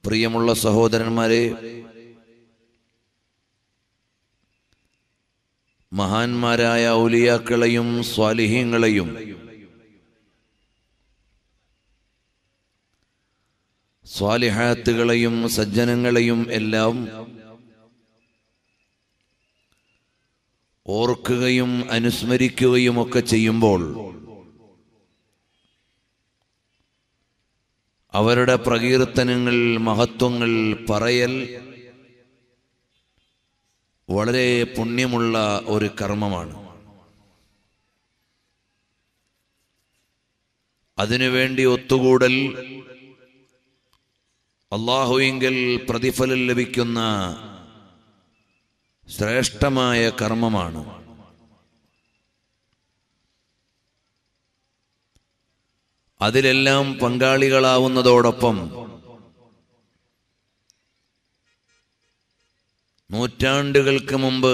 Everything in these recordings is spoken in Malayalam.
പ്രിയമുള്ള സഹോദരന്മാരെ, മഹാന്മാരായ ഔലിയാക്കളെയും സ്വാലിഹീങ്ങളെയും സ്വാലിഹാത്തുകളെയും സജ്ജനങ്ങളെയും എല്ലാം ഓർക്കുകയും അനുസ്മരിക്കുകയും ഒക്കെ ചെയ്യുമ്പോൾ അവരുടെ പ്രകീർത്തനങ്ങൾ, മഹത്വങ്ങൾ പറയൽ വളരെ പുണ്യമുള്ള ഒരു കർമ്മമാണ്. അതിനുവേണ്ടി ഒത്തുകൂടൽ അല്ലാഹുവിങ്കൽ പ്രതിഫലം ലഭിക്കുന്ന ശ്രേഷ്ഠമായ കർമ്മമാണ്. അതിലെല്ലാം പങ്കാളികളാവുന്നതോടൊപ്പം നൂറ്റാണ്ടുകൾക്ക് മുമ്പ്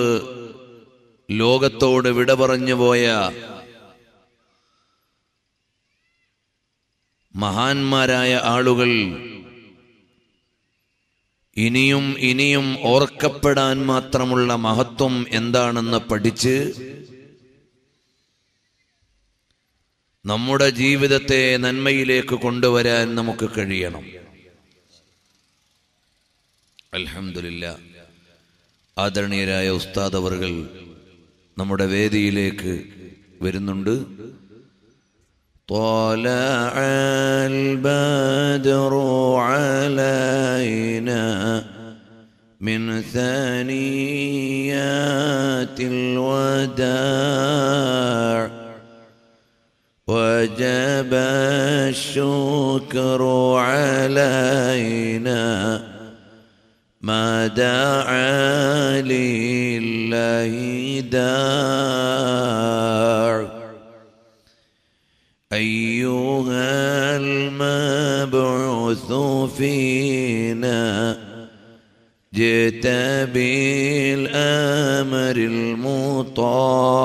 ലോകത്തോട് വിട പറഞ്ഞുപോയ മഹാന്മാരായ ആളുകൾ ഇനിയും ഇനിയും ഓർക്കപ്പെടാൻ മാത്രമുള്ള മഹത്വം എന്താണെന്ന് പഠിച്ച് നമ്മുടെ ജീവിതത്തെ നന്മയിലേക്ക് കൊണ്ടുവരാൻ നമുക്ക് കഴിയണം. അൽഹംദുലില്ലാ, ആദരണീയരായ ഉസ്താദ് അവറുകൾ നമ്മുടെ വേദിയിലേക്ക് വരുന്നുണ്ട്. طلع البدر علينا من ثنيات الوداع وجب الشكر علينا ما دعا لله داع أيها المبعوث فينا جئت بالأمر المطاع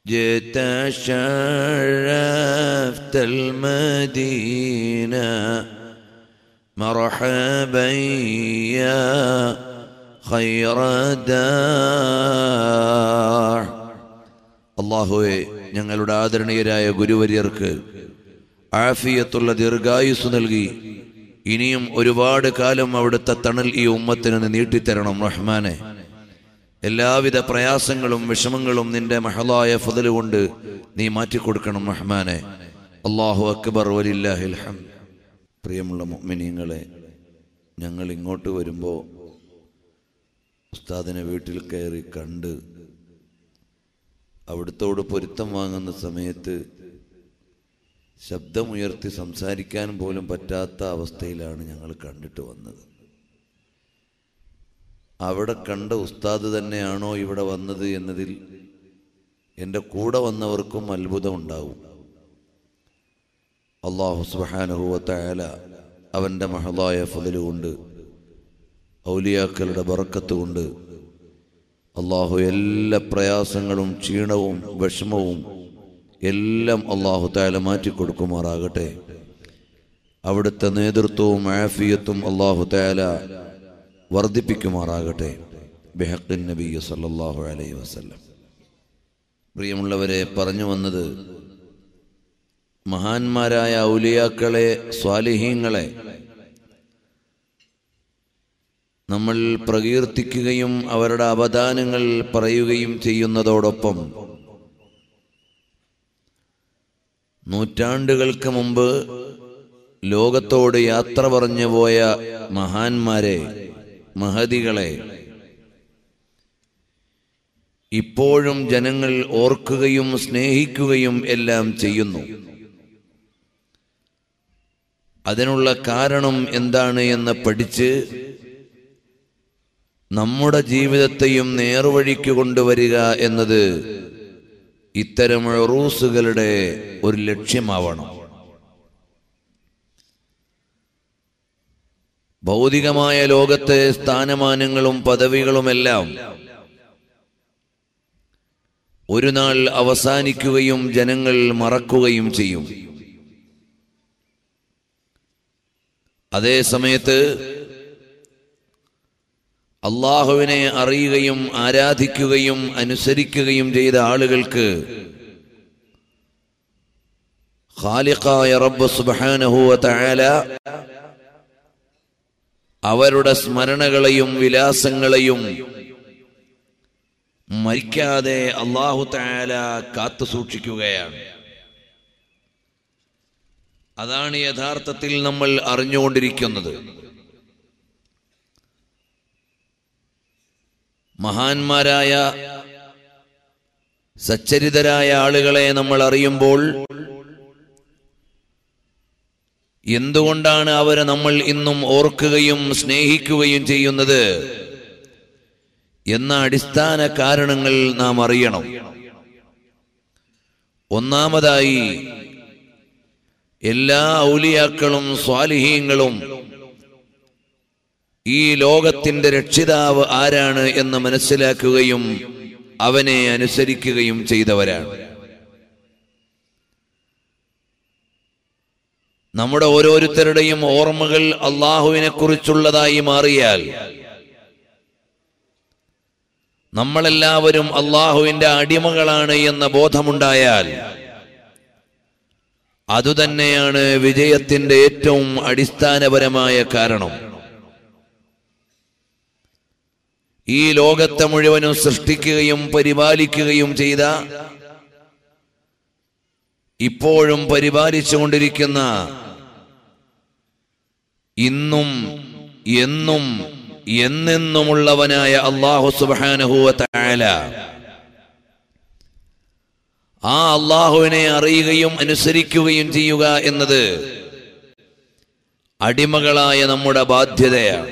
جئت شرفت المدينة مرحبا يا خير داع. അല്ലാഹുവേ, ഞങ്ങളുടെ ആദരണീയരായ ഗുരുവര്യർക്ക് ആഫിയത്തുള്ള ദീർഘായുസ് നൽകി ഇനിയും ഒരുപാട് കാലം അവിടുത്തെ തണൽ ഈ ഉമ്മത്തിന് നീട്ടിത്തരണം റഹ്മാനെ. എല്ലാവിധ പ്രയാസങ്ങളും വിഷമങ്ങളും നിന്റെ മഹലായ ഫദല് കൊണ്ട് നീ മാറ്റിക്കൊടുക്കണം റഹ്മാനെ. അല്ലാഹു അക്ബർ വലില്ലാഹിൽ ഹംദ്. പ്രിയമുള്ള മുഅ്മിനീങ്ങളെ, ഞങ്ങൾ ഇങ്ങോട്ട് വരുമ്പോൾ ഉസ്താദിനെ വീട്ടിൽ കയറി കണ്ട് അവിടുത്തോട് പൊരുത്തം വാങ്ങുന്ന സമയത്ത് ശബ്ദമുയർത്തി സംസാരിക്കാൻ പോലും പറ്റാത്ത അവസ്ഥയിലാണ് ഞങ്ങൾ കണ്ടിട്ട് വന്നത്. അവിടെ കണ്ട ഉസ്താദ് തന്നെയാണോ ഇവിടെ വന്നത് എന്നതിൽ എൻ്റെ കൂടെ വന്നവർക്കും അത്ഭുതം ഉണ്ടാവും. അല്ലാഹു സുബ്ഹാനഹു വ തആല അവൻ്റെ മഹളായ ഫള് കൊണ്ട്, ഔലിയാക്കളുടെ ബറക്കത്ത് കൊണ്ട് അല്ലാഹു എല്ലാ പ്രയാസങ്ങളും ക്ഷീണവും വിഷമവും എല്ലാം അല്ലാഹു തആല മാറ്റിക്കൊടുക്കുമാറാകട്ടെ. അവിടുത്തെ നേതൃത്വവും ആഫിയത്തും അല്ലാഹു തആല വർദ്ധിപ്പിക്കുമാറാകട്ടെ. ബിഹഖ്ഖിൻ നബി സല്ലല്ലാഹു അലൈഹി വസല്ലം. പ്രിയമുള്ളവരെ, പറഞ്ഞു വന്നത് മഹാന്മാരായ ഔലിയാക്കളെ, സ്വാലിഹീങ്ങളെ നമ്മൾ പ്രകീർത്തിക്കുകയും അവരുടെ അവദാനങ്ങൾ പറയുകയും ചെയ്യുന്നതോടൊപ്പം നൂറ്റാണ്ടുകൾക്ക് മുമ്പ് ലോകത്തോട് യാത്ര പറഞ്ഞു പോയ മഹാന്മാരെ, മഹദികളെ ഇപ്പോഴും ജനങ്ങൾ ഓർക്കുകയും സ്നേഹിക്കുകയും എല്ലാം ചെയ്യുന്നു. അതിനുള്ള കാരണം എന്താണ് എന്ന് പഠിച്ച് നമ്മുടെ ജീവിതത്തെയും നേർവഴിക്ക് കൊണ്ടുവരിക എന്നത് ഇത്തരം ഉറൂസുകളുടെ ഒരു ലക്ഷ്യമാവണം. ഭൗതികമായ ലോകത്തെ സ്ഥാനമാനങ്ങളും പദവികളുമെല്ലാം ഒരു നാൾ അവസാനിക്കുകയും ജനങ്ങൾ മറക്കുകയും ചെയ്യും. അതേ സമയത്ത് അള്ളാഹുവിനെ അറിയുകയും ആരാധിക്കുകയും അനുസരിക്കുകയും ചെയ്ത ആളുകൾക്ക് ഖാലിഖായ റബ്ബ് സുബ്ഹാനഹു വ തആല അവരുടെ സ്മരണകളെയും വിലാസങ്ങളെയും മരിക്കാതെ അല്ലാഹു തആല കാത്തു സൂക്ഷിക്കുകയാണ്. അതാണ് യഥാർത്ഥത്തിൽ നമ്മൾ അറിഞ്ഞുകൊണ്ടിരിക്കുന്നത്. മഹാന്മാരായ സച്ചരിതരായ ആളുകളെ നമ്മൾ അറിയുമ്പോൾ എന്തുകൊണ്ടാണ് അവരെ നമ്മൾ ഇന്നും ഓർക്കുകയും സ്നേഹിക്കുകയും ചെയ്യുന്നത് എന്ന അടിസ്ഥാന കാരണങ്ങൾ നാം അറിയണം. ഒന്നാമതായി, എല്ലാ ഔലിയാക്കളും സ്വാലിഹീങ്ങളും ഈ ലോകത്തിന്റെ രക്ഷിതാവ് ആരാണ് എന്ന് മനസ്സിലാക്കുകയും അവനെ അനുസരിക്കുകയും ചെയ്തവരാണ്. നമ്മുടെ ഓരോരുത്തരുടെയും ഓർമ്മകൾ അള്ളാഹുവിനെ കുറിച്ചുള്ളതായി മാറിയാൽ, നമ്മളെല്ലാവരും അള്ളാഹുവിന്റെ അടിമകളാണ് എന്ന ബോധമുണ്ടായാൽ, അതുതന്നെയാണ് വിജയത്തിന്റെ ഏറ്റവും അടിസ്ഥാനപരമായ കാരണം. ഈ ലോകത്തെ മുഴുവനും സൃഷ്ടിക്കുകയും പരിപാലിക്കുകയും ചെയ്ത, ഇപ്പോഴും പരിപാലിച്ചുകൊണ്ടിരിക്കുന്ന, ഇന്നും എന്നും എന്നെന്നുമുള്ളവനായ അല്ലാഹു സുബ്ഹാനഹു വ തആല, ആ അല്ലാഹുവിനെ അറിയുകയും അനുസരിക്കുകയും ചെയ്യുക എന്നത് അടിമകളായ നമ്മുടെ ബാധ്യതയാണ്.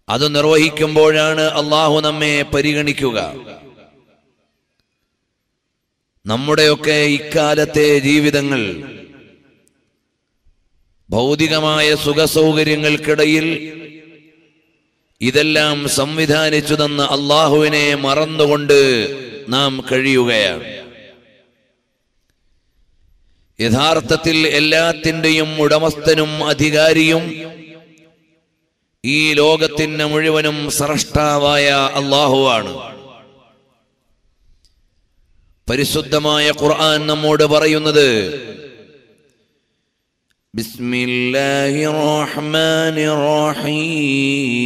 അത് നിർവഹിക്കുമ്പോഴാണ് അല്ലാഹു നമ്മെ പരിഗണിക്കുക. നമ്മുടെയൊക്കെ ഇക്കാലത്തെ ജീവിതങ്ങൾ ഭൗതികമായ സുഖസൗകര്യങ്ങൾക്കിടയിൽ ഇതെല്ലാം സംവിധാനിച്ചു തന്ന അല്ലാഹുവിനെ മറന്നുകൊണ്ട് നാം കഴിയുകയാണ്. യഥാർത്ഥത്തിൽ എല്ലാത്തിന്റെയും ഉടമസ്ഥനും അധികാരിയും ഈ ലോകത്തിന് മുഴുവനും സ്രഷ്ടാവായ അല്ലാഹുവാണ്. പരിശുദ്ധമായ ഖുർആൻ നമ്മോട് പറയുന്നത്, ബിസ്മില്ലാഹിർ റഹ്മാനിർ റഹീം,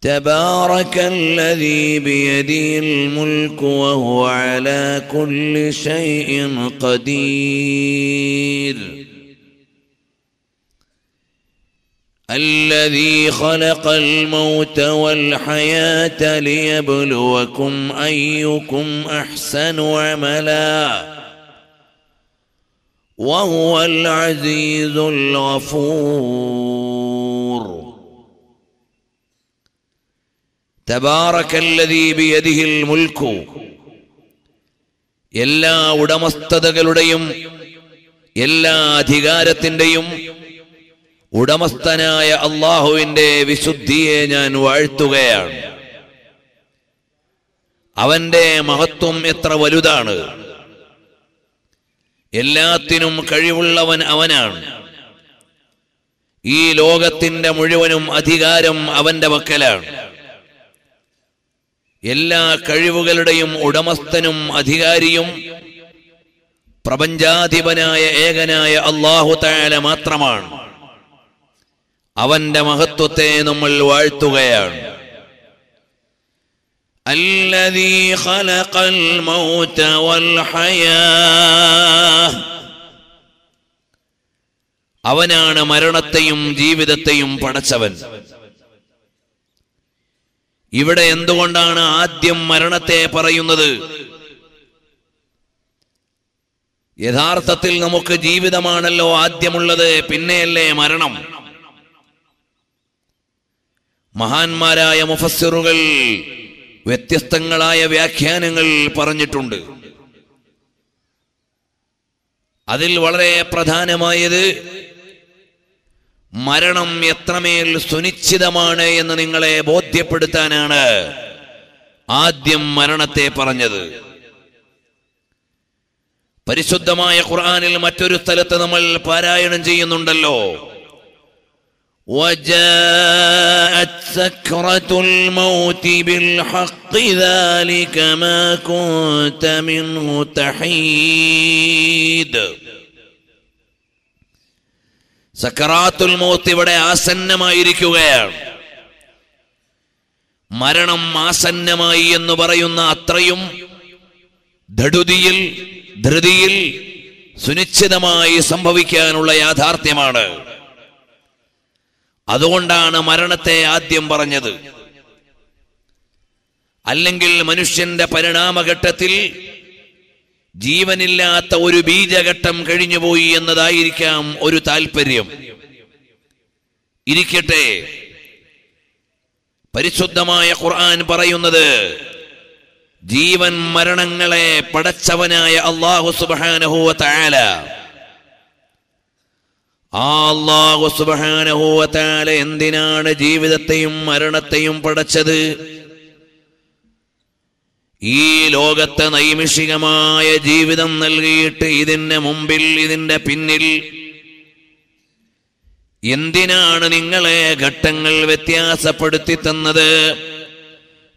തബാറകല്ലദീ ബിയദിഹിൽ മുൽക്കു വഹുവ അലാ കുല്ലി ശൈഇൻ ഖദീർ, الذي خلق الموت والحياة ليبلوكم أيكم أحسن عملا وهو العزيز الغفور. تبارك الذي بيده الملك, എല്ലാ ഉടമസ്ഥതകളുടെയും എല്ലാ അധികാരത്തിന്റെയും ഉടമസ്ഥനായ അല്ലാഹുവിന്റെ വിശുദ്ധിയെ ഞാൻ വാഴ്ത്തുകയാണ്. അവന്റെ മഹത്വം എത്ര വലുതാണ്! എല്ലാത്തിനും കഴിവുള്ളവൻ അവനാണ്. ഈ ലോകത്തിന്റെ മുഴുവനും അധികാരം അവന്റെ പക്കലാണ്. എല്ലാ കഴിവുകളുടെയും ഉടമസ്ഥനും അധികാരിയും പ്രപഞ്ചാധിപനായ ഏകനായ അല്ലാഹു തആല മാത്രമാണ്. അവന്റെ മഹത്വത്തെ നമ്മൾ വാഴ്ത്തുകയാണ്. അല്ലദീ ഖലഖൽ മൗത വൽ ഹയാ, അവനാണ് മരണത്തെയും ജീവിതത്തെയും പടച്ചവൻ. ഇവിടെ എന്തുകൊണ്ടാണ് ആദ്യം മരണത്തെ പറയുന്നത്? യഥാർത്ഥത്തിൽ നമുക്ക് ജീവിതമാണല്ലോ ആദ്യമുള്ളത്, പിന്നെയല്ലേ മരണം. മഹാന്മാരായ മുഫസ്സിറുകൾ വ്യത്യസ്തങ്ങളായ വ്യാഖ്യാനങ്ങൾ പറഞ്ഞിട്ടുണ്ട്. അതിൽ വളരെ പ്രധാനമായത്, മരണം എത്രമേൽ സുനിശ്ചിതമാണ് എന്ന് നിങ്ങളെ ബോധ്യപ്പെടുത്താനാണ് ആദ്യം മരണത്തെ പറഞ്ഞത്. പരിശുദ്ധമായ ഖുർആനിൽ മറ്റൊരു സ്ഥലത്ത് നമ്മൾ പാരായണം ചെയ്യുന്നുണ്ടല്ലോ, وجاءت سكرة الموت بالحق ذلك ما كنت منه تحيد. സക്കറാത്തുൽ മൗത്ത് ഇവിടെ ആസന്നമായിരിക്കുകയാണ്. മരണം ആസന്നമായി എന്ന് പറയുന്ന അത്രയും ധൃതിയിൽ സുനിശ്ചിതമായി സംഭവിക്കാനുള്ള യാഥാർത്ഥ്യമാണ്. അതുകൊണ്ടാണ് മരണത്തെ ആദ്യം പറഞ്ഞത്. അല്ലെങ്കിൽ മനുഷ്യന്റെ പരിണാമഘട്ടത്തിൽ ജീവനില്ലാത്ത ഒരു ബീജഘട്ടം കഴിഞ്ഞുപോയി എന്നതായിരിക്കാം ഒരു താല്പര്യം. ഇരിക്കട്ടെ, പരിശുദ്ധമായ ഖുർആൻ പറയുന്നത് ജീവൻ മരണങ്ങളെ പടച്ചവനായ അല്ലാഹു സുബ്ഹാനഹു വ തആല, അല്ലാഹു സുബ്ഹാനഹു വ തആല എന്തിനാണ് ജീവിതത്തെയും മരണത്തെയും പടച്ചത്? ഈ ലോകത്തെ നൈമിഷികമായ ജീവിതം നൽകിയിട്ട് ഇതിന്റെ മുമ്പിൽ ഇതിന്റെ പിന്നിൽ എന്തിനാണ് നിങ്ങളെ ഘട്ടങ്ങൾ വ്യത്യാസപ്പെടുത്തി തന്നത്?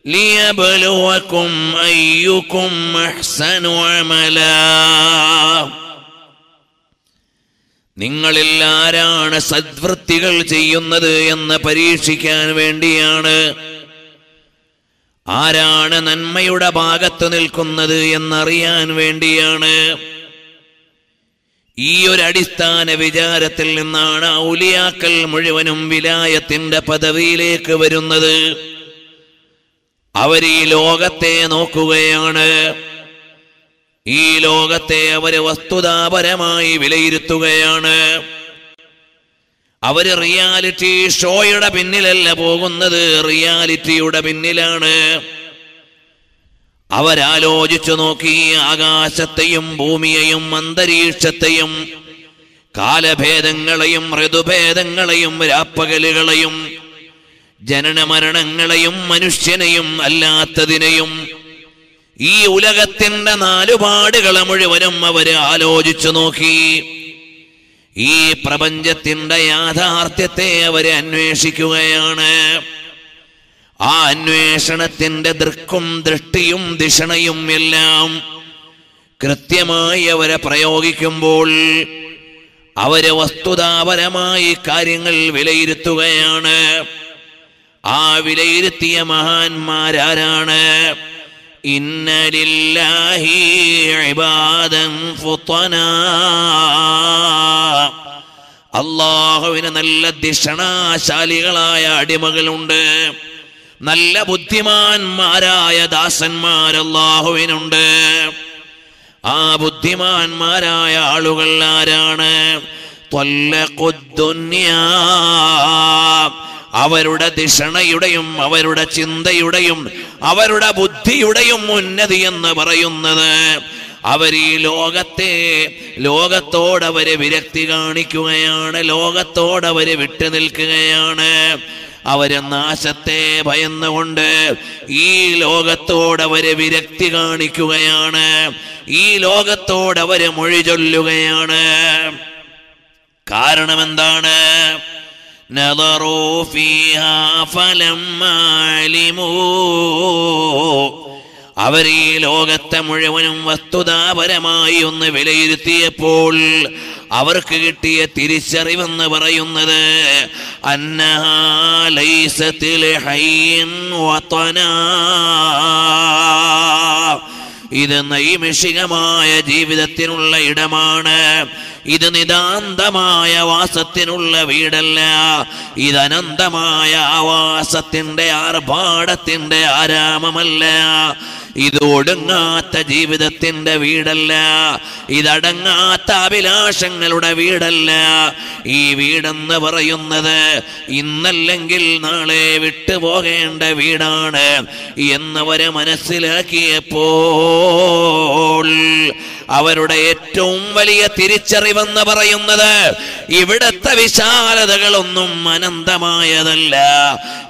ലിയബ്ലുവകും അയ്യുകും അഹ്സനു അമലാ, നിങ്ങളിൽ ആരാണ് സദ്വൃത്തികൾ ചെയ്യുന്നത് എന്ന് പരീക്ഷിക്കാൻ വേണ്ടിയാണ്. ആരാണ് നന്മയുടെ ഭാഗത്ത് നിൽക്കുന്നത് എന്നറിയാൻ വേണ്ടിയാണ്. ഈ ഒരു അടിസ്ഥാന വിചാരത്തിൽ നിന്നാണ് ഔലിയാക്കൾ മുഴുവനും വിലായത്തിന്റെ പദവിയിലേക്ക് വരുന്നത്. അവർ ഈ ലോകത്തെ നോക്കുകയാണ്. ഈ ലോകത്തെ അവര് വസ്തുതാപരമായി വിലയിരുത്തുകയാണ്. അവര് റിയാലിറ്റി ഷോയുടെ പിന്നിലല്ല പോകുന്നത്, റിയാലിറ്റിയുടെ പിന്നിലാണ്. അവരാലോചിച്ചു നോക്കി ആകാശത്തെയും ഭൂമിയെയും അന്തരീക്ഷത്തെയും കാലഭേദങ്ങളെയും ഋതുഭേദങ്ങളെയും രാപ്പകലുകളെയും ജനനമരണങ്ങളെയും മനുഷ്യനെയും അല്ലാത്തതിനെയും ഈ ഉലകത്തിന്റെ നാലുപാടുകളെ മുഴുവനും അവര് ആലോചിച്ചു നോക്കി. ഈ പ്രപഞ്ചത്തിന്റെ യാഥാർത്ഥ്യത്തെ അവര് അന്വേഷിക്കുകയാണ്. ആ അന്വേഷണത്തിന്റെ ദൃക്കും ദൃഷ്ടിയും ദിഷണയും എല്ലാം കൃത്യമായി അവരെ പ്രയോഗിക്കുമ്പോൾ അവര് വസ്തുതാപരമായി കാര്യങ്ങൾ വിലയിരുത്തുകയാണ്. ആ വിലയിരുത്തിയ മഹാന്മാരാരാണ്? ഇന്ന ലില്ലാഹി ഇബാദൻ ഫുതനാ, അല്ലാഹുവിന് നല്ല ദിഷണാശാലികളായ അടിമകളുണ്ട്. നല്ല ബുദ്ധിമാന്മാരായ ദാസന്മാർ അല്ലാഹുവിനുണ്ട്. ആ ബുദ്ധിമാന്മാരായ ആളുകൾ ആരാണ്? ത്വല്ലഖുദ്ദുന്യാ, അവരുടെ ദിഷണയുടെയും അവരുടെ ചിന്തയുടെയും അവരുടെ ബുദ്ധിയുടെയും ഉന്നതി എന്ന് പറയുന്നത് അവർ ഈ ലോകത്തോടവര് വിരക്തി കാണിക്കുകയാണ്. ലോകത്തോടവര് വിട്ടു നിൽക്കുകയാണ്. അവര് നാശത്തെ ഭയന്നുകൊണ്ട് ഈ ലോകത്തോടവര് വിരക്തി കാണിക്കുകയാണ്. ഈ ലോകത്തോടവര് മൊഴി ചൊല്ലുകയാണ്. കാരണം എന്താണ്? نظروا فيها فلما علموا, അവർ ഈ ലോകത്തെ മുഴുവനും വസ്തുതാപരമായി ഒന്ന് വിലയിരുത്തിയപ്പോൾ അവർക്ക് കിട്ടിയ തിരിച്ചറിവെന്ന് പറയുന്നത് അന്നഹാ ലൈസത് ലഹയ്യിൻ വതനാ, ഇത് നൈമിഷികമായ ജീവിതത്തിനുള്ള ഇടമാണ്. ഇത് നിതാന്തമായ വാസത്തിനുള്ള വീടല്ല. ഇത് അനന്തമായ ആവാസത്തിന്റെ ആർഭാടത്തിന്റെ ആരാമമല്ല. ഇത് ഒടുങ്ങാത്ത ജീവിതത്തിന്റെ വീടല്ല. ഇതടങ്ങാത്ത അഭിലാഷങ്ങളുടെ വീടല്ല. ഈ വീടെന്ന് പറയുന്നത് ഇന്നല്ലെങ്കിൽ നാളെ വിട്ടുപോകേണ്ട വീടാണ് എന്നവരെ മനസ്സിലാക്കിയപ്പോൾ അവരുടെ ഏറ്റവും വലിയ തിരിച്ചറിവെന്ന് പറയുന്നത് ഇവിടത്തെ വിശാലതകളൊന്നും അനന്തമായതല്ല,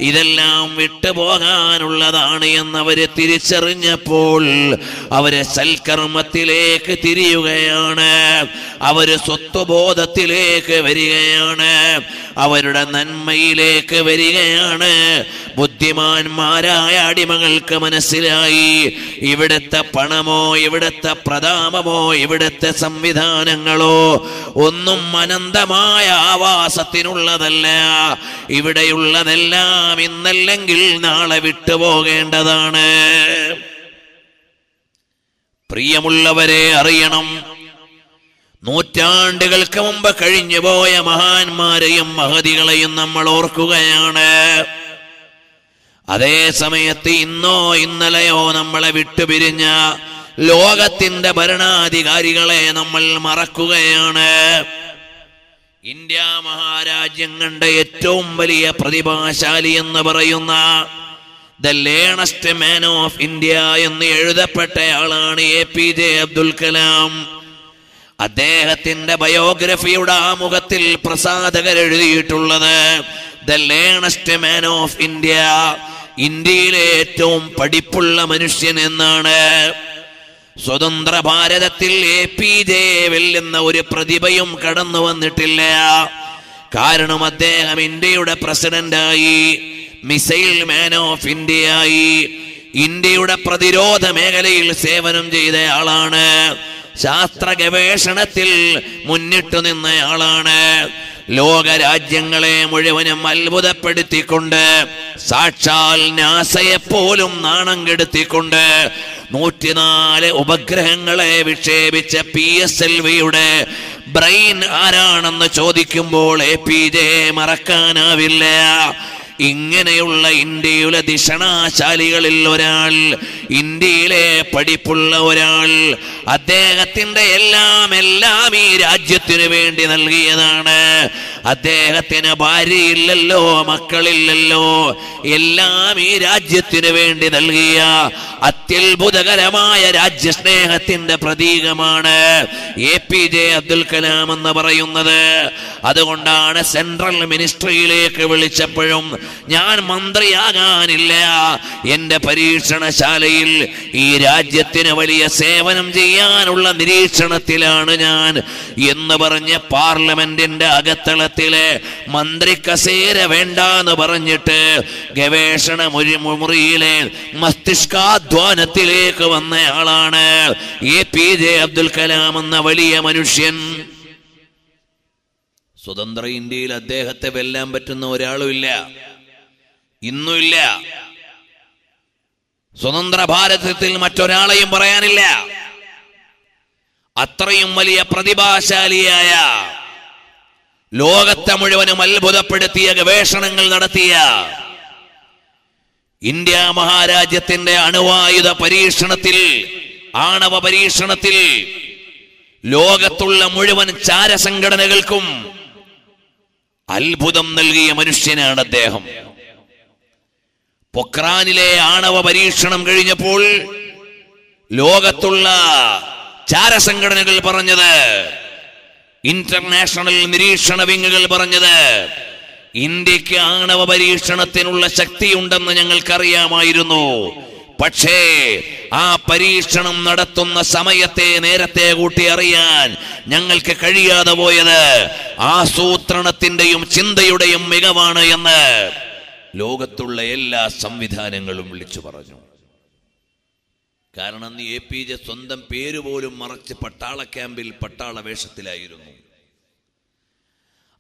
ഇതെല്ലാം വിട്ടുപോകാനുള്ളതാണ് എന്നവര് തിരിച്ചറിഞ്ഞപ്പോൾ അവര് സൽക്കർമ്മത്തിലേക്ക് തിരിയുകയാണ്, അവര് സ്വത്വബോധത്തിലേക്ക് വരികയാണ്, അവരുടെ നന്മയിലേക്ക് വരികയാണ്. ബുദ്ധിമാന്മാരായ അടിമകൾക്ക് മനസ്സിലായി ഇവിടുത്തെ പണമോ ഇവിടുത്തെ പ്രതാപമോ ഇവിടുത്തെ സംവിധാനങ്ങളോ ഒന്നും അനന്തമായ ആവാസത്തിനുള്ളതല്ല, ഇവിടെയുള്ളതെല്ലാം ഇന്നല്ലെങ്കിൽ നാളെ വിട്ടുപോകേണ്ടതാണ്. പ്രിയമുള്ളവരെ, അറിയണം, നൂറ്റാണ്ടുകൾക്ക് മുമ്പ് കഴിഞ്ഞുപോയ മഹാന്മാരെയും മഹതികളെയും നമ്മൾ ഓർക്കുകയാണ്. അതേ സമയത്ത് ഇന്നോ ഇന്നലെയോ നമ്മളെ വിട്ടുപിരിഞ്ഞ ലോകത്തിന്റെ ഭരണാധികാരികളെ നമ്മൾ മറക്കുകയാണ്. ഇന്ത്യ മഹാരാജ്യം കണ്ട ഏറ്റവും വലിയ പ്രതിഭാശാലി എന്ന് പറയുന്ന ദ ലേണസ്റ്റ് മാൻ ഓഫ് ഇന്ത്യ എന്ന് എഴുതപ്പെട്ടയാളാണ് APJ അബ്ദുൽ കലാം. അദ്ദേഹത്തിന്റെ ബയോഗ്രഫിയുടെ ആമുഖത്തിൽ പ്രസാധകർ എഴുതിയിട്ടുള്ളത് ദ ലേണസ്റ്റ് മാൻ ഓഫ് ഇന്ത്യ, ഇന്ത്യയിലെ ഏറ്റവും പഠിപ്പുള്ള മനുഷ്യൻ എന്നാണ്. സ്വതന്ത്ര ഭാരതത്തിൽ APJ വെല്ലുന്ന ഒരു പ്രതിഭയും കടന്നു വന്നിട്ടില്ല. കാരണം അദ്ദേഹം ഇന്ത്യയുടെ പ്രസിഡന്റായി, മിസൈൽ മാൻ ഓഫ് ഇന്ത്യയായി, ഇന്ത്യയുടെ പ്രതിരോധ മേഖലയിൽ സേവനം ചെയ്ത ആളാണ്, ശാസ്ത്ര ഗവേഷണത്തിൽ മുന്നിട്ടു നിന്നയാളാണ്. ലോക രാജ്യങ്ങളെ മുഴുവനും അത്ഭുതപ്പെടുത്തിക്കൊണ്ട്, സാക്ഷാൽ നാസയെ പോലും നാണം കെടുത്തിക്കൊണ്ട് 104 ഉപഗ്രഹങ്ങളെ വിക്ഷേപിച്ച PSLVയുടെ ബ്രെയിൻ ആരാണെന്ന് ചോദിക്കുമ്പോൾ APJ മറക്കാനാവില്ല. ഇങ്ങനെയുള്ള ഇന്ത്യയിലെ ദിഷണാശാലികളിൽ ഒരാൾ, ഇന്ത്യയിലെ പഠിപ്പുള്ള ഒരാൾ, അദ്ദേഹത്തിന്റെ എല്ലാം ഈ രാജ്യത്തിനു വേണ്ടി നൽകിയതാണ്. അദ്ദേഹത്തിന് ഭാര്യയില്ലല്ലോ, മക്കളില്ലല്ലോ, എല്ലാം ഈ രാജ്യത്തിനു വേണ്ടി നൽകിയ അത്യത്ഭുതകരമായ രാജ്യസ്നേഹത്തിന്റെ പ്രതീകമാണ് APJ അബ്ദുൽ കലാം എന്ന് പറയുന്നത്. അതുകൊണ്ടാണ് സെൻട്രൽ മിനിസ്ട്രിയിലേക്ക് വിളിച്ചപ്പോഴും ഞാൻ മന്ത്രിയാകാനില്ല, എന്റെ പരീക്ഷണശാലയിൽ ഈ രാജ്യത്തിന് വലിയ സേവനം ചെയ്യാനുള്ള നിരീക്ഷണത്തിലാണ് ഞാൻ എന്ന് പറഞ്ഞ് പാർലമെന്റിന്റെ അകത്തളത്തിലെ മന്ത്രി കസേര വേണ്ടാന്ന് പറഞ്ഞിട്ട് ഗവേഷണ മുറിയിലെ മസ്തിഷ്കാധ്വാനത്തിലേക്ക് വന്നയാളാണ് APJ അബ്ദുൽ കലാം എന്ന വലിയ മനുഷ്യൻ. സ്വതന്ത്ര ഇന്ത്യയിൽ അദ്ദേഹത്തെ വെല്ലാൻ പറ്റുന്ന ഒരാളുമില്ല, ഇന്നുമില്ല. സ്വതന്ത്ര ഭാരതത്തിൽ മറ്റൊരാളെയും പറയാനില്ല. അത്രയും വലിയ പ്രതിഭാശാലിയായ, ലോകത്തെ മുഴുവനും അത്ഭുതപ്പെടുത്തിയ ഗവേഷണങ്ങൾ നടത്തിയ, ഇന്ത്യ മഹാരാജ്യത്തിന്റെ അണുവായുധ പരീക്ഷണത്തിൽ, ആണവ പരീക്ഷണത്തിൽ ലോകത്തുള്ള മുഴുവൻ ചാരസംഘടനകൾക്കും അത്ഭുതം നൽകിയ മനുഷ്യനാണ് അദ്ദേഹം. പൊക്രാനിലെ ആണവ പരീക്ഷണം കഴിഞ്ഞപ്പോൾ ലോകത്തുള്ള ചാരസംഘടനകൾ പറഞ്ഞത്, ഇന്റർനാഷണൽ നിരീക്ഷണ വിങ്ങുകൾ പറഞ്ഞത്, ഇന്ത്യക്ക് ആണവ പരീക്ഷണത്തിനുള്ള ശക്തിയുണ്ടെന്ന് ഞങ്ങൾക്കറിയാമായിരുന്നു. പക്ഷേ ആ പരീക്ഷണം നടത്തുന്ന സമയത്തെ നേരത്തെ കൂട്ടി അറിയാൻ ഞങ്ങൾക്ക് കഴിയാതെ പോയത് ആസൂത്രണത്തിന്റെയും ചിന്തയുടെയും മികവാണ് എന്ന് ലോകത്തുള്ള എല്ലാ സംവിധാനങ്ങളും വിളിച്ചു പറഞ്ഞു. കാരണം APJ സ്വന്തം പേര് പോലും മറച്ച് പട്ടാള ക്യാമ്പിൽ പട്ടാള വേഷത്തിലായിരുന്നു.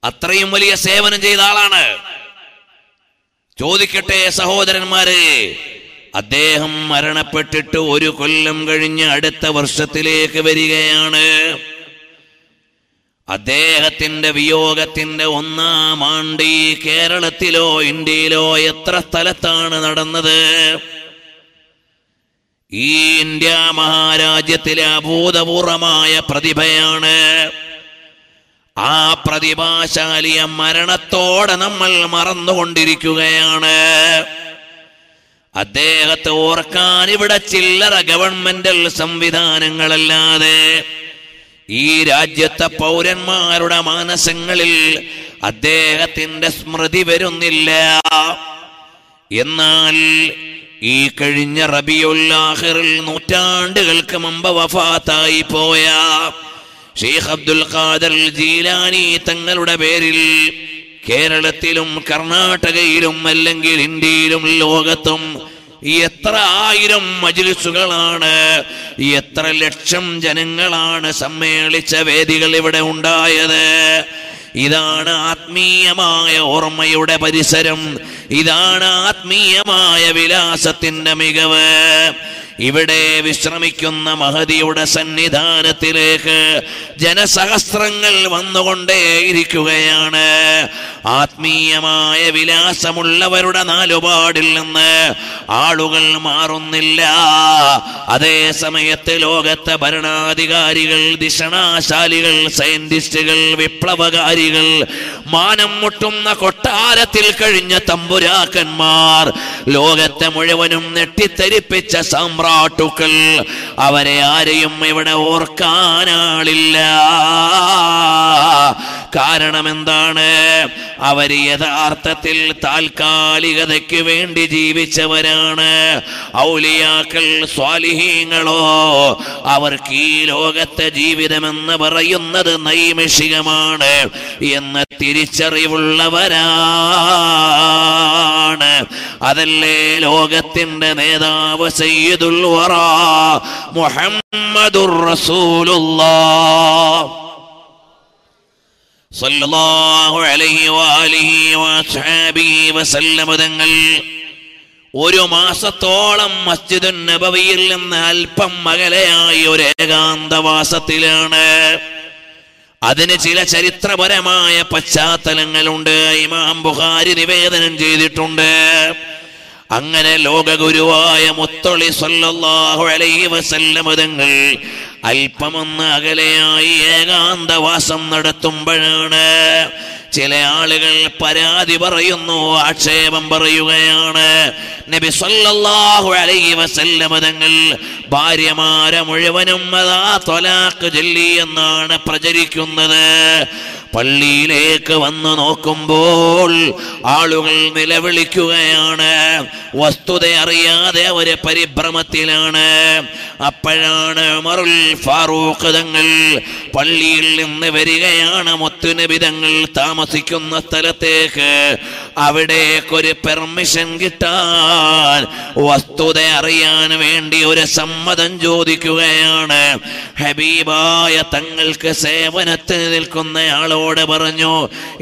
അത്രയും വലിയ സേവനം ചെയ്ത ആളാണ്. ചോദിക്കട്ടെ സഹോദരന്മാരെ, അദ്ദേഹം മരണപ്പെട്ടിട്ട് 1 കൊല്ലം കഴിഞ്ഞ് അടുത്ത വർഷത്തിലേക്ക് വരികയാണ്. അദ്ദേഹത്തിന്റെ വിയോഗത്തിന്റെ 1-ാം ആണ്ട് ഈ കേരളത്തിലോ ഇന്ത്യയിലോ എത്ര സ്ഥലത്താണ് നടന്നത്? ഈ ഇന്ത്യ മഹാരാജ്യത്തിലെ അഭൂതപൂർവമായ പ്രതിഭയാണ്. ആ പ്രതിഭാശാലിയെ മരണത്തോടെ നമ്മൾ മറന്നുകൊണ്ടിരിക്കുകയാണ്. അദ്ദേഹത്തെ ഓർക്കാൻ ഇവിടെ ചില്ലറ ഗവൺമെന്റൽ സംവിധാനങ്ങളല്ലാതെ ഈ രാജ്യത്തെ പൗരന്മാരുടെ മാനസങ്ങളിൽ അദ്ദേഹത്തിന്റെ സ്മൃതി വരുന്നില്ല. എന്നാൽ ഈ കഴിഞ്ഞ റബീഉൽ ആഖിറിൽ നൂറ്റാണ്ടുകൾക്ക് മുമ്പ് വഫാത്തായി പോയ ഷെയ്ഖ് അബ്ദുൽ ഖാദിർ ജീലാനി തങ്ങളുടെ പേരിൽ കേരളത്തിലും കർണാടകയിലും അല്ലെങ്കിൽ ഇന്ത്യയിലും ലോകത്തും എത്ര ആയിരം മജ്ലിസുകളാണ്, എത്ര ലക്ഷം ജനങ്ങളാണ് സമ്മേളിച്ച വേദികൾ ഇവിടെ ഉണ്ടായത്. ഇതാണ് ആത്മീയമായ ഓർമ്മയുടെ പരിസരം, ഇതാണ് ആത്മീയമായ വിലാസത്തിന്റെ മികവ്. ഇവിടെ വിശ്രമിക്കുന്ന മഹദിയുടെ സന്നിധാനത്തിലേക്ക് ജനസഹസ്രങ്ങൾ വന്നുകൊണ്ടേയിരിക്കുകയാണ്. ആത്മീയമായ വിലാസമുള്ളവരുടെ നാലുപാടിൽ നിന്ന് ആളുകൾ മാറുന്നില്ല. അതേ സമയത്ത് ലോകത്തെ ഭരണാധികാരികൾ, ദിഷണാശാലികൾ, സയന്റിസ്റ്റുകൾ, വിപ്ലവകാരികൾ, മാനം മുട്ടുന്ന കൊട്ടാരത്തിൽ കഴിഞ്ഞ തമ്പുരാക്കന്മാർ, ലോകത്തെ മുഴുവനും നെട്ടിത്തെരിപ്പിച്ച സാമ്രാട്ടുക്കൾ, അവരെ ആരെയും ഇവിടെ ഓർക്കാനാളില്ല. കാരണം എന്താണ്? അവര് യഥാർത്ഥത്തിൽ താൽക്കാലികതയ്ക്ക് വേണ്ടി ജീവിച്ചവരാണ്. ഔലിയാക്കൾ, സ്വാലിഹീങ്ങളോ അവർക്ക് ഈ ലോകത്തെ ജീവിതമെന്ന് പറയുന്നത് നൈമിഷികമാണ് എന്ന തിരിച്ചറിവുള്ളവരാണ്. അതല്ലേ ലോകത്തിന്റെ നേതാവ് സയ്യിദുൽ വറാ മുഹമ്മദുർ റസൂലുള്ളാഹ് സല്ലല്ലാഹു അലൈഹി വആലിഹി വസഹബിഹി വസല്ലം തങ്ങൾ ഒരു മാസത്തോളം മസ്ജിദുൻ നബവിയിൽ നിന്ന് അല്പം അകലെയായി ഒരു ഏകാന്തവാസത്തിലാണ്. അതിന് ചില ചരിത്രപരമായ പശ്ചാത്തലങ്ങളുണ്ട്. ഇമാം ബുഖാരി നിവേദനം ചെയ്തിട്ടുണ്ട്. അങ്ങനെ ലോകഗുരുവായ മുത്തളി സല്ലല്ലാഹു അലൈഹി വസല്ലം തങ്ങൾ അല്പമൊന്ന് അകലെയായി ഏകാന്തവാസം നടത്തുമ്പോഴാണ് ചില ആളുകൾ പരാതി പറയുന്നു, ആക്ഷേപം പറയുകയാണ്. നബി സല്ലല്ലാഹു അലൈഹി വസല്ലം തങ്ങൾ ഭാര്യമാരെ മുഴുവനും ത്വലാഖ് ചൊല്ലി എന്നാണ് പ്രചരിക്കുന്നത്. പള്ളിയിലേക്ക് വന്നു നോക്കുമ്പോൾ ആളുകൾ നിലവിളിക്കുകയാണ്. വസ്തുത അറിയാതെ ഒരു പരിഭ്രമത്തിലാണ്. അപ്പോഴാണ് ഉമറുൽ ഫാറൂഖ് തങ്ങൾ പള്ളിയിൽ നിന്ന് വരികയാണ്. മുത്തുനബി തങ്ങൾ താമസിക്കുന്ന സ്ഥലത്തേക്ക് അവിടേക്കൊരു പെർമിഷൻ കിട്ടാൻ, വസ്തുത അറിയാൻ വേണ്ടി ഒരു സമ്മതം ചോദിക്കുകയാണ്. ഹബീബായ തങ്ങൾക്ക് സേവനത്തിന് നിൽക്കുന്ന ആളോട് പറഞ്ഞു,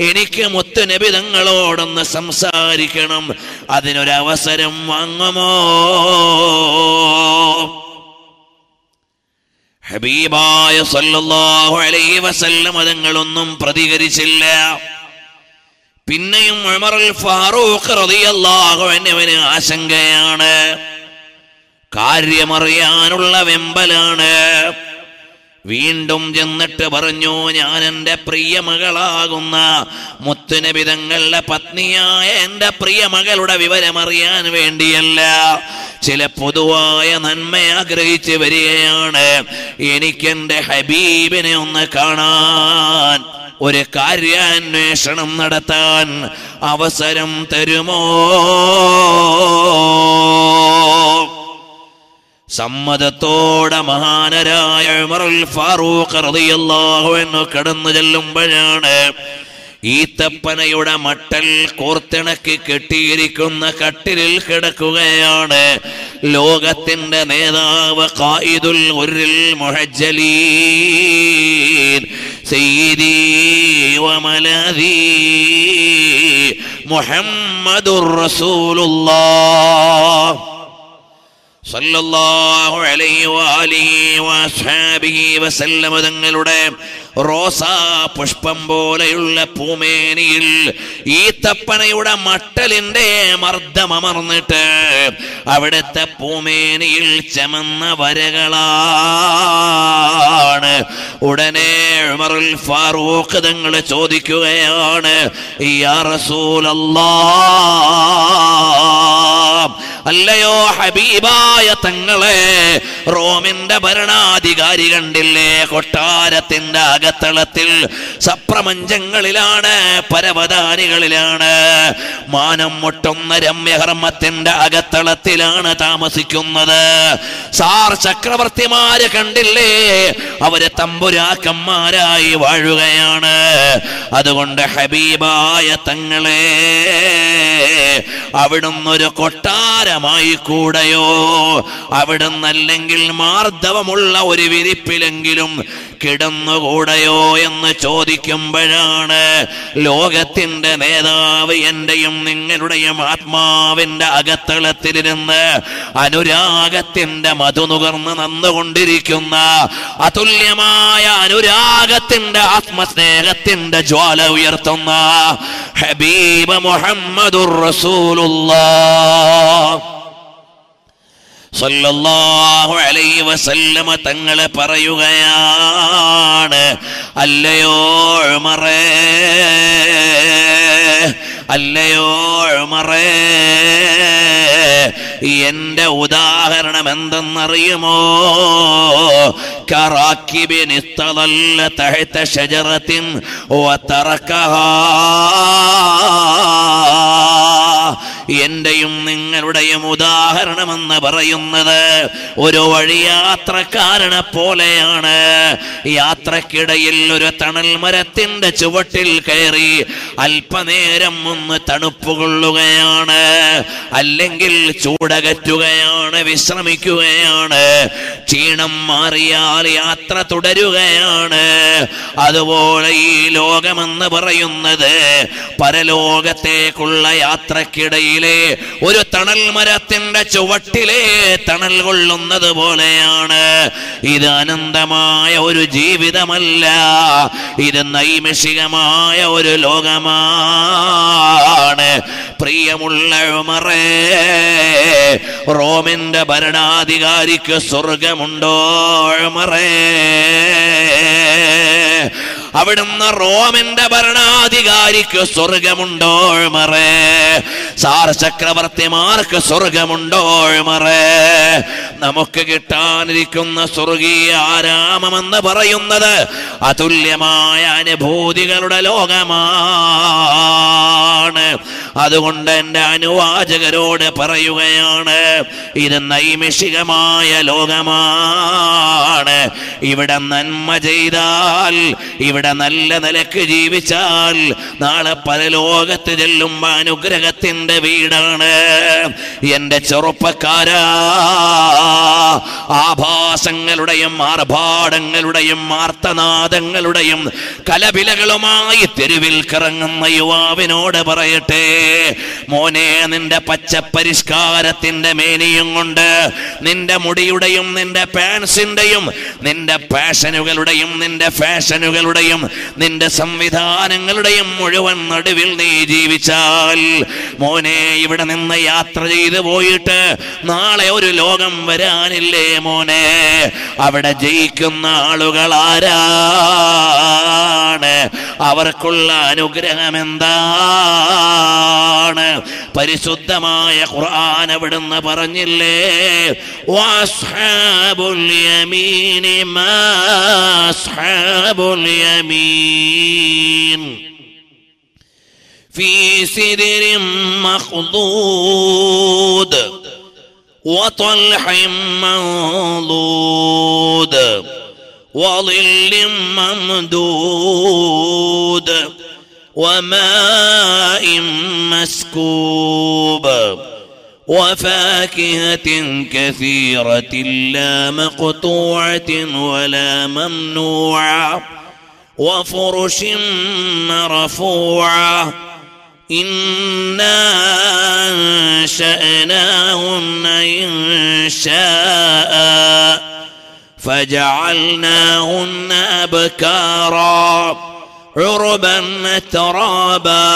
എനിക്ക് മുത്തുനബി തങ്ങളോടൊന്ന് സംസാരിക്കണം, അതിനൊരവസരം വാങ്ങുമോ? ഹബീബായ സല്ലല്ലാഹു അലൈഹി വസല്ലം തങ്ങളൊന്നും പ്രതികരിച്ചില്ല. പിന്നെയും ഉമറുൽ ഫാറൂഖ് റളിയല്ലാഹു അൻഹുവിന് ആശങ്കയാണ്, കാര്യമറിയാനുള്ള വെമ്പലാണ്. വീണ്ടും ചെന്നിട്ട് പറഞ്ഞു, ഞാൻ എൻ്റെ പ്രിയമകളാകുന്ന മുത്തുനബി തങ്ങളുടെ പത്നിയായ എൻ്റെ പ്രിയമകളുടെ വിവരമറിയാൻ വേണ്ടിയല്ല, ചില പൊതുവായ നന്മ ആഗ്രഹിച്ച് വരികയാണ്. എനിക്കെൻ്റെ ഹബീബിനെ ഒന്ന് കാണാൻ, ഒരു കാര്യാന്വേഷണം നടത്താൻ അവസരം തരുമോ? സമ്മതത്തോടെ മഹാനരായ ഉമറുൽ ഫാറൂഖ് റളിയല്ലാഹു അൻഹു കടന്നു ചെല്ലുമ്പോഴാണ് ഈത്തപ്പനയുടെ മട്ടൽ കോർത്തിണക്കി കെട്ടിയിരിക്കുന്ന കട്ടിലിൽ കിടക്കുകയാണ് ലോകത്തിന്റെ നേതാവ്, ഖായിദുൽ ഗുർരിൽ മുഹജ്ജലീൻ, സയ്യിദി വമലാദി മുഹമ്മദുർ റസൂലുള്ളാഹ് സല്ലല്ലാഹു അലൈഹി വആലിഹി വസഹബിഹി വസല്ലം തങ്ങളുടെ റോസാ പുഷ്പം പോലെയുള്ള പൂമേനിയിൽ ഈത്തപ്പനയുടെ മട്ടലിന്റെ മർദ്ദമർന്നിട്ട് അവിടുത്തെ പൂമേനിയിൽ ചമന്ന വരകളാണ്. ഉടനെ ഉമറുൽ ഫാറൂഖ് തങ്ങൾ ചോദിക്കുകയാണ്, യാ റസൂലല്ലാഹ്, അല്ലയോ ഹബീബായ തങ്ങളെ, റോമിന്റെ ഭരണാധികാരി കണ്ടില്ലേ, കൊട്ടാരത്തിന്റെ അകത്തളത്തിൽ സപ്രപഞ്ചങ്ങളിലാണ്, പരവതാനികളിലാണ്, മാനം മുട്ടുന്ന രമ്യകർമ്മത്തിന്റെ അകത്തളത്തിലാണ് താമസിക്കുന്നത്. സാർ ചക്രവർത്തിമാര് കണ്ടില്ലേ, അവര് തമ്പുരാക്കന്മാരായി വാഴുകയാണ്. അതുകൊണ്ട് ഹബീബായ തങ്ങളെ, അവിടുന്നൊരു കൊട്ടാരമായി കൂടെയോ, അവിടുന്നല്ലെങ്കിൽ മാർദ്ദവമുള്ള ഒരു വിരിപ്പിലെങ്കിലും കിടന്നുകൂടെയോ എന്ന് ചോദിക്കുമ്പോഴാണ് ലോകത്തിന്റെ നേതാവ് എന്റെയും നിങ്ങളുടെയും ആത്മാവിന്റെ അകത്തളത്തിലിരുന്ന് അനുരാഗത്തിന്റെ മധുനുകർന്ന് നന്നുകൊണ്ടിരിക്കുന്ന അതുല്യമായ അനുരാഗത്തിന്റെ ആത്മസ്നേഹത്തിന്റെ ജ്വാല ഉയർത്തുന്ന ഹബീബ് മുഹമ്മദുർ റസൂലുള്ളാഹ് സല്ലല്ലാഹു അലൈഹി വസല്ലമ തങ്ങളെ പറയുകയാണ്, അല്ലയോ ഉമറേ, അല്ലയോ ഉമറേ, എന്റെ ഉദാഹരണം എന്തെന്നറിയുമോ? കറാക്കിബിൻ ഇസ്തദല്ല തഹത ഷജറത്തിൻ വതറകഹാ. എന്റെയും നിങ്ങളുടെയും ഉദാഹരണമെന്ന് പറയുന്നത് ഒരു വഴിയാത്രക്കാരനെ പോലെയാണ്. യാത്രക്കിടയിൽ ഒരു തണൽ മരത്തിന്റെ ചുവട്ടിൽ കയറി അല്പനേരം ഒന്ന് തണുപ്പ് കൊള്ളുകയാണ്, അല്ലെങ്കിൽ ചൂടകറ്റുകയാണ്, വിശ്രമിക്കുകയാണ്. ക്ഷീണം മാറിയാൽ യാത്ര തുടരുകയാണ്. അതുപോലെ ഈ ലോകമെന്ന് പറയുന്നത് പരലോകത്തേക്കുള്ള യാത്രക്കിടയിലെ ഒരു തണൽ മരത്തിന്റെ ചുവട്ടിലെ തണൽ കൊള്ളുന്നത് പോലെയാണ്. ഇത് അനന്തമായ ഒരു ജീവിതമല്ല, ഇത് നൈമിഷികമായ ഒരു ലോകമാണ്. പ്രിയമുള്ള ഉമറേ, റോമിന്റെ ഭരണാധികാരിക്ക് സ്വർഗമുണ്ടോ ഉമറേ? അവിടുന്ന് റോമിന്റെ ഭരണാധികാരിക്ക് സ്വർഗമുണ്ടോ ഉമറേ? സാർ ചക്രവർത്തിമാർക്ക് സ്വർഗമുണ്ടോ ഉമറേ? നമുക്ക് കിട്ടാനിരിക്കുന്ന സ്വർഗീയ ആരാമമെന്ന് പറയുന്നത് അതുല്യമായ അനുഭൂതികളുടെ ലോകമാണ്. അതുകൊണ്ട് എൻ്റെ അനുവാചകരോട് പറയുകയാണ്, ഇത് നൈമിഷികമായ ലോകമാണ്. ഇവിടെ നന്മ ചെയ്താൽ, ഇവിടെ നല്ല നിലക്ക് ജീവിച്ചാൽ, നാളെ പരലോകത്ത് ചെല്ലുമ്പോ അനുഗ്രഹത്തിന്റെ വീടാണ്. എന്റെ ചെറുപ്പക്കാരാ, ആഭാസങ്ങളുടെയും ആർഭാടങ്ങളുടെയും ആർത്തനാദങ്ങളുടെയും കലപിലകളുമായി തെരുവിൽ കറങ്ങുന്ന യുവാവിനോട് പറയട്ടെ, മോനെ, നിന്റെ പച്ചപ്പരിഷ്കാരത്തിന്റെ മേനിയും കൊണ്ട്, നിന്റെ മുടിയുടെയും നിന്റെ പാൻസിന്റെയും നിന്റെ പാഷനുകളുടെയും നിന്റെ ഫാഷനുകളുടെയും നിന്റെ സംവിധാനങ്ങളുടെയും മുഴുവൻ നടുവിൽ നീ ജീവിച്ചാൽ, മോനെ, ഇവിടെ നിന്ന് യാത്ര ചെയ്തു പോയിട്ട് നാളെ ഒരു ലോകം വരാനില്ലേ മോനെ? അവിടെ ജയിക്കുന്ന ആളുകൾ ആരാണ്? അവർക്കുള്ള അനുഗ്രഹം എന്താണ്? പരിശുദ്ധമായ ഖുർആൻ അവിടുന്ന് പറഞ്ഞില്ലേ, വഅസ്ഹാബുൽ യമീനി മാ അസ്ഹാബുൽ യമീൻ ഫീ സിദ്രിൻ മഖ്ദൂദ് വതൽഹിൻ മൻദൂദ് وظل ممدود وماء مسكوب وفاكهة كثيرة لا مقطوعة ولا ممنوعة وفرش مرفوعة إنا أنشأناهن إنشاء فجعلناهن أبكارا عربا أترابا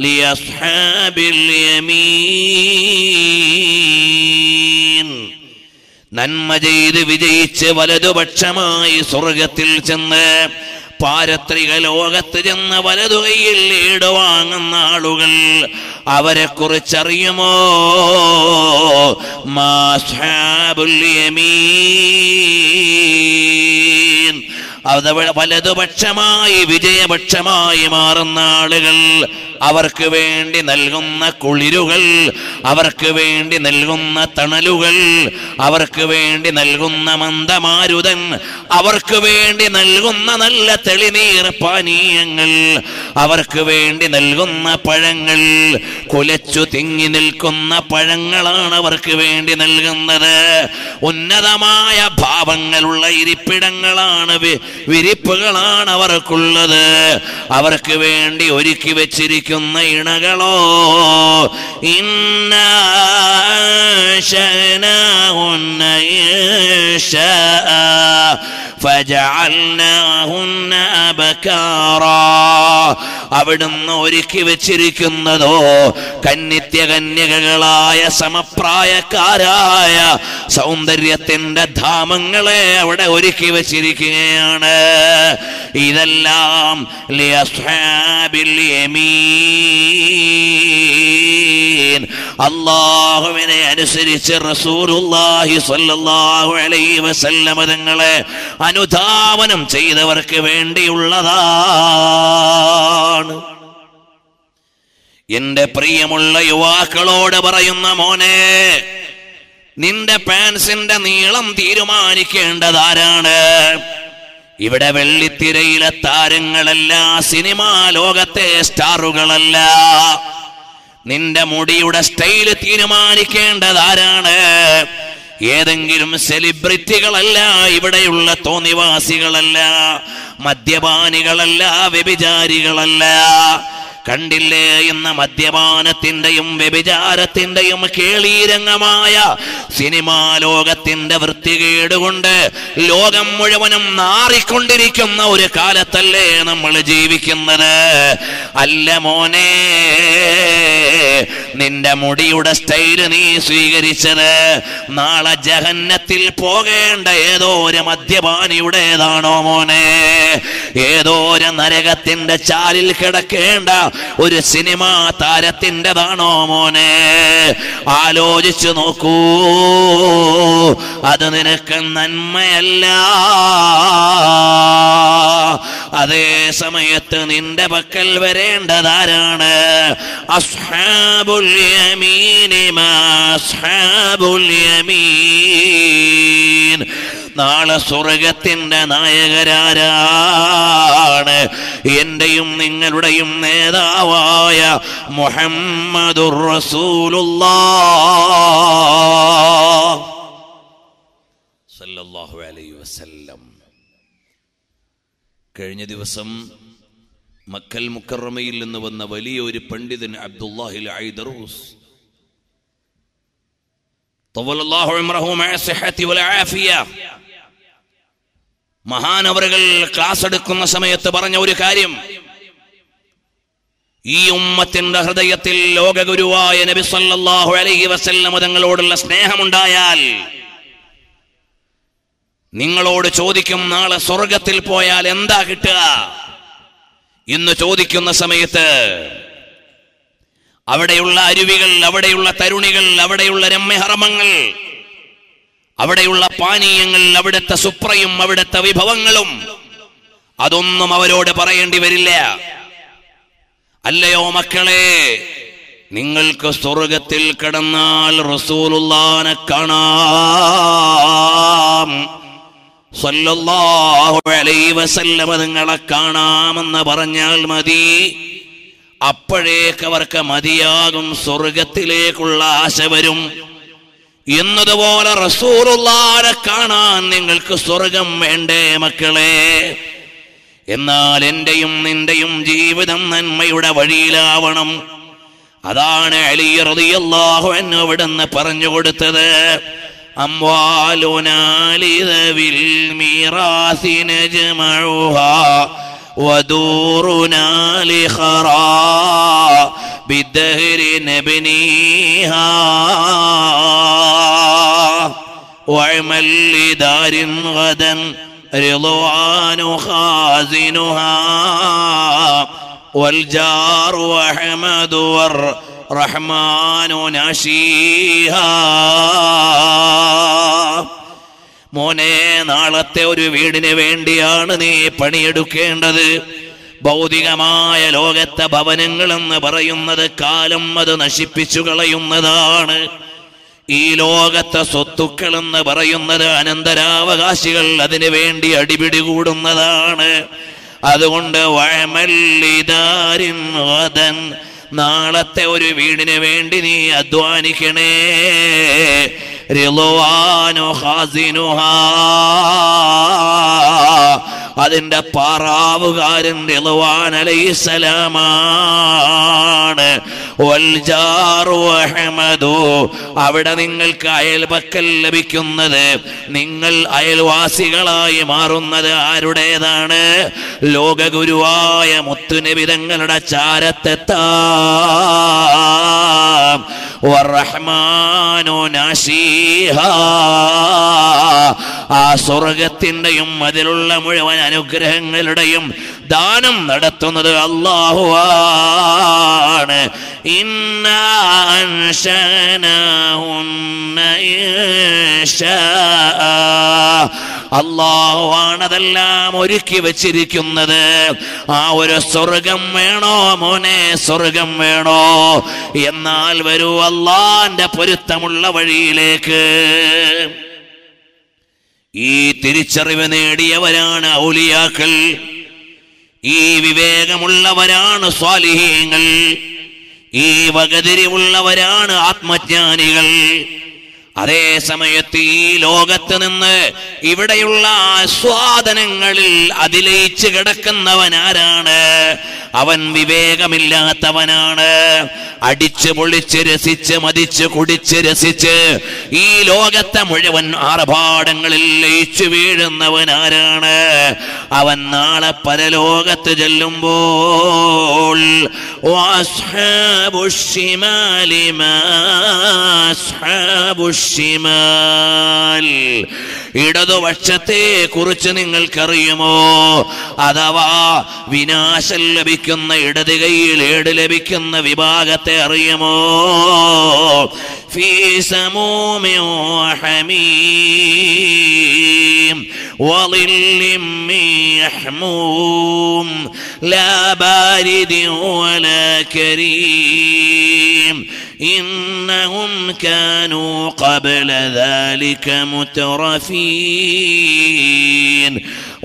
لأصحاب اليمين. നന്മ ചെയ്ത് വിജയിച്ച് വലതുപക്ഷമായി സ്വർഗത്തിൽ ചെന്ന് പാരത്രിക ലോകത്ത് ചെന്ന് വലതു കൈയിൽ ഈടുവാങ്ങുന്ന ആളുകൾ, അവരെ കുറിച്ചറിയുമോ? മാ അസ്ഹാബുൽ യമീൻ, അത് വലതുപക്ഷമായി വിജയപക്ഷമായി മാറുന്ന ആളുകൾ, അവർക്ക് വേണ്ടി നൽകുന്ന കുളിരുകൾ, അവർക്ക് വേണ്ടി നൽകുന്ന തണലുകൾ, അവർക്ക് വേണ്ടി നൽകുന്ന മന്ദമാരുതൻ, അവർക്ക് വേണ്ടി നൽകുന്ന നല്ല തെളിനീർ പാനീയങ്ങൾ, അവർക്ക് വേണ്ടി നൽകുന്ന പഴങ്ങൾ, കുലച്ചു തിങ്ങി നിൽക്കുന്ന പഴങ്ങളാണ് അവർക്ക് വേണ്ടി നൽകുന്നത്. ഉന്നതമായ ഭാവങ്ങളുള്ള ഇരിപ്പിടങ്ങളാണ്, വിരിപ്പുകളാണ് അവർക്കുള്ളത്. അവർക്ക് വേണ്ടി ഒരുക്കി വെച്ചിരിക്കുന്ന ഇണകളോ, ഇന്നാ ശഅനാഹുന്ന ഇൻശാഅ ഫജഅൽനാഹുന്ന അബ്കാറാ, അവിടുന്ന് ഒരുക്കി വെച്ചിരിക്കുന്നതോ കന്യകകളായ സമപ്രായക്കാരായ സൗന്ദര്യത്തിന്റെ ധാമങ്ങളെ അവിടെ ഒരുക്കി വെച്ചിരിക്കുകയാണ്. ഇതെല്ലാം ലിഅസ്ഹാബിൽ യമീൻ, അല്ലാഹുവിനെ അനുസരിച്ച് റസൂലുള്ളാഹി സ്വല്ലല്ലാഹു അലൈഹി വസല്ലം തങ്ങളെ അനുധാവനം ചെയ്തവർക്ക് വേണ്ടിയുള്ളതാണ്. എന്റെ പ്രിയമുള്ള യുവാക്കളോട് പറയുന്ന മോനെ, നിന്റെ പാൻസിന്റെ നീളം തീരുമാനിക്കേണ്ടതാരാണ്? ഇവിടെ വെള്ളിത്തിരയിലെ താരങ്ങളല്ല, സിനിമാ ലോകത്തെ സ്റ്റാറുകളല്ല. നിന്റെ മുടിയുടെ സ്റ്റൈല് തീരുമാനിക്കേണ്ടതാരാണ്? ഏതെങ്കിലും സെലിബ്രിറ്റികളല്ല, ഇവിടെയുള്ള തോന്നിവാസികളല്ല, മദ്യപാനികളല്ല, വ്യഭിചാരികളല്ല. കണ്ടില്ലേ ഇന്ന് മദ്യപാനത്തിന്റെയും വ്യഭിചാരത്തിന്റെയും കേളീരംഗമായ സിനിമാ ലോകത്തിന്റെ വൃത്തികേടുകൊണ്ട് ലോകം മുഴുവനും നാറിക്കൊണ്ടിരിക്കുന്ന ഒരു കാലത്തല്ലേ നമ്മൾ ജീവിക്കുന്നത്? അല്ല മോനെ, നിന്റെ മുടിയുടെ സ്റ്റൈല് നീ സ്വീകരിച്ചത് നാളെ ജഹന്നത്തിൽ പോകേണ്ട ഏതോ ഒരു മദ്യപാനിയുടേതാണോ മോനെ? ഏതോ ഒരു നരകത്തിന്റെ ചാലിൽ കിടക്കേണ്ട ഒരു സിനിമാ താരത്തിൻ്റെതാണോ മോനെ? ആലോചിച്ചു നോക്കൂ, അത് നിനക്ക് നന്മയല്ല. അതേ സമയത്ത് നിന്റെ പക്കൽ വരേണ്ടതാരാണ്? അസ്ഹാബുൽ യമീനി മാ അസ്ഹാബുൽ യമീൻ, നാളെ സ്വർഗത്തിന്റെ നായകരാരാണ്? എന്റെയും നിങ്ങളുടെയും നേതാവായ മുഹമ്മദുർ റസൂലുള്ളാഹ് സല്ലല്ലാഹു അലൈഹി വസല്ലം. കഴിഞ്ഞ ദിവസം മക്കൽ മുക്കറമയിൽ നിന്ന് വന്ന വലിയൊരു പണ്ഡിതൻ അബ്ദുല്ലാഹിൽ ഐദറൂസ് തവല്ലല്ലാഹു ഉംറഹു മഅ സിഹ്ഹതി വൽ ആഫിയ, മഹാനവറുകൾ ക്ലാസ് എടുക്കുന്ന സമയത്ത് പറഞ്ഞ ഒരു കാര്യം, ഈ ഉമ്മത്തിന്റെ ഹൃദയത്തിൽ ലോകഗുരുവായ നബി സല്ലല്ലാഹു അലൈഹി വസല്ലം തങ്ങളോടുള്ള സ്നേഹമുണ്ടായാൽ നിങ്ങളോട് ചോദിക്കും, നാളെ സ്വർഗത്തിൽ പോയാൽ എന്താ കിട്ടുക എന്ന് ചോദിക്കുന്ന സമയത്ത് അവിടെയുള്ള അരുവികൾ, അവിടെയുള്ള തരുണികൾ, അവിടെയുള്ള രമ്യഹർമ്മങ്ങൾ, അവിടെയുള്ള പാനീയങ്ങൾ, അവിടുത്തെ സുപ്രയും അവിടുത്തെ വിഭവങ്ങളും, അതൊന്നും അവരോട് പറയേണ്ടി വരില്ല. അല്ലയോ മക്കളെ, നിങ്ങൾക്ക് സ്വർഗത്തിൽ കടന്നാൽ റസൂലുള്ളാഹിനെ കാണാം, സല്ലല്ലാഹു അലൈഹി വസല്ലം നിങ്ങളെ കാണാമെന്ന് പറഞ്ഞാൽ മതി. അപ്പോഴേക്ക് അവർക്ക് മതിയാകും, സ്വർഗത്തിലേക്കുള്ള ആശ വരും. എന്നതുപോലെ റസൂലുള്ളാഹിനെ കാണാൻ നിങ്ങൾക്ക് സ്വർഗം വേണ്ടേ മക്കളെ? എന്നാൽ എന്റെയും നിന്റെയും ജീവിതം നന്മയുടെ വഴിയിലാവണം. അതാണ് അലി റളിയല്ലാഹു അൻഹു ഇവിടുന്ന് പറഞ്ഞു കൊടുത്തത്, അംവാലുനാ ലിദവിൽ മീറാസി നജ്മഉഹാ വദൂറുനാ ലിഖറാബിദ്ദഹ്രി നബ്നീഹാ വഅമൽ ലിദാരിൻ ഗദൻ റിളവാനു ഖാസിനുഹാ വൽജാറു അഹ്മദു വർ-റഹ്മാനു നാശീഹാ. മോനെ, നാളത്തെ ഒരു വീടിന് വേണ്ടിയാണ് നീ പണിയെടുക്കേണ്ടത്. ഭൗതികമായ ലോകത്തെ ഭവനങ്ങൾ എന്ന് പറയുന്നത് കാലം അത് നശിപ്പിച്ചു കളയുന്നതാണ്. ഈ ലോകത്തെ സ്വത്തുക്കൾ എന്ന് പറയുന്നത് അനന്തരാവകാശികൾ അതിനു വേണ്ടി അടിപിടി കൂടുന്നതാണ്. അതുകൊണ്ട് വഅമല്ലിദാരിൻ ഗദൻ, നാളത്തെ ഒരു വീടിന് വേണ്ടി നീ അധ്വാനിക്കണേ. റിളവാനു ഖാസിനുഹാ, അതിന്റെ പാറാവുകാരൻ റിളവാൻ അലൈഹിസ്സലാമാണ്. വൽജാറു അഹ്മദു, അവിടെ നിങ്ങൾക്ക് അയൽപക്കൽ ലഭിക്കുന്നത്, നിങ്ങൾ അയൽവാസികളായി മാറുന്നത് ആരുടേതാണ്? ലോകഗുരുവായ മുത്തുനബി തങ്ങളുടെ ചാരത്തെത്താം. വർ-റഹ്മാനു നാശീഹാ, ആ സ്വർഗത്തിന്റെയും അതിലുള്ള മുഴുവൻ അനുഗ്രഹങ്ങളുടെയും ദാനം നടത്തുന്നത് അല്ലാഹുവാണ്. ഇന്നാ അൻശഅനാഹുന്ന ഇൻശാഅ, അല്ലാഹുവാണതെല്ലാം ഒരുക്കി വച്ചിരിക്കുന്നത്. ആ ഒരു സ്വർഗം വേണോ മോനെ? സ്വർഗം വേണോ? എന്നാൽ വരൂ അല്ലാഹുവിന്റെ പൊരുത്തമുള്ള വഴിയിലേക്ക്. ഈ തിരിച്ചറിവ് നേടിയവരാണ് ഔലിയാക്കൾ, ഈ വിവേകമുള്ളവരാണ് സ്വാലിഹീങ്ങൾ, ഈ വകതിരിവുള്ളവരാണ് ആത്മജ്ഞാനികൾ. അതേ സമയത്ത് ഈ ലോകത്ത് നിന്ന് ഇവിടെയുള്ള ആസ്വാദനങ്ങളിൽ അതിലയിച്ച് കിടക്കുന്നവൻ ആരാണ്? അവൻ വിവേകമില്ലാത്തവനാണ്. അടിച്ച് പൊളിച്ച് രസിച്ച് മതിച്ച് കുടിച്ച് രസിച്ച് ഈ ലോകത്തെ മുഴുവൻ ആർഭാടങ്ങളിൽ ലയിച്ചു വീഴുന്നവൻ ആരാണ്? അവൻ നാളെ പരലോകത്ത് ചെല്ലുമ്പോൾ വഅസ്ഹാബുശ്ശിമാലി മാ അസ്ഹാബുശ്ശിമാൽ, ഇടതുപക്ഷത്തെ കുറിച്ച് നിങ്ങൾക്കറിയുമോ? അഥവാ വിനാശം ലഭിക്കുന്ന ഇടത് കൈയിൽ ഏട് ലഭിക്കുന്ന വിഭാഗത്തെ അറിയുമോ? ഫീ സമൂമിൻ വഹമീം വളില്ലിൻ മിൻ യഹ്മൂം ലാ ബാരിദിൻ വലാ കരീം إنهم كانوا قبل ذلك مترفين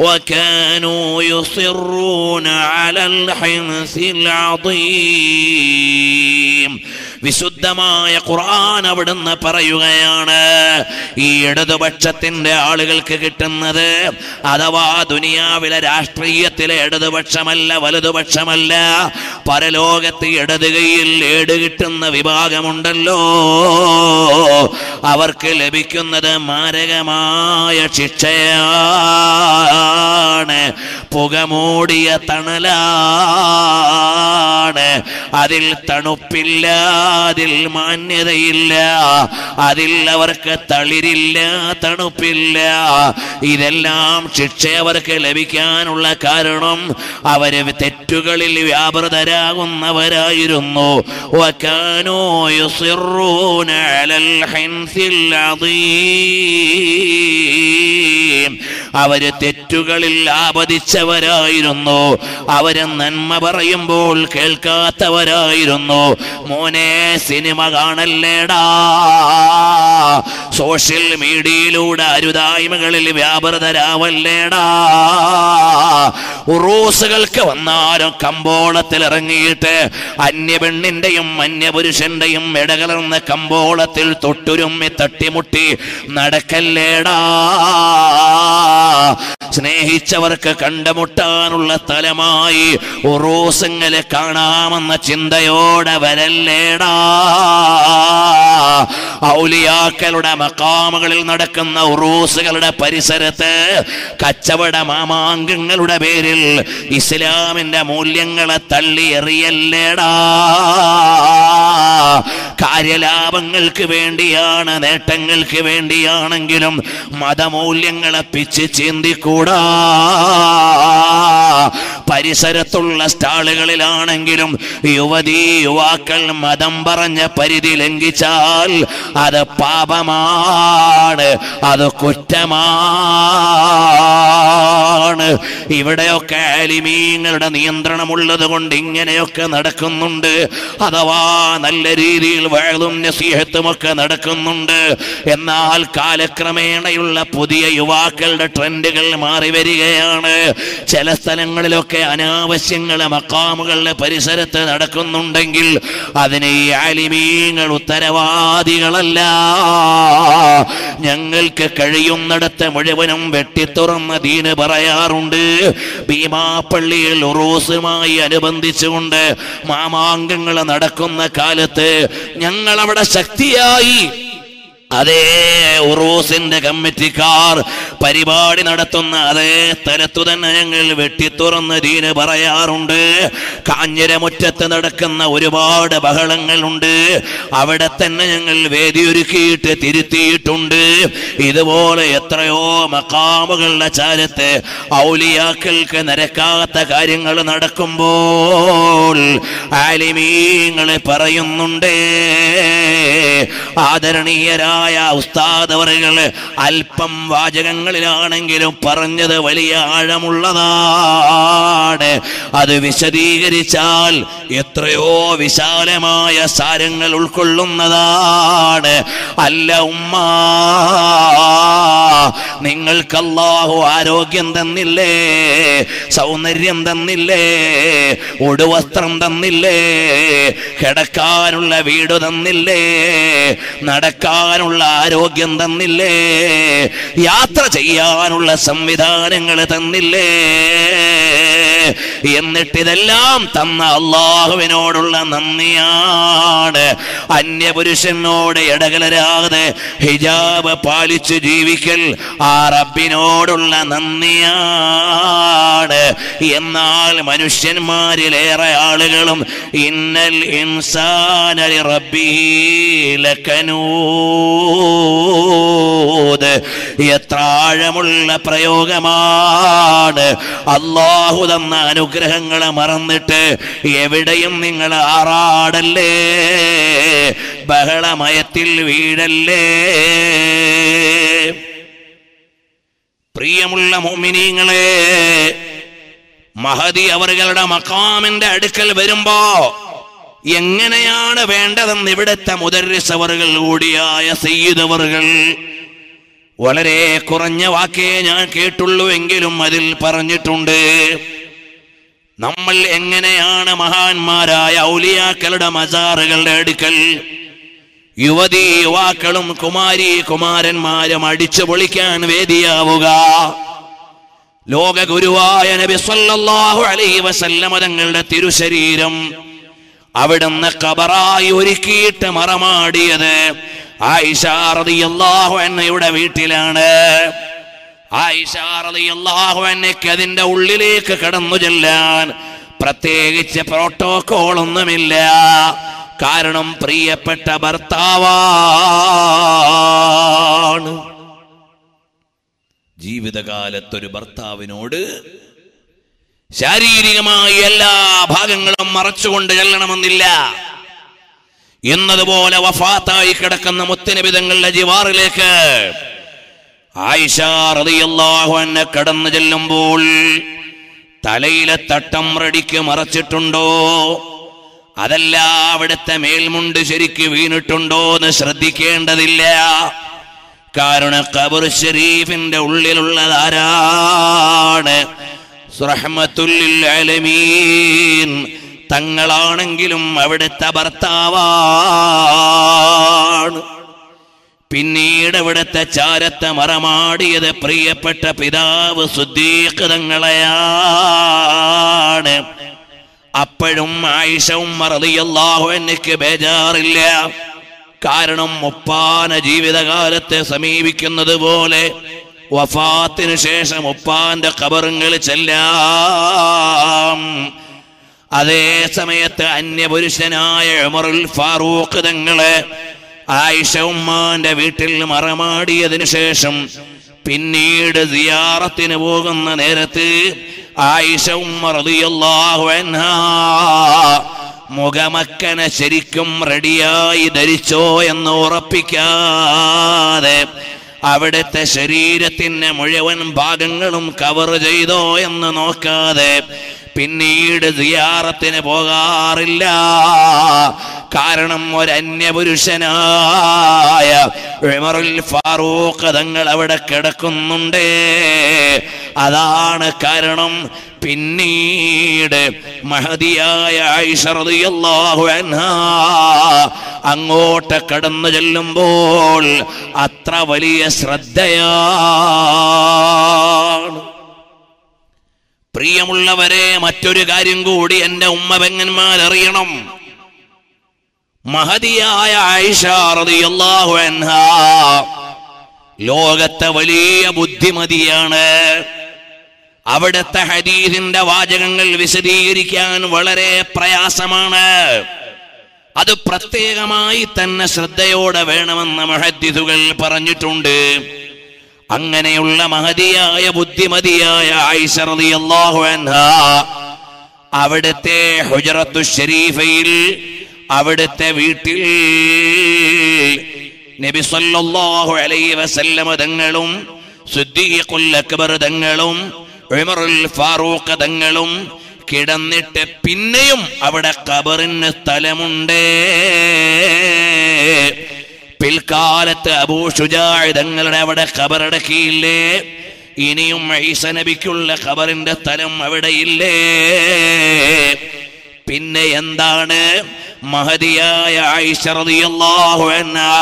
وكانوا يصرون على الحنث العظيم. വിശുദ്ധമായ ഖുർആൻ അവിടുന്ന് പറയുകയാണ്, ഈ ഇടതുപക്ഷത്തിന്റെ ആളുകൾക്ക് കിട്ടുന്നത് അഥവാ ദുനിയാവിലെ രാഷ്ട്രീയത്തിലെ ഇടതുപക്ഷമല്ല, വലതുപക്ഷമല്ല, പരലോകത്ത് ഇടത് കൈയിൽ ഏട് കിട്ടുന്ന വിഭാഗമുണ്ടല്ലോ, അവർക്ക് ലഭിക്കുന്നത് മാരകമായ ശിക്ഷയാണ്. പുകമൂടിയ തണലാണ്. അതിൽ തണുപ്പില്ല, അതിൽ മാന്യതയില്ല, അതിൽ അവർക്ക് തളിരില്ല, തണുപ്പില്ല. ഇതെല്ലാം ശിക്ഷ അവർക്ക് ലഭിക്കാനുള്ള കാരണം അവര് തെറ്റുകളിൽ വ്യാപൃതരാകുന്നവരായിരുന്നു. വകാനൂ യുസിറൂന അലൽ ഹിൻസിൽ അദീം, അവര് തെറ്റുകളിൽ ആപതിച്ചവരായിരുന്നു. അവര് നന്മ പറയുമ്പോൾ കേൾക്കാത്തവരായിരുന്നു. മോനെ, സിനിമ കാണല്ലേടാ, സോഷ്യൽ മീഡിയയിലൂടെ അരുതായ്മകളിൽ വ്യാപൃതരാവല്ലേടാ. ഉറൂസുകൾക്ക് വന്നാലും കമ്പോളത്തിൽ ഇറങ്ങിയിട്ട് അന്യപെണ്ണിന്റെയും അന്യപുരുഷന്റെയും ഇടകലർന്ന കമ്പോളത്തിൽ തൊട്ടുരുമ്മി തട്ടിമുട്ടി നടക്കല്ലേടാ. സ്നേഹിച്ചവർക്ക് കണ്ടുമുട്ടാനുള്ള സ്ഥലമായി ഉറൂസുകളെ കാണാമെന്ന ചിന്തയോടെ വരല്ലേടാ. ഔലിയാക്കളുടെ മഖാമുകളിൽ നടക്കുന്ന ഉറൂസുകളുടെ പരിസരത്ത് കച്ചവട മാമാങ്കങ്ങളുടെ പേരിൽ ഇസ്ലാമിന്റെ മൂല്യങ്ങളെ തള്ളി എറിയല്ലേടാ. കാര്യലാഭങ്ങൾക്ക് വേണ്ടിയാണ്, നേട്ടങ്ങൾക്ക് വേണ്ടിയാണെങ്കിലും മതമൂല്യങ്ങളെ പിച്ച് ചിന്തിക്കൂടാ. പരിസരത്തുള്ള സ്റ്റാളുകളിലാണെങ്കിലും യുവതീ യുവാക്കൾ മതം പറഞ്ഞ പരിധി ലംഘിച്ചാൽ അത് പാപമാണ്, അത് കുറ്റമാണ്. ഇവിടെയൊക്കെ ആലിമീങ്ങളുടെ നിയന്ത്രണമുള്ളത് കൊണ്ട് ഇങ്ങനെയൊക്കെ നടക്കുന്നുണ്ട്. അഥവാ നല്ല രീതിയിൽ വഅ്ളും നസീഹത്തുമൊക്കെ നടക്കുന്നുണ്ട്. എന്നാൽ കാലക്രമേണയുള്ള പുതിയ യുവാക്കളുടെ ട്രെൻഡുകൾ മാറി വരികയാണ്. ചില സ്ഥലങ്ങളിലൊക്കെ അനാവശ്യങ്ങളെ മഖാമുകളുടെ പരിസരത്ത് നടക്കുന്നുണ്ടെങ്കിൽ അതിന് ഈ ആലിമീങ്ങൾ ഉത്തരവാദികളല്ല. ഞങ്ങൾക്ക് കഴിയുന്നിടത്ത് മുഴുവനും വെട്ടിത്തുറന്ന ദീന് പറയാറുണ്ട്. ഭീമാപ്പള്ളിയിൽ ഉറൂസുമായി അനുബന്ധിച്ചുകൊണ്ട് മാമാങ്കങ്ങൾ നടക്കുന്ന കാലത്ത് ഞങ്ങൾ അവിടെ ശക്തിയായി അതേ ഉറൂസിന്റെ കമ്മിറ്റിക്കാർ പരിപാടി നടത്തുന്ന അതേ സ്ഥലത്തു തന്നെ ഞങ്ങൾ വെട്ടിത്തുറന്ന് ദീന് പറയാറുണ്ട്. കാഞ്ഞിരമുറ്റത്ത് നടക്കുന്ന ഒരുപാട് ബഹളങ്ങളുണ്ട്, അവിടെ തന്നെ ഞങ്ങൾ വേദിയൊരുക്കിയിട്ട് തിരുത്തിയിട്ടുണ്ട്. ഇതുപോലെ എത്രയോ മഖാമുകളുടെ ചാരത്ത് ഔലിയാക്കൾക്ക് നിരക്കാത്ത കാര്യങ്ങൾ നടക്കുമ്പോൾ ആലിമീങ്ങളെ പറയുന്നുണ്ട്. ആദരണീയരായ ഉസ്താദ് അവറുകള് അല്പം വാചകങ്ങളിലാണെങ്കിലും പറഞ്ഞത് വലിയ ആഴമുള്ളതാണ്. അത് വിശദീകരിച്ചാൽ എത്രയോ വിശാലമായ സാരങ്ങൾ ഉൾക്കൊള്ളുന്നതാണ്. അല്ല ഉമ്മ, നിങ്ങൾക്ക് അല്ലാഹു ആരോഗ്യം തന്നില്ലേ, സൗന്ദര്യം തന്നില്ലേ, ഉടുവസ്ത്രം തന്നില്ലേ, കിടക്കാനുള്ള വീട് തന്നില്ലേ, നടക്കാനുള്ള ആരോഗ്യം തന്നില്ലേ, യാത്ര ചെയ്യാനുള്ള സംവിധാനങ്ങൾ തന്നില്ലേ? എന്നിട്ടിതെല്ലാം തന്ന അല്ലാഹുവിനോടുള്ള നന്ദിയാണ്. അന്യപുരുഷനോട് ഇടകലരാതെ ഹിജാബ് പാലിച്ചു ജീവിക്കൽ ആ റബ്ബിനോടുള്ള നന്ദിയാണ്. എന്നാൽ മനുഷ്യന്മാരിലേറെ ആളുകളും ഇന്നൽ ഇൻസാന ലിറബ്ബിഹി ലകനൂദ്, എത്ര ആഴമുള്ള പ്രയോഗമാണ്. അല്ലാഹു തന്ന അനുഗ്രഹങ്ങളെ മറന്നിട്ട് എവിടെയും നിങ്ങൾ ആറാടല്ലേ, ബഹളമയത്തിൽ വീഴല്ലേ. പ്രിയമുള്ള മുഅ്മിനീങ്ങളെ, മഹദി അവറുകളുടെ മഖാമിന്റെ അടുക്കൽ വരുമ്പോ എങ്ങനെയാണ് വേണ്ടതെന്ന് ഇവിടുത്തെ മുദർരിസ് അവറുകൾ കൂടിയായ സയ്യിദ് അവറുകൾ വളരെ കുറഞ്ഞ വാക്കേ ഞാൻ കേട്ടുള്ളൂ എങ്കിലും അതിൽ പറഞ്ഞിട്ടുണ്ട്. നമ്മൾ എങ്ങനെയാണ് മഹാന്മാരായ ഔലിയാക്കളുടെ മസാറുകളുടെ അടുക്കൽ യുവതീ യുവാക്കളും കുമാരി കുമാരന്മാരും അടിച്ചു പൊളിക്കാൻ വേദിയാവുക. ലോക ഗുരുവായ നബി സല്ലല്ലാഹു അലൈഹി വസല്ലമ തങ്ങളുടെ തിരുശരീരം അവിടുന്ന് ഖബറായി ഒരുക്കിയിട്ട് മറമാടിയത് ആയിഷ റളിയല്ലാഹു അൻഹയുടെ വീട്ടിലാണ്. ആയിഷ റളിയല്ലാഹു അൻഹയ്ക്ക് അതിന്റെ ഉള്ളിലേക്ക് കടന്നു ചെല്ലാൻ പ്രത്യേകിച്ച് പ്രോട്ടോകോൾ ഒന്നുമില്ല. കാരണം പ്രിയപ്പെട്ട ഭർത്താവാണ്. ജീവിതകാലത്തൊരു ഭർത്താവിനോട് ശാരീരികമായി എല്ലാ ഭാഗങ്ങളും മറച്ചുകൊണ്ട് ചെല്ലണമെന്നില്ല. എന്നതുപോലെ വഫാത്തായി കിടക്കുന്ന മുത്തുനബി തങ്ങളുടെ ജിവാറിലേക്ക് ആയിഷ റളിയല്ലാഹു അൻഹ കടന്നു ചെല്ലുമ്പോൾ തലയിലെ തട്ടം റെഡിക്ക് മറച്ചിട്ടുണ്ടോ, അതല്ല അവിടുത്തെ മേൽമുണ്ട് ശരിക്ക് വീണിട്ടുണ്ടോ എന്ന് ശ്രദ്ധിക്കേണ്ടതില്ല. കാരണം ഖബർ ശരീഫിന്റെ ഉള്ളിലുള്ളതാരാണ്? റഹ്മത്തുൽ ലിൽ ആലമീൻ തങ്ങളാണെങ്കിലും അവിടുത്തെ ഭർത്താവാണ്. പിന്നീട് അവിടുത്തെ ചാരത്തെ മറമാടിയത് പ്രിയപ്പെട്ട പിതാവ് സിദ്ദീഖ് തങ്ങളെയാണ്. അപ്പോഴും ആയിഷ ഉമ്മ റളിയല്ലാഹു അൻഹയ്ക്ക് ബേജാറില്ല. കാരണം ഉപ്പാന ജീവിതകാലത്തെ സമീപിക്കുന്നത് പോലെ വഫാത്തിന് ശേഷം ഉപ്പാന്റെ ഖബറുകൾ ചെല്ലാം. അതേ സമയത്ത് അന്യപുരുഷനായ ഉമറുൽ ഫാറൂഖ് തങ്ങള് ആയിഷ ഉമ്മാന്റെ വീട്ടിൽ മറമാടിയതിനു ശേഷം പിന്നീട് സിയാറത്തിന് പോകുന്ന നേരത്ത് ആയിഷ ഉമ്മ റളിയല്ലാഹു അൻഹാ മുഖമക്കനെ ശരിക്കും റെഡിയായി ധരിച്ചോ എന്ന് ഉറപ്പിക്കാതെ അവിടുത്തെ ശരീരത്തിന്റെ മുഴുവൻ ഭാഗങ്ങളും കവർ ചെയ്തോ എന്ന് നോക്കാതെ പിന്നീട് സിയാറത്തിന് പോകാറില്ല. കാരണം ഒരു അന്യപുരുഷനായ ഉമറുൽ ഫാറൂഖ് തങ്ങൾ അവിടെ കിടക്കുന്നുണ്ട്. അതാണ് കാരണം. പിന്നീട് മഹദിയായ ആയിഷ റളിയല്ലാഹു അൻഹാ അങ്ങോട്ട് കടന്നു ചെല്ലുമ്പോൾ അത്ര വലിയ ശ്രദ്ധയാണ്. പ്രിയമുള്ളവരെ, മറ്റൊരു കാര്യം കൂടി എന്റെ ഉമ്മ പെങ്ങന്മാരറിയണം. മഹദിയായ ആയിഷ റളിയല്ലാഹു അൻഹാ ലോകത്തെ വലിയ ബുദ്ധിമതിയാണ്. അവിടുത്തെ ഹദീസിന്റെ വാചകങ്ങൾ വിശദീകരിക്കാൻ വളരെ പ്രയാസമാണ്. അത് പ്രത്യേകമായി തന്നെ ശ്രദ്ധയോടെ വേണമെന്ന് മുഹദ്ദിസുകൾ പറഞ്ഞിട്ടുണ്ട്. അങ്ങനെയുള്ള മഹദിയായ ബുദ്ധിമതിയായ ആയിഷ റളിയല്ലാഹു അൻഹാ അവിടുത്തെ ഹുജറത്തു ശരീഫയിൽ അവിടുത്തെ വീട്ടിൽ നബി സല്ലല്ലാഹു അലൈഹി വസല്ലമ തങ്ങളും സിദ്ദീഖുൽ അക്ബർ തങ്ങളും ഉമറുൽ ഫാറൂഖ് തങ്ങളും കിടന്നിട്ട് പിന്നെയും അവിടെ ഖബറിന് സ്ഥലമുണ്ട്. പിൽക്കാലത്ത് അബൂ ശുജാഅ തങ്ങളുടെ അവിടെ ഖബറടക്കിയില്ലേ? ഇനിയും ഈസ നബിക്കുള്ള ഖബറിന്റെ സ്ഥലം അവിടെയില്ലേ? പിന്നെ എന്താണ്? മഹദിയായ ആയിഷ റളിയല്ലാഹു അൻഹാ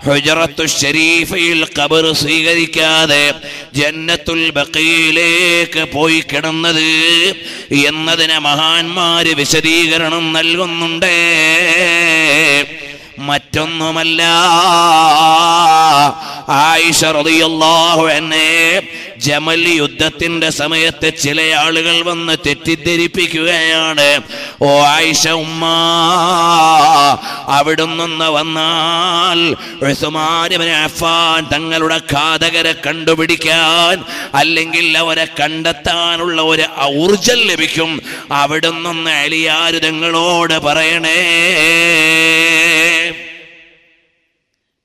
ഹുജറത്തു ശരീഫയിൽ ഖബർ സ്വീകരിക്കാതെ ജന്നത്തുൽ ബഖീയിലേക്ക് പോയി കിടന്നത് എന്നതിന് മഹാന്മാര് വിശദീകരണം നൽകുന്നുണ്ട്. മറ്റൊന്നുമല്ല, ആയിഷ റളിയല്ലാഹു അൻഹയെ ജമൽ യുദ്ധത്തിന്റെ സമയത്ത് ചില ആളുകൾ വന്ന് തെറ്റിദ്ധരിപ്പിക്കുകയാണ്. ഓ ആയിഷ ഉമ്മ, അവിടുന്ന് വന്നാൽ ഉസ്മാൻ ഇബ്നു അഫ്ഫാൻ തങ്ങളുടെ ഘാതകരെ കണ്ടുപിടിക്കാൻ അല്ലെങ്കിൽ അവരെ കണ്ടെത്താനുള്ള ഒരു ഊർജം ലഭിക്കും. അവിടുന്ന് അലിയാർ തങ്ങളോട് പറയണേ.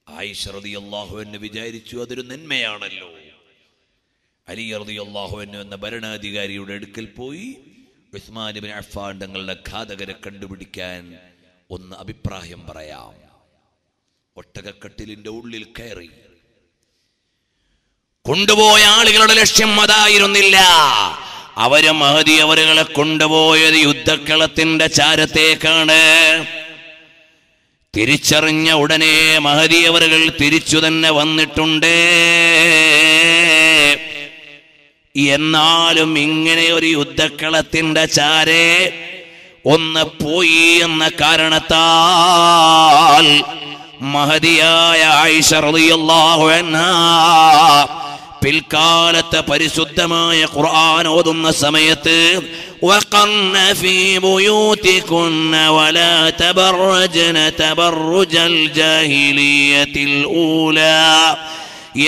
ആയിഷ റളിയല്ലാഹു അൻഹ വിചാരിച്ചു അതൊരു നന്മയാണല്ലോ. അലി റളിയല്ലാഹു അൻഹു എന്ന ഭരണാധികാരിയുടെ അടുക്കൽ പോയി ഉസ്മാൻ ഇബ്നു അഫ്ഫാൻ തങ്ങളുടെ ഘാതകരെ കണ്ടുപിടിക്കാൻ ഒന്ന് അഭിപ്രായം പറയാം. ഒട്ടകക്കട്ടിലിന്റെ ഉള്ളിൽ കയറി കൊണ്ടുപോയ ആളുകളുടെ ലക്ഷ്യം അതായിരുന്നില്ല. അവര് മഹദി അവരുകളെ കൊണ്ടുപോയത് യുദ്ധക്കളത്തിന്റെ ചാരത്തേക്കാണ്. തിരിച്ചറിഞ്ഞ ഉടനെ മഹദി അവരുകൾ തിരിച്ചു തന്നെ വന്നിട്ടുണ്ട്. എന്നാലും ഇങ്ങനെ ഒരു യുദ്ധക്കളത്തിന്റെ ചാരെ ഒന്ന് പോയി എന്ന കാരണത്താൽ മഹദിയായ ആയിഷ റളിയല്ലാഹു അൻഹാ പിൽക്കാലത്തെ പരിശുദ്ധമായ ഖുർആൻ ഓതുന്ന സമയത്ത് وقرن في بيوتكن ولا تبرجن تبرج الجاهلية الأولى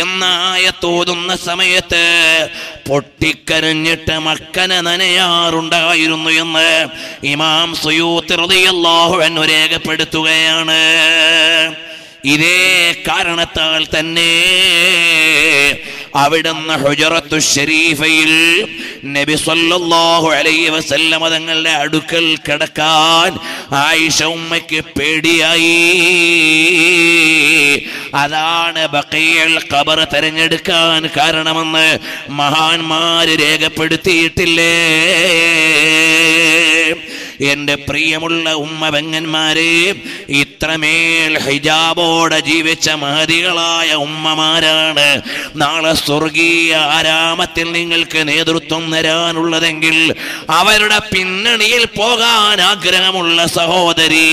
എന്ന ആയത്തോതുന്ന സമയത്ത് പൊട്ടിക്കരഞ്ഞിട്ട് മക്കനെ നനയാറുണ്ടായിരുന്നു എന്ന് ഇമാം സുയൂത്തി റളിയല്ലാഹു അൻഹു രേഖപ്പെടുത്തുകയാണ്. ഇതേ കാരണത്താൽ തന്നെ അവിടുന്ന് ഹുജറത്തു ശരീഫയിൽ നബി സല്ലല്ലാഹു അലൈഹി വസല്ലമ തങ്ങളുടെ അടുക്കൽ കിടക്കാൻ ആയിഷ ഉമ്മയ്ക്ക് പേടിയായി. അതാണ് ബഖീഉൽ ഖബർ തിരഞ്ഞെടുക്കാൻ കാരണമെന്ന് മഹാന്മാര് രേഖപ്പെടുത്തിയിട്ടില്ലേ? എന്റെ പ്രിയമുള്ള ഉമ്മ പെങ്ങന്മാരെ, ഇത്രമേൽ ഹിജാബോടെ ജീവിച്ച മഹദികളായ ഉമ്മമാരാണ് നാളെ സ്വർഗീയ ആരാമത്തിൽ നിങ്ങൾക്ക് നേതൃത്വം തരാനുള്ളതെങ്കിൽ അവരുടെ പിന്നണിയിൽ പോകാൻ ആഗ്രഹമുള്ള സഹോദരി,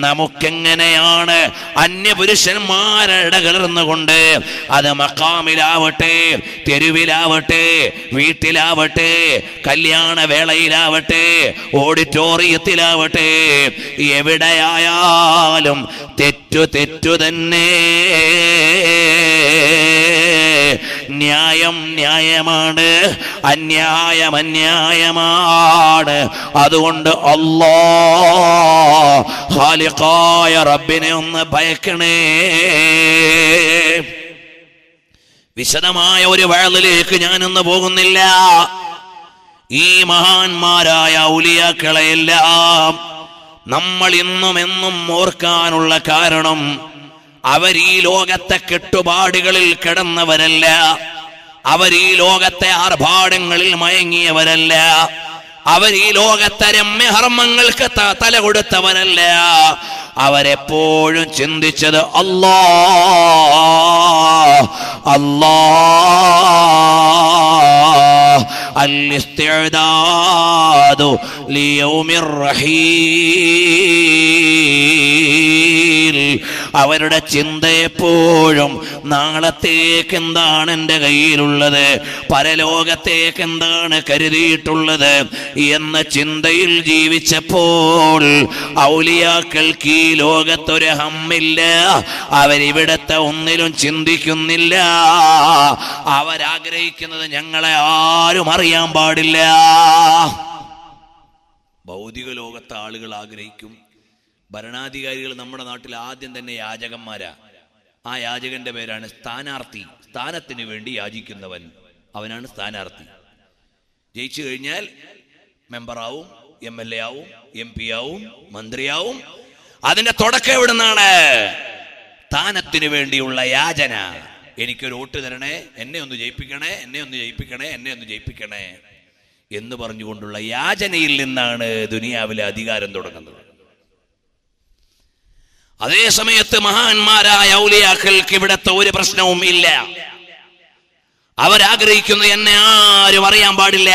നമുക്കെങ്ങനെയാണ് അന്യപുരുഷന്മാരുടെ കലർന്നുകൊണ്ട് അത് മഖാമിലാവട്ടെ, തെരുവിലാവട്ടെ, വീട്ടിലാവട്ടെ, കല്യാണ വേളയിലാവട്ടെ, ഓഡിറ്റോറിയത്തിലാവട്ടെ, ഓഡിറ്റോറിയത്തിലാവട്ടെ, എവിടെയായാലും തെറ്റു തന്നെ. ന്യായം ന്യായമാണ്, അന്യായം അന്യായമാണ്. അതുകൊണ്ട് അല്ലാഹ് ഖാലിഖായ റബ്ബിനെ ഒന്ന് ഭയക്കണേ. വിശദമായ ഒരു വഅളിലേക്ക് ഞാനൊന്ന് പോകുന്നില്ല. ഈ മഹാന്മാരായ ഔലിയാക്കളെയെല്ലാം നമ്മൾ ഇന്നും എന്നും ഓർക്കാനുള്ള കാരണം അവർ ഈ ലോകത്തെ കെട്ടുപാടുകളിൽ കിടന്നവരല്ല, അവർ ഈ ലോകത്തെ ആർഭാടങ്ങളിൽ മയങ്ങിയവരല്ല, അവർ ഈ ലോകത്തെ രമ്യഹർമ്മങ്ങൾക്ക് തല കൊടുത്തവരല്ല. അവരെപ്പോഴും ചിന്തിച്ചത് അല്ലാഹ് അല്ലാഹ് അൽ-ഇസ്തിഅദാദു ലിയൗമിർ റഹീൽ. അവരുടെ ചിന്ത എപ്പോഴും നാളത്തേക്ക് എന്താണ് എൻ്റെ കയ്യിലുള്ളത്, പരലോകത്തേക്ക് എന്താണ് കരുതിയിട്ടുള്ളത് എന്ന ചിന്തയിൽ ജീവിച്ചപ്പോൾ ഔലിയാക്കൾക്ക് ഈ ലോകത്തൊരു ഹമ്മില്ല. അവരിവിടത്തെ ഒന്നിലും ചിന്തിക്കുന്നില്ല. അവരാഗ്രഹിക്കുന്നത് ഞങ്ങളെ ആരും അറിയാൻ പാടില്ല. ഭൗതിക ലോകത്തെ ആളുകൾ ആഗ്രഹിക്കും. ഭരണാധികാരികൾ നമ്മുടെ നാട്ടിൽ ആദ്യം തന്നെ യാചകന്മാരാ. ആ യാചകന്റെ പേരാണ് സ്ഥാനാർത്ഥി. സ്ഥാനത്തിന് വേണ്ടി യാചിക്കുന്നവൻ, അവനാണ് സ്ഥാനാർത്ഥി. ജയിച്ചു കഴിഞ്ഞാൽ മെമ്പറാവും, MLA ആവും, MP ആവും, മന്ത്രിയാവും. അതിന്റെ തുടക്കം എവിടുന്നാണ്? സ്ഥാനത്തിന് വേണ്ടിയുള്ള യാചന. എനിക്കൊരു വോട്ട് തരണേ, എന്നെ ഒന്ന് ജയിപ്പിക്കണേ, എന്നെ ഒന്ന് ജയിപ്പിക്കണേ, എന്നെ ഒന്ന് ജയിപ്പിക്കണേ എന്ന് പറഞ്ഞുകൊണ്ടുള്ള യാചനയിൽ നിന്നാണ് ദുനിയാവിലെ അധികാരം തുടങ്ങുന്നത്. അതേ സമയത്ത് മഹാന്മാരായ ഔലിയാക്കൾക്ക് ഇവിടത്തെ ഒരു പ്രശ്നവും ഇല്ല. അവരാഗ്രഹിക്കുന്നത് എന്നെ ആരും അറിയാൻ പാടില്ല,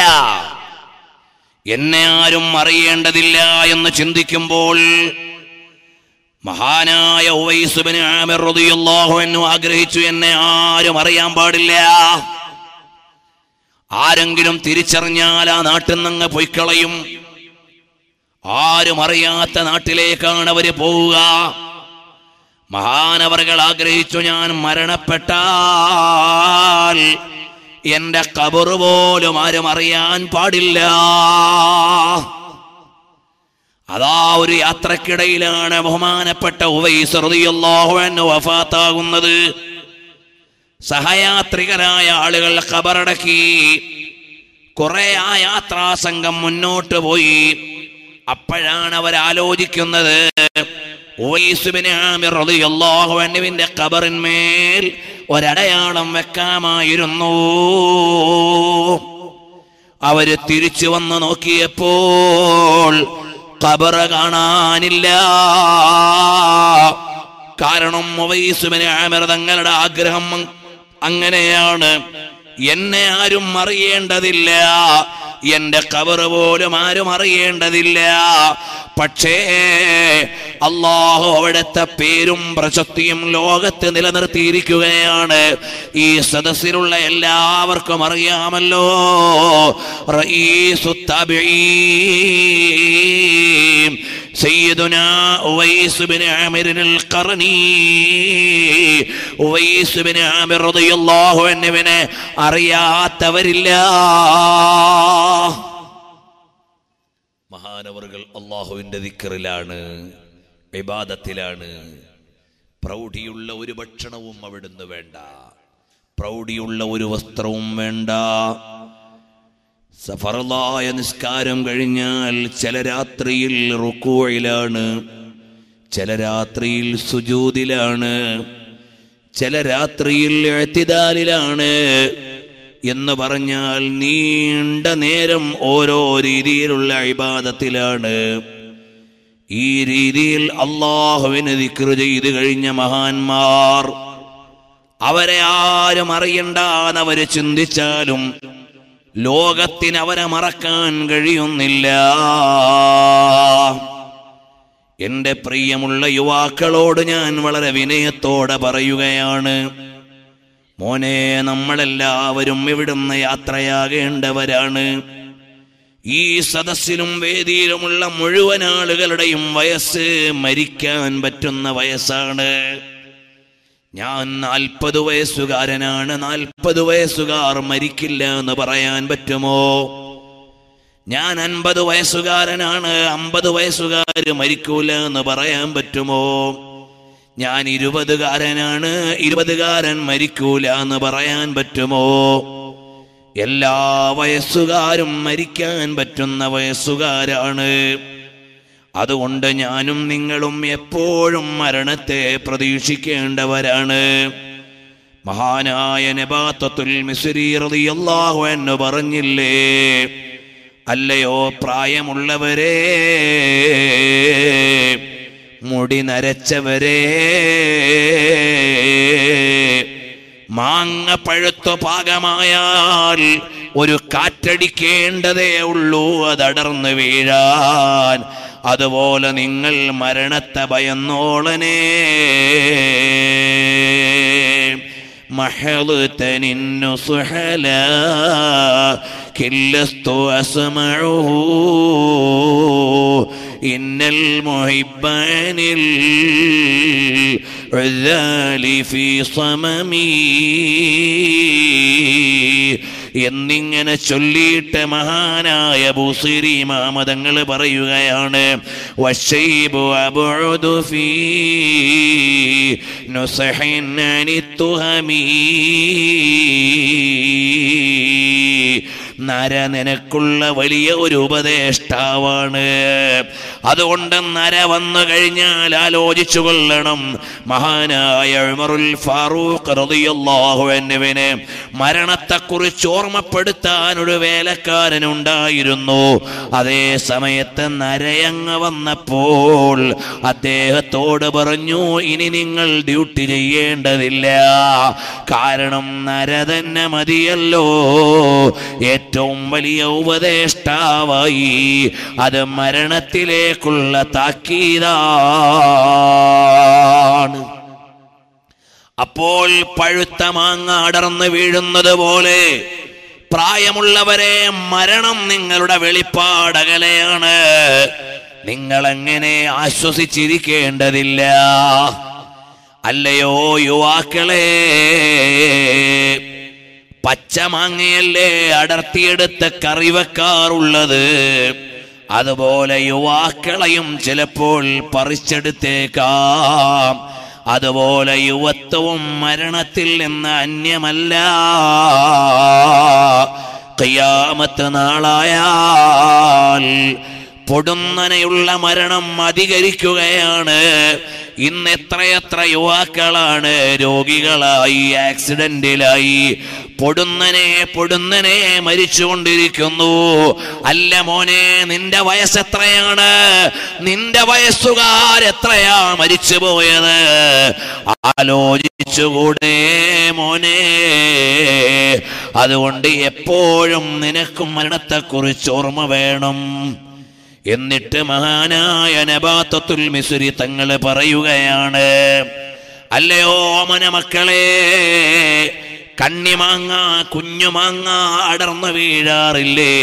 എന്നെ ആരും അറിയേണ്ടതില്ല എന്ന് ചിന്തിക്കുമ്പോൾ മഹാനായ ഉവൈസ് ഇബ്നു ആമിർ റളിയല്ലാഹു അൻഹു ആഗ്രഹിച്ചു, എന്നെ ആരും അറിയാൻ പാടില്ല. ആരെങ്കിലും തിരിച്ചറിഞ്ഞാൽ ആ നാട്ടിൽ നിന്ന് പൊയ്ക്കളയും. ആരും അറിയാത്ത നാട്ടിലേക്കാണ് അവര് പോവുക. മഹാനവറുകൾ ആഗ്രഹിച്ചു, ഞാൻ മരണപ്പെട്ടാൽ എന്റെ ഖബർ പോലും ആരും അറിയാൻ പാടില്ല. അതാ ഒരു യാത്രക്കിടയിലാണ് ബഹുമാനപ്പെട്ട ഉവൈസ് റളിയല്ലാഹു അൻഹു വഫാത്താകുന്നത്. സഹയാത്രികരായ ആളുകൾ ഖബറടക്കി. കുറെ ആ യാത്രാ സംഘം മുന്നോട്ട് പോയി. അപ്പോഴാണ് അവർ ആലോചിക്കുന്നത്, ഉവൈസ് ഇബ്നു ആമിർ റളിയല്ലാഹു അൻഹുവിന്റെ ഖബറിന്മേൽ ഒരടയാളം വെക്കാമായിരുന്നു. അവര് തിരിച്ചു വന്ന് നോക്കിയപ്പോൾ ഖബർ കാണാനില്ല. കാരണം ഉവൈസ് ഇബ്നു ആമിർ തങ്ങളുടെ ആഗ്രഹം അങ്ങനെയാണ്, എന്നെ ആരും അറിയേണ്ടതില്ല, എന്റെ ഖബർ പോലും ആരും അറിയേണ്ടതില്ല. പക്ഷേ അല്ലാഹു അവിടുത്തെ പേരും പ്രശസ്തിയും ലോകത്ത് നിലനിർത്തിയിരിക്കുകയാണ്. ഈ സദസ്സിലുള്ള എല്ലാവർക്കും അറിയാമല്ലോ, റഈസു താബിഈൻ സയ്യിദുനാ ഉവൈസ് ഇബ്നു ആമിർ അൽ-ഖർനി. ഉവൈസ് ഇബ്നു ആമിർ റളിയല്ലാഹു അൻഹുവിനെ അറിയാത്തവരില്ല. മഹാനവറുകൾ അല്ലാഹുവിന്റെ ദിക്റിലാണ്, ഇബാദത്തിലാണ്. പ്രൗഢിയുള്ള ഒരു ഭക്ഷണവും അവിടുന്ന് വേണ്ട, പ്രൗഢിയുള്ള ഒരു വസ്ത്രവും വേണ്ട. ഫർളായ നിസ്കാരം കഴിഞ്ഞാൽ ചില രാത്രിയിൽ റുക്കൂഇലാണ്, ചില രാത്രിയിൽ സുജൂദിലാണ്, ചില രാത്രിയിൽ ഇഅ്തിദാലിലാണ്. എന്ന് പറഞ്ഞാൽ നീണ്ട നേരം ഓരോ രീതിയിലുള്ള ഇബാദത്തിലാണ്. ഈ രീതിയിൽ അല്ലാഹുവിനെ ദിക്റ് ചെയ്ത് കഴിഞ്ഞ മഹാന്മാർ, അവരെ ആരും അറിയണ്ടെന്ന് അവര് ചിന്തിച്ചാലും ലോകത്തിന് അവരെ മറക്കാൻ കഴിയുന്നില്ല. എന്റെ പ്രിയമുള്ള യുവാക്കളോട് ഞാൻ വളരെ വിനയത്തോടെ പറയുകയാണ്, മോനെ, നമ്മളെല്ലാവരും ഇവിടുന്ന് യാത്രയാകേണ്ടവരാണ്. ഈ സദസ്സിലും വേദിയിലുമുള്ള മുഴുവൻ ആളുകളുടെയും വയസ്സ് മരിക്കാൻ പറ്റുന്ന വയസ്സാണ്. ഞാൻ 40 വയസ്സുകാരനാണ്. 40 വയസ്സുകാർ മരിക്കില്ല എന്ന് പറയാൻ പറ്റുമോ? ഞാൻ 50 വയസ്സുകാരനാണ്. 50 വയസ്സുകാർ മരിക്കൂല എന്ന് പറയാൻ പറ്റുമോ? ഞാൻ 20കാരനാണ്. 20കാരൻ മരിക്കൂല എന്ന് പറയാൻ പറ്റുമോ? എല്ലാ വയസ്സുകാരും മരിക്കാൻ പറ്റുന്ന വയസ്സുകാരാണ്. അതുകൊണ്ട് ഞാനും നിങ്ങളും എപ്പോഴും മരണത്തെ പ്രതീക്ഷിക്കേണ്ടവരാണ്. മഹാനായ നബാത്തത്തുൽ മിസ്രി റളിയല്ലാഹു അൻഹു പറഞ്ഞില്ലേ, അല്ലയോ പ്രായമുള്ളവരെ, മുടി നരച്ചവരെ, മാങ്ങ പഴുത്തു പാകമായാൽ ഒരു കാറ്റടിക്കേണ്ടതേ ഉള്ളൂ അതടർന്ന് വീഴാൻ. അതുപോലെ നിങ്ങൾ മരണത്തെ ഭയന്നോളനെ. മഹ്ളതനിന്നു സുഹല കില്ലസ്തു അസ്മഉ ഇന്നൽ മുഹിബ്ബനിൽ ഉദാലി ഫീ സമമി എന്നിങ്ങനെ ചൊല്ലിയിട്ട് മഹാനായ ബൂസിരി ഇമാമതങ്ങൾ പറയുകയാണ്, വശൈബു അബ്ഉദു ഫീ നുസ്ഹിൻ അനിത്തുഹമി. നര നിനക്കുള്ള വലിയ ഒരു ഉപദേഷ്ടാവാണ്. അതുകൊണ്ട് നര വന്നു കഴിഞ്ഞാൽ ആലോചിച്ചു കൊള്ളണം. മഹാനായ ഉമറുൽ ഫാറൂഖ് റളിയല്ലാഹു അൻഹുവിനെ മരണത്തെക്കുറിച്ച് ഓർമ്മപ്പെടുത്താൻ ഒരു വേലക്കാരനുണ്ടായിരുന്നു. അതേ സമയത്ത് നരയങ്ങ് വന്നപ്പോൾ അദ്ദേഹത്തോട് പറഞ്ഞു, ഇനി നിങ്ങൾ ഡ്യൂട്ടി ചെയ്യേണ്ടതില്ല, കാരണം നര തന്നെ മതിയല്ലോ ഏറ്റവും വലിയ ഉപദേഷ്ടാവായി. അത് മരണത്തിലേക്കുള്ള താക്കീതാണ്. അപ്പോൾ പഴുത്ത മാങ്ങ അടർന്നു വീഴുന്നത് പോലെ പ്രായമുള്ളവരെ, മരണം നിങ്ങളുടെ വെളിപ്പാടകലെയാണ്. നിങ്ങളെങ്ങനെ ആശ്വസിച്ചിരിക്കേണ്ടതില്ല. അല്ലയോ യുവാക്കളെ, പച്ചമാങ്ങയല്ലേ അടർത്തിയെടുത്ത് കറി വെക്കാറുള്ളത്? അതുപോലെ യുവാക്കളെയും ചിലപ്പോൾ പറിച്ചെടുത്തേക്കാം. അതുപോലെ യുവത്വവും മരണത്തിൽ നിന്ന് അന്യമല്ല. ഖിയാമത്ത് നാളായാൽ പൊടുന്നനെയുള്ള മരണം അധികരിക്കുകയാണ്. ഇന്ന് എത്രയെത്ര യുവാക്കളാണ് രോഗികളായി, ആക്സിഡന്റിലായി, പൊടുന്നനെ മരിച്ചുകൊണ്ടിരിക്കുന്നു. അല്ല മോനെ, നിന്റെ വയസ്സെത്രയാണ്? നിന്റെ വയസ്സുകാരെത്രയാ മരിച്ചു പോയത്? ആലോചിച്ചുകൂടെ മോനെ? അതുകൊണ്ട് എപ്പോഴും നിനക്കും മരണത്തെക്കുറിച്ച് ഓർമ്മ വേണം. എന്നിട്ട് മഹാനായ നബാത്തത്തുൽ മിസ്രി തങ്ങൾ പറയുകയാണ്, അല്ലയോ ഓമന മക്കളെ, കണ്ണിമാങ്ങ, കുഞ്ഞുമാങ്ങ അടർന്നു വീഴാറില്ലേ?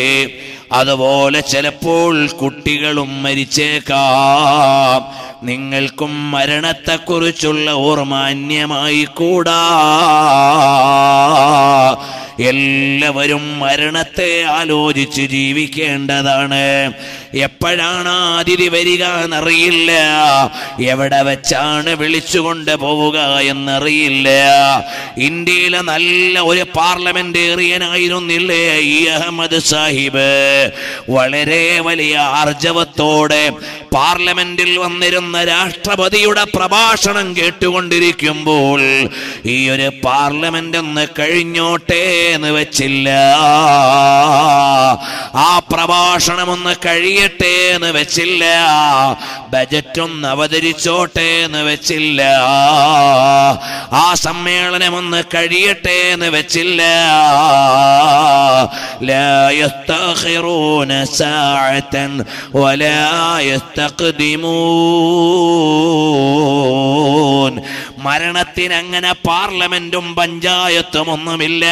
അതുപോലെ ചിലപ്പോൾ കുട്ടികളും മരിച്ചേക്കാം. നിങ്ങൾക്കും മരണത്തെക്കുറിച്ചുള്ള ഓർമ്മ അന്യമായി കൂടാ. എല്ലാവരും മരണത്തെ ആലോചിച്ച് ജീവിക്കേണ്ടതാണ്. എപ്പോഴാണ് അതിഥി വരിക എന്നറിയില്ല. എവിടെ വെച്ചാണ് വിളിച്ചുകൊണ്ട് പോവുക എന്നറിയില്ല. ഇന്ത്യയിലെ നല്ല ഒരു പാർലമെന്റേറിയനായിരുന്നില്ലേ ഈ അഹമ്മദ് സാഹിബ്? വളരെ വലിയ ആർജവത്തോടെ പാർലമെന്റിൽ വന്നിരുന്ന രാഷ്ട്രപതിയുടെ പ്രഭാഷണം കേട്ടുകൊണ്ടിരിക്കുമ്പോൾ ഈ ഒരു പാർലമെന്റ് ഒന്ന് കഴിഞ്ഞോട്ടെ എന്ന് വെച്ചില്ല, ആ പ്രഭാഷണം ഒന്ന് കഴിയട്ടെ എന്ന് വെച്ചില്ല, ബജറ്റ് ഒന്ന് അവതരിച്ചോട്ടെ എന്ന് വെച്ചില്ല, ആ സമ്മേളനം ഒന്ന് കഴിയട്ടെ എന്ന് വെച്ചില്ല. ലാ യസ്തഖിറൂന സാഅതൻ വലാ യസ്തഖ്ദിമൂൻ. മരണത്തിന് അങ്ങനെ പാർലമെന്റും പഞ്ചായത്തും ഒന്നുമില്ല.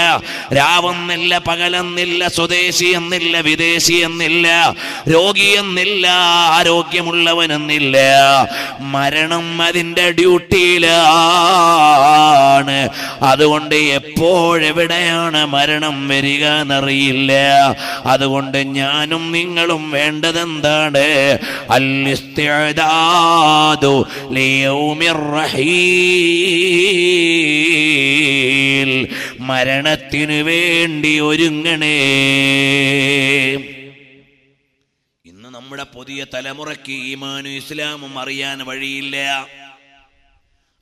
രാവെന്നില്ല, പകലെന്നില്ല, സ്വദേശി എന്നില്ല, വിദേശി എന്നില്ല, രോഗി എന്നില്ല, ആരോഗ്യമുള്ളവനെന്നില്ല. മരണം അതിൻ്റെ ഡ്യൂട്ടിയിലാണ്. അതുകൊണ്ട് എപ്പോഴെവിടെയാണ് മരണം വരിക എന്നറിയില്ല. അതുകൊണ്ട് ഞാനും നിങ്ങളും വേണ്ടതെന്താണ്? അൽ-ഇസ്തിഅദാദു ലിയൗമിർ റഹീൽ, മരണത്തിനു വേണ്ടി ഒരുങ്ങണേ. ഇന്ന് നമ്മുടെ പുതിയ തലമുറയ്ക്ക് ഈമാനും ഇസ്ലാമും അറിയാൻ വഴിയില്ല.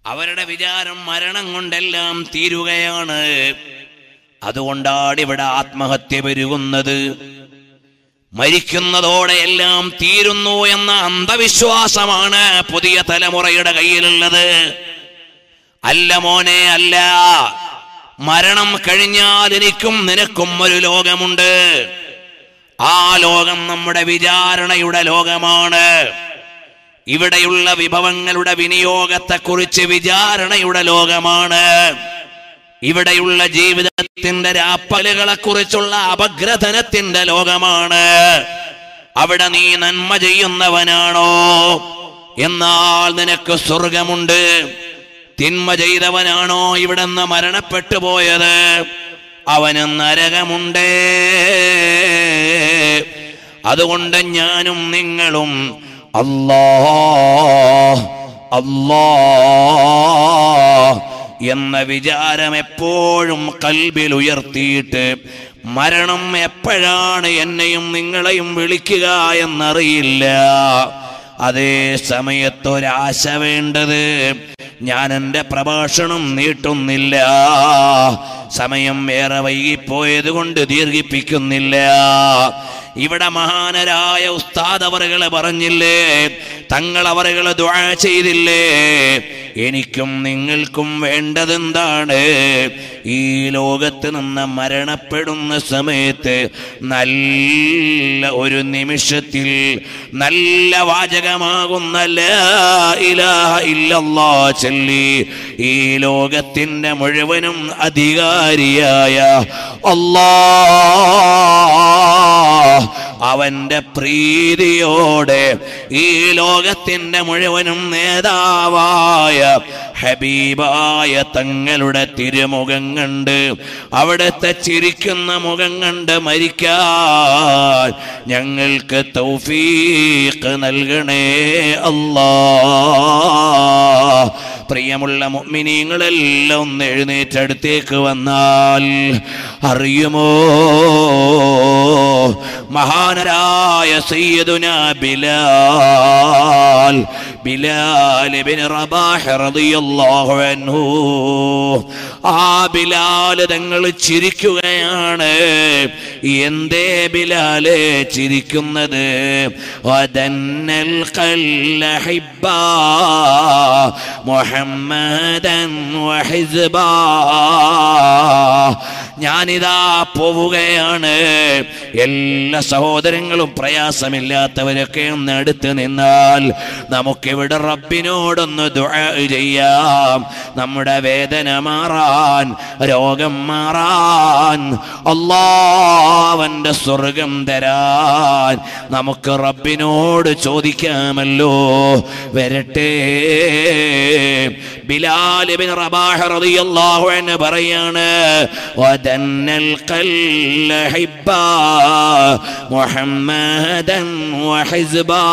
അവരുടെ വിചാരം മരണം കൊണ്ടെല്ലാം തീരുകയാണ്. അതുകൊണ്ടാണ് ഇവിടെ ആത്മഹത്യ പെരുകുന്നത്. മരിക്കുന്നതോടെ എല്ലാം തീരുന്നു എന്ന അന്ധവിശ്വാസമാണ് പുതിയ തലമുറയുടെ കയ്യിലുള്ളത്. അല്ല മോനെ, അല്ല. മരണം കഴിഞ്ഞാൽ എനിക്കും നിനക്കും ഒരു ലോകമുണ്ട്. ആ ലോകം നമ്മുടെ വിചാരണയുടെ ലോകമാണ്. ഇവിടെയുള്ള വിഭവങ്ങളുടെ വിനിയോഗത്തെക്കുറിച്ച് വിചാരണയുടെ ലോകമാണ്. ഇവിടെയുള്ള ജീവിതത്തിന്റെ രാപ്പകലുകളെ കുറിച്ചുള്ള അപഗ്രഥനത്തിന്റെ ലോകമാണ്. അവിടെ നീ നന്മ ചെയ്യുന്നവനാണോ, എന്നാൽ നിനക്ക് സ്വർഗമുണ്ട്. തിന്മ ചെയ്തവനാണോ ഇവിടുന്ന് മരണപ്പെട്ടു പോയത്, അവന് നരകമുണ്ട്. അതുകൊണ്ട് ഞാനും നിങ്ങളും അല്ലാഹ് അല്ലാഹ് എന്ന വിചാരം എപ്പോഴും കൽബിൽ ഉയർത്തിയിട്ട്, മരണം എപ്പോഴാണ് എന്നെയും നിങ്ങളെയും വിളിക്കുക എന്നറിയില്ല. അതേ സമയത്തൊരാശ വേണ്ടത്. ഞാൻ എൻ്റെ പ്രഭാഷണം നീട്ടുന്നില്ല, സമയം ഏറെ വൈകിപ്പോയത് കൊണ്ട് ദീർഘിപ്പിക്കുന്നില്ല. ഇവിടെ മഹാനരായ ഉസ്താദ് അവറുകളെ പറഞ്ഞില്ലേ, തങ്ങൾ അവറുകളെ ദുആ ചെയ്തില്ലേ, എനിക്കും നിങ്ങൾക്കും വേണ്ടതെന്താണ്? ഈ ലോകത്ത് നിന്ന് മരണപ്പെടുന്ന സമയത്ത് നല്ല ഒരു നിമിഷത്തിൽ നല്ല വാചകമാകുന്ന ലാ ഇലാഹ ഇല്ലല്ലാഹ് ചൊല്ലി ഈ ലോകത്തിന്റെ മുഴുവനും അധികാരിയായ അല്ലാഹ് അവന്റെ പ്രീതിയോടെ ഈ ലോകത്തിന്റെ മുഴുവനും നേതാവായ ഹബീബായ തങ്ങളുടെ തിരുമുഖം കണ്ട്, അവിടുത്തെ ചിരിക്കുന്ന മുഖം കണ്ട് മരിക്കാൻ ഞങ്ങൾക്ക് തൗഫീഖ് നൽകണേ അല്ലാഹ്. പ്രിയമുള്ള മുഅ്മിനീങ്ങളെല്ലാം ഒന്ന് എഴുന്നേറ്റടുത്തേക്ക് വന്നാൽ അറിയുമോ, മഹാനരായ സയ്യിദുനാ ബിലാൽ ഇബ്നു റബാഹ് റളിയല്ലാഹു അൻഹു, ആ ബിലാൽ തങ്ങൾ ചിരിക്കുകയാണ്. എന്തേ ബിലാലെ ചിരിക്കുന്നത്? വദന്നൽ ഖൽഹിബ്ബാ മുഹമ്മദൻ വഹിസ്ബാ, ഞാനിതാ പോവുകയാണ്. എല്ലാ സഹോദരങ്ങളും പ്രയാസമില്ലാത്തവരൊക്കെ ഒന്ന് അടുത്ത് നിന്നാൽ നമുക്കിവിടെ റബ്ബിനോടൊന്ന് ദുആ ചെയ്യാം. നമ്മുടെ വേദന മാറാൻ, രോഗം മാറാൻ, അല്ലാഹുവിന്റെ സ്വർഗം തരാൻ നമുക്ക് റബ്ബിനോട് ചോദിക്കാമല്ലോ. വരട്ടെ. ബിലാൽ ഇബ്നു റബാഹ് റളിയല്ലാഹു അൻഹു പറയാണ്, വദന്നൽ ഖൽഹിബ്ബാ മുഹമ്മദൻ വഹിസ്ബാ,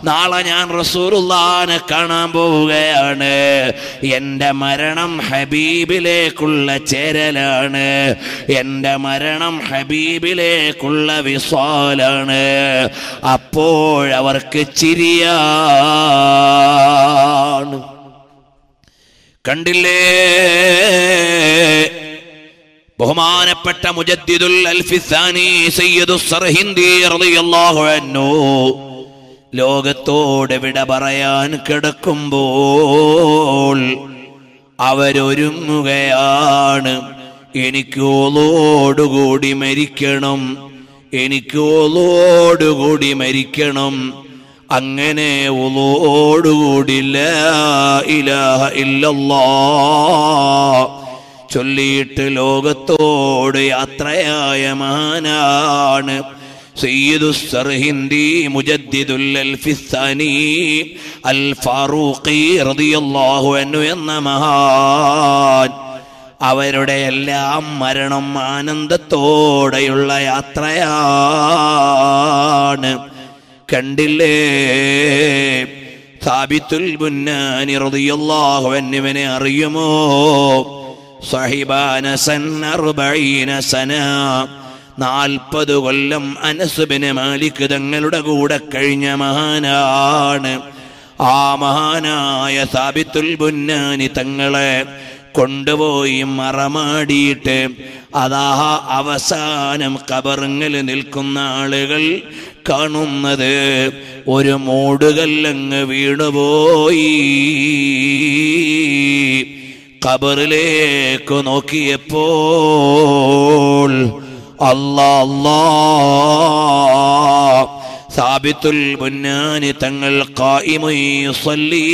നാളെ ഞാൻ റസൂലുള്ളാഹിനെ കാണാൻ പോവുകയാണ്. എൻ്റെ മരണം ഹബീബിലേക്കുള്ള ചേരലാണ്, എൻ്റെ മരണം ഹബീബിലേക്കുള്ള വിസ്വാലാണ്. അപ്പോഴവർക്ക് ചിരിയാണ്. കണ്ടില്ലേ, ബഹുമാനപ്പെട്ട മുജദ്ദിദുൽ അൽഫിസാനി സയ്യിദു സർഹിന്ദി റളിയല്ലാഹു അൻഹു ലോകത്തോട് വിട പറയാൻ കിടക്കുമ്പോൾ അവരൊരുങ്ങുകയാണ്. എനിക്ക് ഓളോടുകൂടി മരിക്കണം, എനിക്ക് ഓളോടുകൂടി മരിക്കണം. അങ്ങനെ വുളൂഓടുകൂടി ലാ ഇലാഹ ഇല്ലല്ലാഹ് ചൊല്ലിയിട്ട് ലോകത്തോട് യാത്രയായ മഹാനാണ് സയ്യിദുസ് സർഹിന്ദി മുജദ്ദിദുൽ അൽഫിസ്സാനി അൽ ഫാറൂഖി റളിയല്ലാഹു അൻഹു എന്ന മഹാൻ. അവരുടെ എല്ലാം മരണം ആനന്ദത്തോടെയുള്ള യാത്രയാണ്. കണ്ടില്ലേ സാബിത്തുൽ ബുന്നാനി റളിയല്ലാഹു അൻഹുവിനെ അറിയുമോ? സഹിബാന സൻ 40 സന 40 കൊല്ലം അനസ് ബിൻ മാലിക് തങ്ങളുടെ കൂടെ കഴിഞ്ഞ മഹാനാണ്. ആ മഹാനായ സാബിത്തുൽ ബുന്നാനി തങ്ങളെ കൊണ്ടുപോയി മറമാടിയിട്ട് അതാ അവസാനം ഖബറിൽ നിൽക്കുന്ന ആളുകൾ കാണുന്നത് ഒരു മൂടുകല്ലങ്ങ് വീണുപോയി. ഖബറിലേക്ക് നോക്കിയപ്പോൾ അല്ലാഹ് സാബിത്തുൽ ബുന്നാനി തങ്ങൾ ഖായിമുൻ യുസല്ലി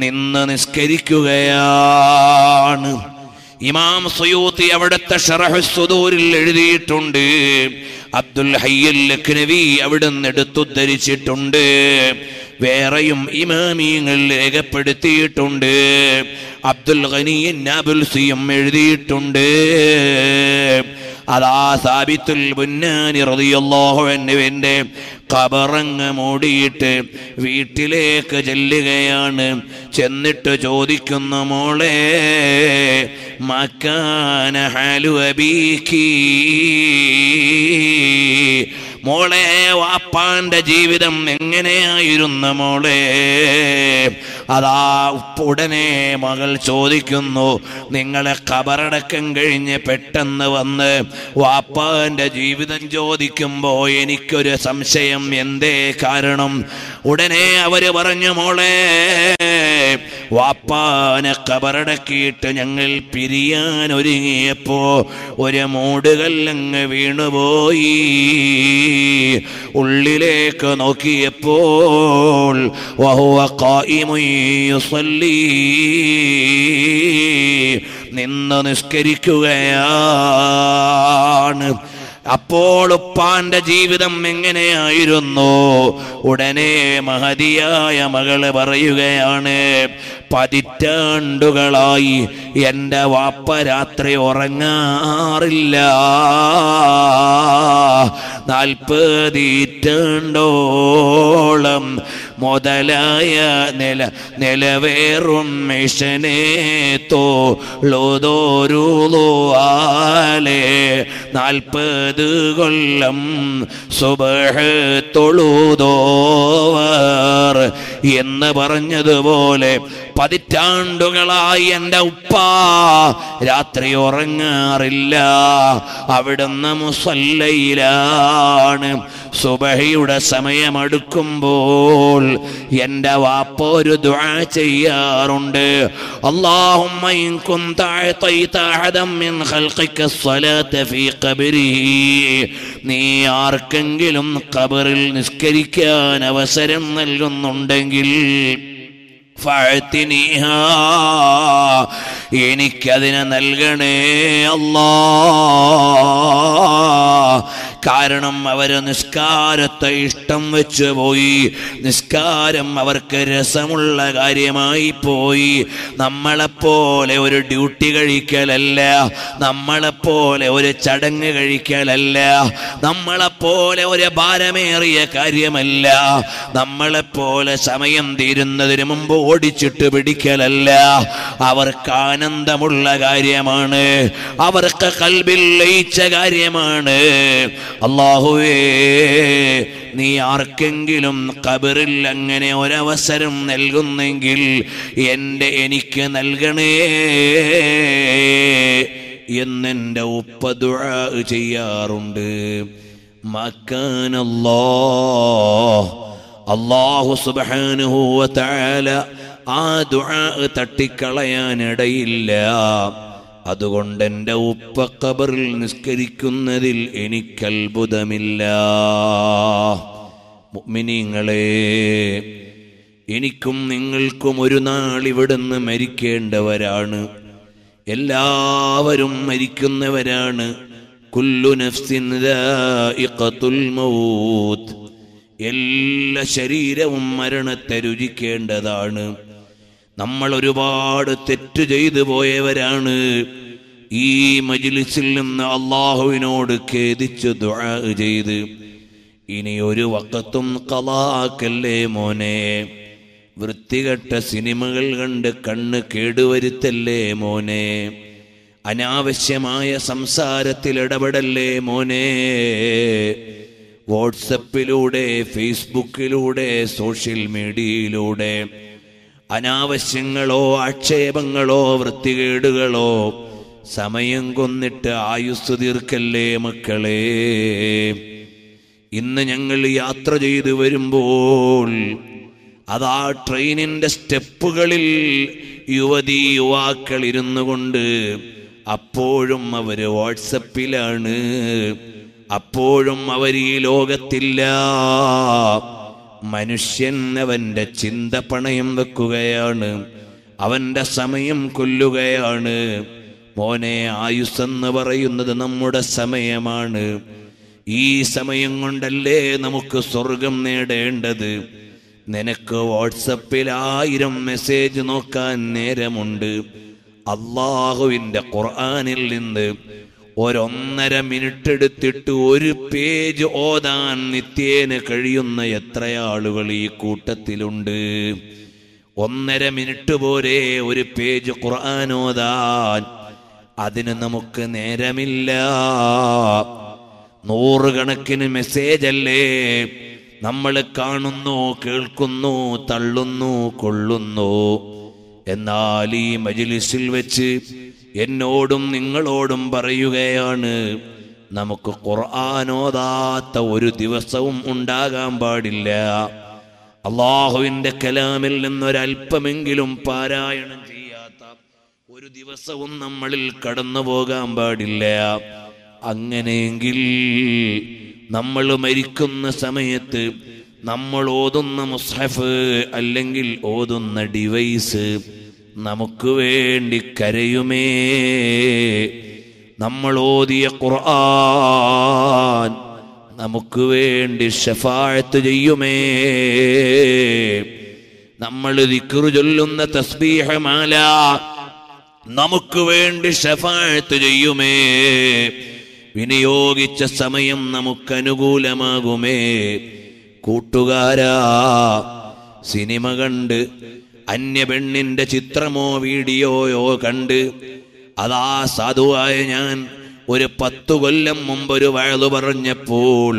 നിന്ന് നിസ്കരിക്കുകയാണ്. ഇമാം സുയൂത്തി അവിടുത്തെ ശറഹുസ് സുദൂരിൽ എഴുതിയിട്ടുണ്ട്. അബ്ദുൽ ഹയ്യൽ ലഖ്നവി അവിടുന്ന് എടുത്തുദ്ധരിച്ചിട്ടുണ്ട്. വേറെയും ഇമാമിയങ്ങൾ രേഖപ്പെടുത്തിയിട്ടുണ്ട്. അബ്ദുൽ ഗനി നാബുൽസിയും എഴുതിയിട്ടുണ്ട്. അതാ സാബിത്തുൽ ബുന്നാനി റളിയല്ലാഹു അൻഹുവിന്റെ ഖബറങ്ങ് മൂടിയിട്ട് വീട്ടിലേക്ക് ചെല്ലുകയാണ്. ചെന്നിട്ട് ചോദിക്കുന്നു, മോളെ മക്കാന ഹാലു അബീകി, മോളെ വാപ്പാന്റെ ജീവിതം എങ്ങനെയായിരുന്നു മോളെ? അതാ ഉടനെ മകൾ ചോദിക്കുന്നു, നിങ്ങളെ ഖബറടക്കം കഴിഞ്ഞ് പെട്ടെന്ന് വന്ന് വാപ്പാന്റെ ജീവിതം ചോദിക്കുമ്പോ എനിക്കൊരു സംശയം, എന്തേ കാരണം? ഉടനെ അവര് പറഞ്ഞു, മോളെ വാപ്പാനെ ഖബറടക്കിയിട്ട് ഞങ്ങൾ പിരിയാൻ ഒരുങ്ങിയപ്പോ ഒരു മൂടുകല്ലങ്ങ് വീണുപോയി. ഉള്ളിലേക്ക് നോക്കിയപ്പോൾ വഹുവ ഖായിമുൻ യുസല്ലി നിന്ന് നിസ്കരിക്കുകയാണ്. അപ്പോൾ ഉപ്പാന്റെ ജീവിതം എങ്ങനെയായിരുന്നു? ഉടനെ മഹതിയായ മകള് പറയുകയാണ്, 10 ആണ്ടുകളായി എൻ്റെ വാപ്പ രാത്രി ഉറങ്ങാറില്ല. 40 ഈറ്റാണ്ടോളം മുതലായ നിലവേറും മിഷനെ തോളുതോരുളുവാലെ 40 കൊല്ലം സുബ്ഹ് തൊഴുതോവർ എന്ന് പറഞ്ഞതുപോലെ 10 ആണ്ടുകളായി എൻ്റെ ഉപ്പ രാത്രി ഉറങ്ങാറില്ല. അവിടുന്ന് മുസല്ലയിലാണ്. സുബഹിയുടെ സമയമടുക്കുമ്പോൾ എൻ്റെ വാപ്പ ഒരു ദുആ ചെയ്യാറുണ്ട്, അല്ലാഹുമ്മ ഇൻ കുൻത അഅതൈത അഹദൻ മിൻ ഖൽഖിക അസ്സലാത ഫീ ഖബ്രിഹി, നീ ആർക്കെങ്കിലും ഖബറിൽ നിസ്കരിക്കാൻ അവസരം നൽകുന്നുണ്ടെങ്കിൽ ഫഅതിനിഹാ, എനിക്കതിനെ നൽകണേ അല്ലാഹ്. കാരണം അവര് നിസ്കാരത്തെ ഇഷ്ടം വെച്ച് പോയി. നിസ്കാരം അവർക്ക് രസമുള്ള കാര്യമായി പോയി. നമ്മളെപ്പോലെ ഒരു ഡ്യൂട്ടി കഴിക്കലല്ല, നമ്മളെപ്പോലെ ഒരു ചടങ്ങ് കഴിക്കലല്ല, നമ്മളെപ്പോലെ ഒരു ഭാരമേറിയ കാര്യമല്ല, നമ്മളെപ്പോലെ സമയം തീരുന്നതിന് മുമ്പ് ഓടിച്ചിട്ട് പിടിക്കലല്ല. അവർക്ക് ആനന്ദമുള്ള കാര്യമാണ്, അവർക്ക് ഖൽബിൽ ലയിച്ച കാര്യമാണ്. അല്ലാഹുവേ, നീ ആർക്കെങ്കിലും ഖബറിൽ അങ്ങനെ ഒരവസരം നൽകുന്നെങ്കിൽ എനിക്ക് നൽകണേ എന്നെൻ്റെ ഉപ്പ ദുആ ചെയ്യാറുണ്ട്. അല്ലാഹു സുബ്ഹാനഹു വ തആല ആ ദുആ തട്ടിക്കളയാനിടയില്ല. അതുകൊണ്ട് എൻ്റെ ഉപ്പ ഖബറിൽ നിസ്കരിക്കുന്നതിൽ എനിക്ക് അത്ഭുതമില്ല. മുഅ്മിനീങ്ങളെ, എനിക്കും നിങ്ങൾക്കും ഒരു നാൾ ഇവിടുന്ന് മരിക്കേണ്ടവരാണ്. എല്ലാവരും മരിക്കുന്നവരാണ്. കുല്ലു നഫ്സിൻ ദാഇഖത്തുൽ മൗത്ത്. എല്ലാ ശരീരവും മരണത്തെ രുചിക്കേണ്ടതാണ്. നമ്മൾ ഒരുപാട് തെറ്റ് ചെയ്തു പോയവരാണ്. ഈ മജ്ലിസിൽ നിന്ന് അല്ലാഹുവിനോട് ഖേദിച്ച് ദുആ ചെയ്ത് ഇനി ഒരു വഖത്തും ഖളാക്കല്ലേ മോനെ, വൃത്തികെട്ട സിനിമകൾ കണ്ട് കണ്ണ് കേടുവരുത്തല്ലേ മോനെ, അനാവശ്യമായ സംസാരത്തിൽ ഇടപെടല്ലേ മോനെ, വാട്സപ്പിലൂടെ ഫേസ്ബുക്കിലൂടെ സോഷ്യൽ മീഡിയയിലൂടെ അനാവശ്യങ്ങളോ ആക്ഷേപങ്ങളോ വൃത്തികേടുകളോ സമയം കൊന്നിട്ട് ആയുസ് തീർക്കല്ലേ മക്കളെ. ഇന്ന് ഞങ്ങൾ യാത്ര ചെയ്തു വരുമ്പോൾ അതാ ട്രെയിനിന്റെ സ്റ്റെപ്പുകളിൽ യുവതീ യുവാക്കൾ ഇരുന്നു കൊണ്ട് അപ്പോഴും അവര് വാട്സപ്പിലാണ്, അപ്പോഴും അവർ ഈ ലോകത്തില്ല. മനുഷ്യൻ അവന്റെ ചിന്ത പണയം വെക്കുകയാണ്, അവന്റെ സമയം കൊല്ലുകയാണ്. മോനെ, ആയുസ്സെന്ന് പറയുന്നത് നമ്മുടെ സമയമാണ്. ഈ സമയം കൊണ്ടല്ലേ നമുക്ക് സ്വർഗം നേടേണ്ടത്. നിനക്ക് വാട്സപ്പിൽ 1000 മെസ്സേജ് നോക്കാൻ നേരമുണ്ട്. അല്ലാഹുവിന്റെ ഖുർആനിൽ നിന്ന് 1.5 മിനിറ്റ് എടുത്തിട്ട് ഒരു പേജ് ഓതാൻ നിത്യേന കഴിയുന്ന എത്ര ആളുകൾ ഈ കൂട്ടത്തിലുണ്ട്? 1.5 മിനിറ്റ് പോരെ ഒരു പേജ് ഖുർആൻ ഓതാൻ? അതിന് നമുക്ക് നേരമില്ല. 100 കണക്കിന് മെസ്സേജ് അല്ലേ നമ്മൾ കാണുന്നു, കേൾക്കുന്നു, തള്ളുന്നു, കൊള്ളുന്നു. എന്നാൽ ഈ മജ്ലിസിൽ വെച്ച് എന്നോടും നിങ്ങളോടും പറയുകയാണ്, നമുക്ക് ഖുർആൻ ഓതാത്ത ഒരു ദിവസവും ഉണ്ടാകാൻ പാടില്ല. അല്ലാഹുവിന്റെ കലാമിൽ നിന്നൊരൽപ്പമെങ്കിലും പാരായണം ചെയ്യാത്ത ഒരു ദിവസവും നമ്മളിൽ കടന്നു പോകാൻ പാടില്ല. അങ്ങനെയെങ്കിൽ നമ്മൾ മരിക്കുന്ന സമയത്ത് നമ്മൾ ഓതുന്ന മുസ്ഹഫ് അല്ലെങ്കിൽ ഓതുന്ന ഡിവൈസ് നമുക്ക് വേണ്ടി കരയുമേ? നമ്മൾ ഓതിയ ഖുർആൻ നമുക്ക് വേണ്ടി ശഫാഅത്ത് ചെയ്യുമേ? നമ്മൾ ദിക്റ് ചൊല്ലുന്ന തസ്ബീഹ് മാല നമുക്ക് വേണ്ടി ശഫാഅത്ത് ചെയ്യുമേ? വിനിയോഗിച്ച സമയം നമുക്ക് അനുകൂലമാകുമേ? കൂട്ടുകാരാ, സിനിമ കണ്ട് അന്യ പെണ്ണിന്റെ ചിത്രമോ വീഡിയോയോ കണ്ട് അതാ സാധുവായ ഞാൻ ഒരു 10 കൊല്ലം മുമ്പ് ഒരു വഅദ് പറഞ്ഞപ്പോൾ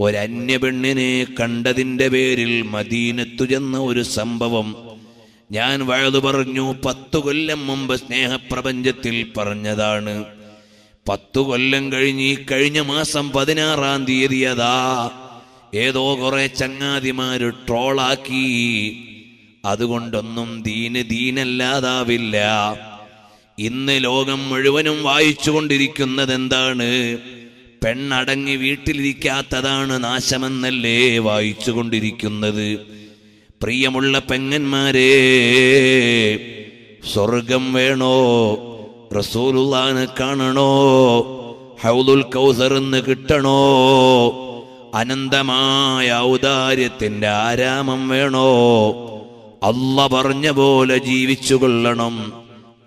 ഒരന്യ പെണ്ണിനെ കണ്ടതിന്റെ പേരിൽ മദീനത്തു ചെന്ന ഒരു സംഭവം ഞാൻ വഅദ് പറഞ്ഞു. 10 കൊല്ലം മുമ്പ് സ്നേഹപ്രപഞ്ചത്തിൽ പറഞ്ഞതാണ്. 10 കൊല്ലം കഴിഞ്ഞ് കഴിഞ്ഞ മാസം 16-ാം തീയതി അതാ ഏതോ കുറെ ചങ്ങാതിമാര് ട്രോളാക്കി. അതുകൊണ്ടൊന്നും ദീനല്ലാതാവില്ല. ഇന്ന് ലോകം മുഴുവനും വായിച്ചുകൊണ്ടിരിക്കുന്നത് എന്താണ്? പെണ്ണടങ്ങി വീട്ടിലിരിക്കാത്തതാണ് നാശമെന്നല്ലേ വായിച്ചുകൊണ്ടിരിക്കുന്നത്. പ്രിയമുള്ള പെങ്ങന്മാരെ, സ്വർഗം വേണോ? റസൂലുള്ളാഹിനെ കാണണോ? ഹൗദുൽ കൗസർ എന്ന് കിട്ടണോ? അനന്തമായ ഔദാര്യത്തിന്റെ ആരാമം വേണോ? അല്ലാഹ് പറഞ്ഞ പോലെ ജീവിച്ചു കൊള്ളണം.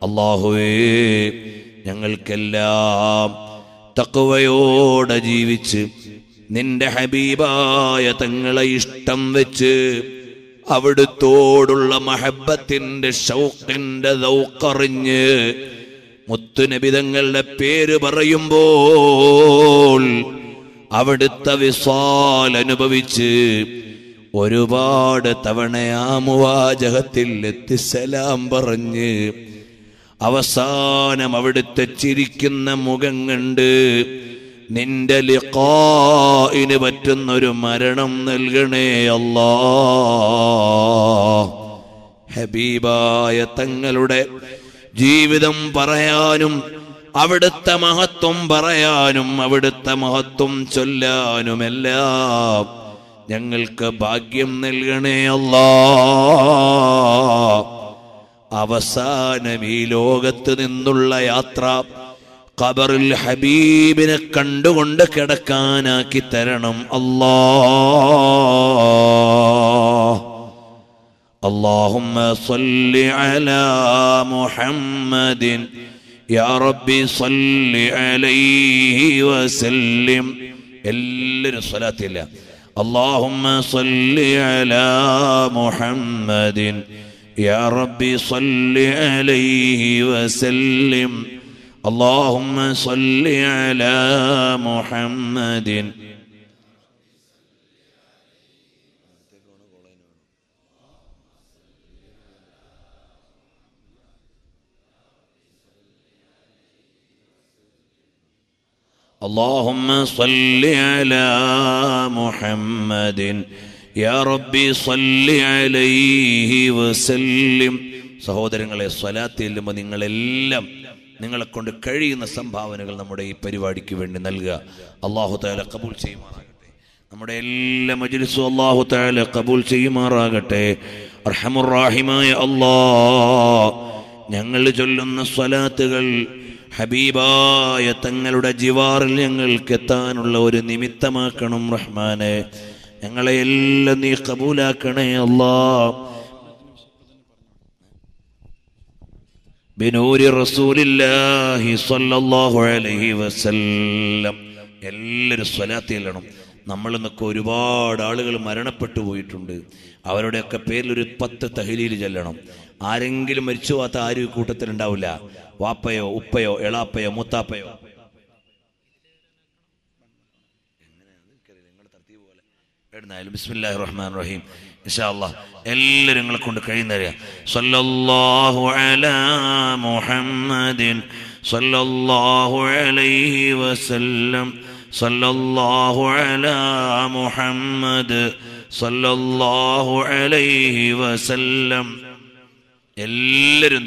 അല്ലാഹുവേ, ഞങ്ങൾക്കെല്ലാം തഖ്വയോടെ ജീവിച്ച് നിന്റെ ഹബീബായ തങ്ങളെ ഇഷ്ടം വെച്ച് അവിടുത്തോടുള്ള മഹബത്തിന്റെ ഷൗഖിന്റെ ദൗഖറിഞ്ഞ് മുത്തുനബി തങ്ങളുടെ പേര് പറയുമ്പോൾ അവിടുത്തെ വിസാൽ അനുഭവിച്ച് ഒരുപാട് തവണ ആ മുവാജഹത്തിൽ എത്തി സലാം പറഞ്ഞ് അവസാനം അവിടുത്തെ ചിരിക്കുന്ന മുഖം കണ്ട് നിന്റെ ലിഖാഇന് പറ്റുന്നൊരു മരണം നൽകണേ അല്ലാഹ്. ഹബീബായ തങ്ങളുടെ ജീവിതം പറയാനും അവിടുത്തെ മഹത്വം പറയാനും അവിടുത്തെ മഹത്വം ചൊല്ലാനുമെല്ലാം ഞങ്ങൾക്ക് ഭാഗ്യം നൽകണേ അല്ലാ. അവസാനം ഈ ലോകത്ത് നിന്നുള്ള യാത്ര ഖബറിൽ ഹബീബിനെ കണ്ടുകൊണ്ട് കിടക്കാനാക്കി തരണം അല്ലാ. اللهم صل على محمد يا ربي صل عليه وسلم. എല്ലാവരും സ്വലാത്തില്ല. اللهم صل على محمد يا ربي صل عليه وسلم. اللهم صل على محمد. اللهم صل على محمد يا ربي صل عليه وسلم. സഹോദരങ്ങളെ, സ്വലാത്ത് ചെല്ലുമ്പോൾ നിങ്ങളെല്ലാം നിങ്ങളെ കൊണ്ട് കഴിയുന്ന സംഭാവനകൾ നമ്മുടെ ഈ പരിപാടിക്ക് വേണ്ടി നൽകുക. അല്ലാഹു തആല ഖബൂൽ ചെയ്യുമാറാകട്ടെ. നമ്മുടെ എല്ലാ മജ്ലിസും അല്ലാഹു തആല ഖബൂൽ ചെയ്യുമാറാകട്ടെ. അർഹമുർ റഹീമായ അല്ലാഹ്, ഞങ്ങൾ ചൊല്ലുന്ന സ്വലാത്തുകൾ ഹബീബായ തങ്ങളുടെ ജിവാറിൽ ഞങ്ങൾക്ക് എത്താനുള്ള ഒരു നിമിത്തമാക്കണം റഹ്മാനെ. ഞങ്ങളെ എല്ലാം നീ ഖബൂലാക്കണേ അല്ലാഹ്. ബിനൂരി റസൂലില്ലാഹി സ്വല്ലല്ലാഹു അലൈഹി വസല്ലം. എല്ലാവരും സ്വലാത്ത് ചെല്ലണം. നമ്മൾ നിന്നൊക്കെ ഒരുപാട് ആളുകൾ മരണപ്പെട്ടു പോയിട്ടുണ്ട്. അവരുടെയൊക്കെ പേരിൽ ഒരു 10 തഹ്ലീൽ ചെല്ലണം. ആരെങ്കിലും മരിച്ചു പോകാത്ത ആരും കൂട്ടത്തിലുണ്ടാവില്ല. വാപ്പയോ ഉപ്പയോ എളാപ്പയോ മൂത്താപ്പയോ ബിസ്മില്ലാഹിർ റഹ്മാനിർ റഹീം. ഇൻഷാ അല്ലാഹ് എല്ലാവരും നിങ്ങളെ കൊണ്ട് കഴിയുന്നവരാ. സല്ലല്ലാഹു അലാ മുഹമ്മദിൻ സല്ലല്ലാഹു അലൈഹി വസല്ലം. സല്ലല്ലാഹു അലാ മുഹമ്മദ് സല്ലല്ലാഹു അലൈഹി വസല്ലം. എല്ലാവരും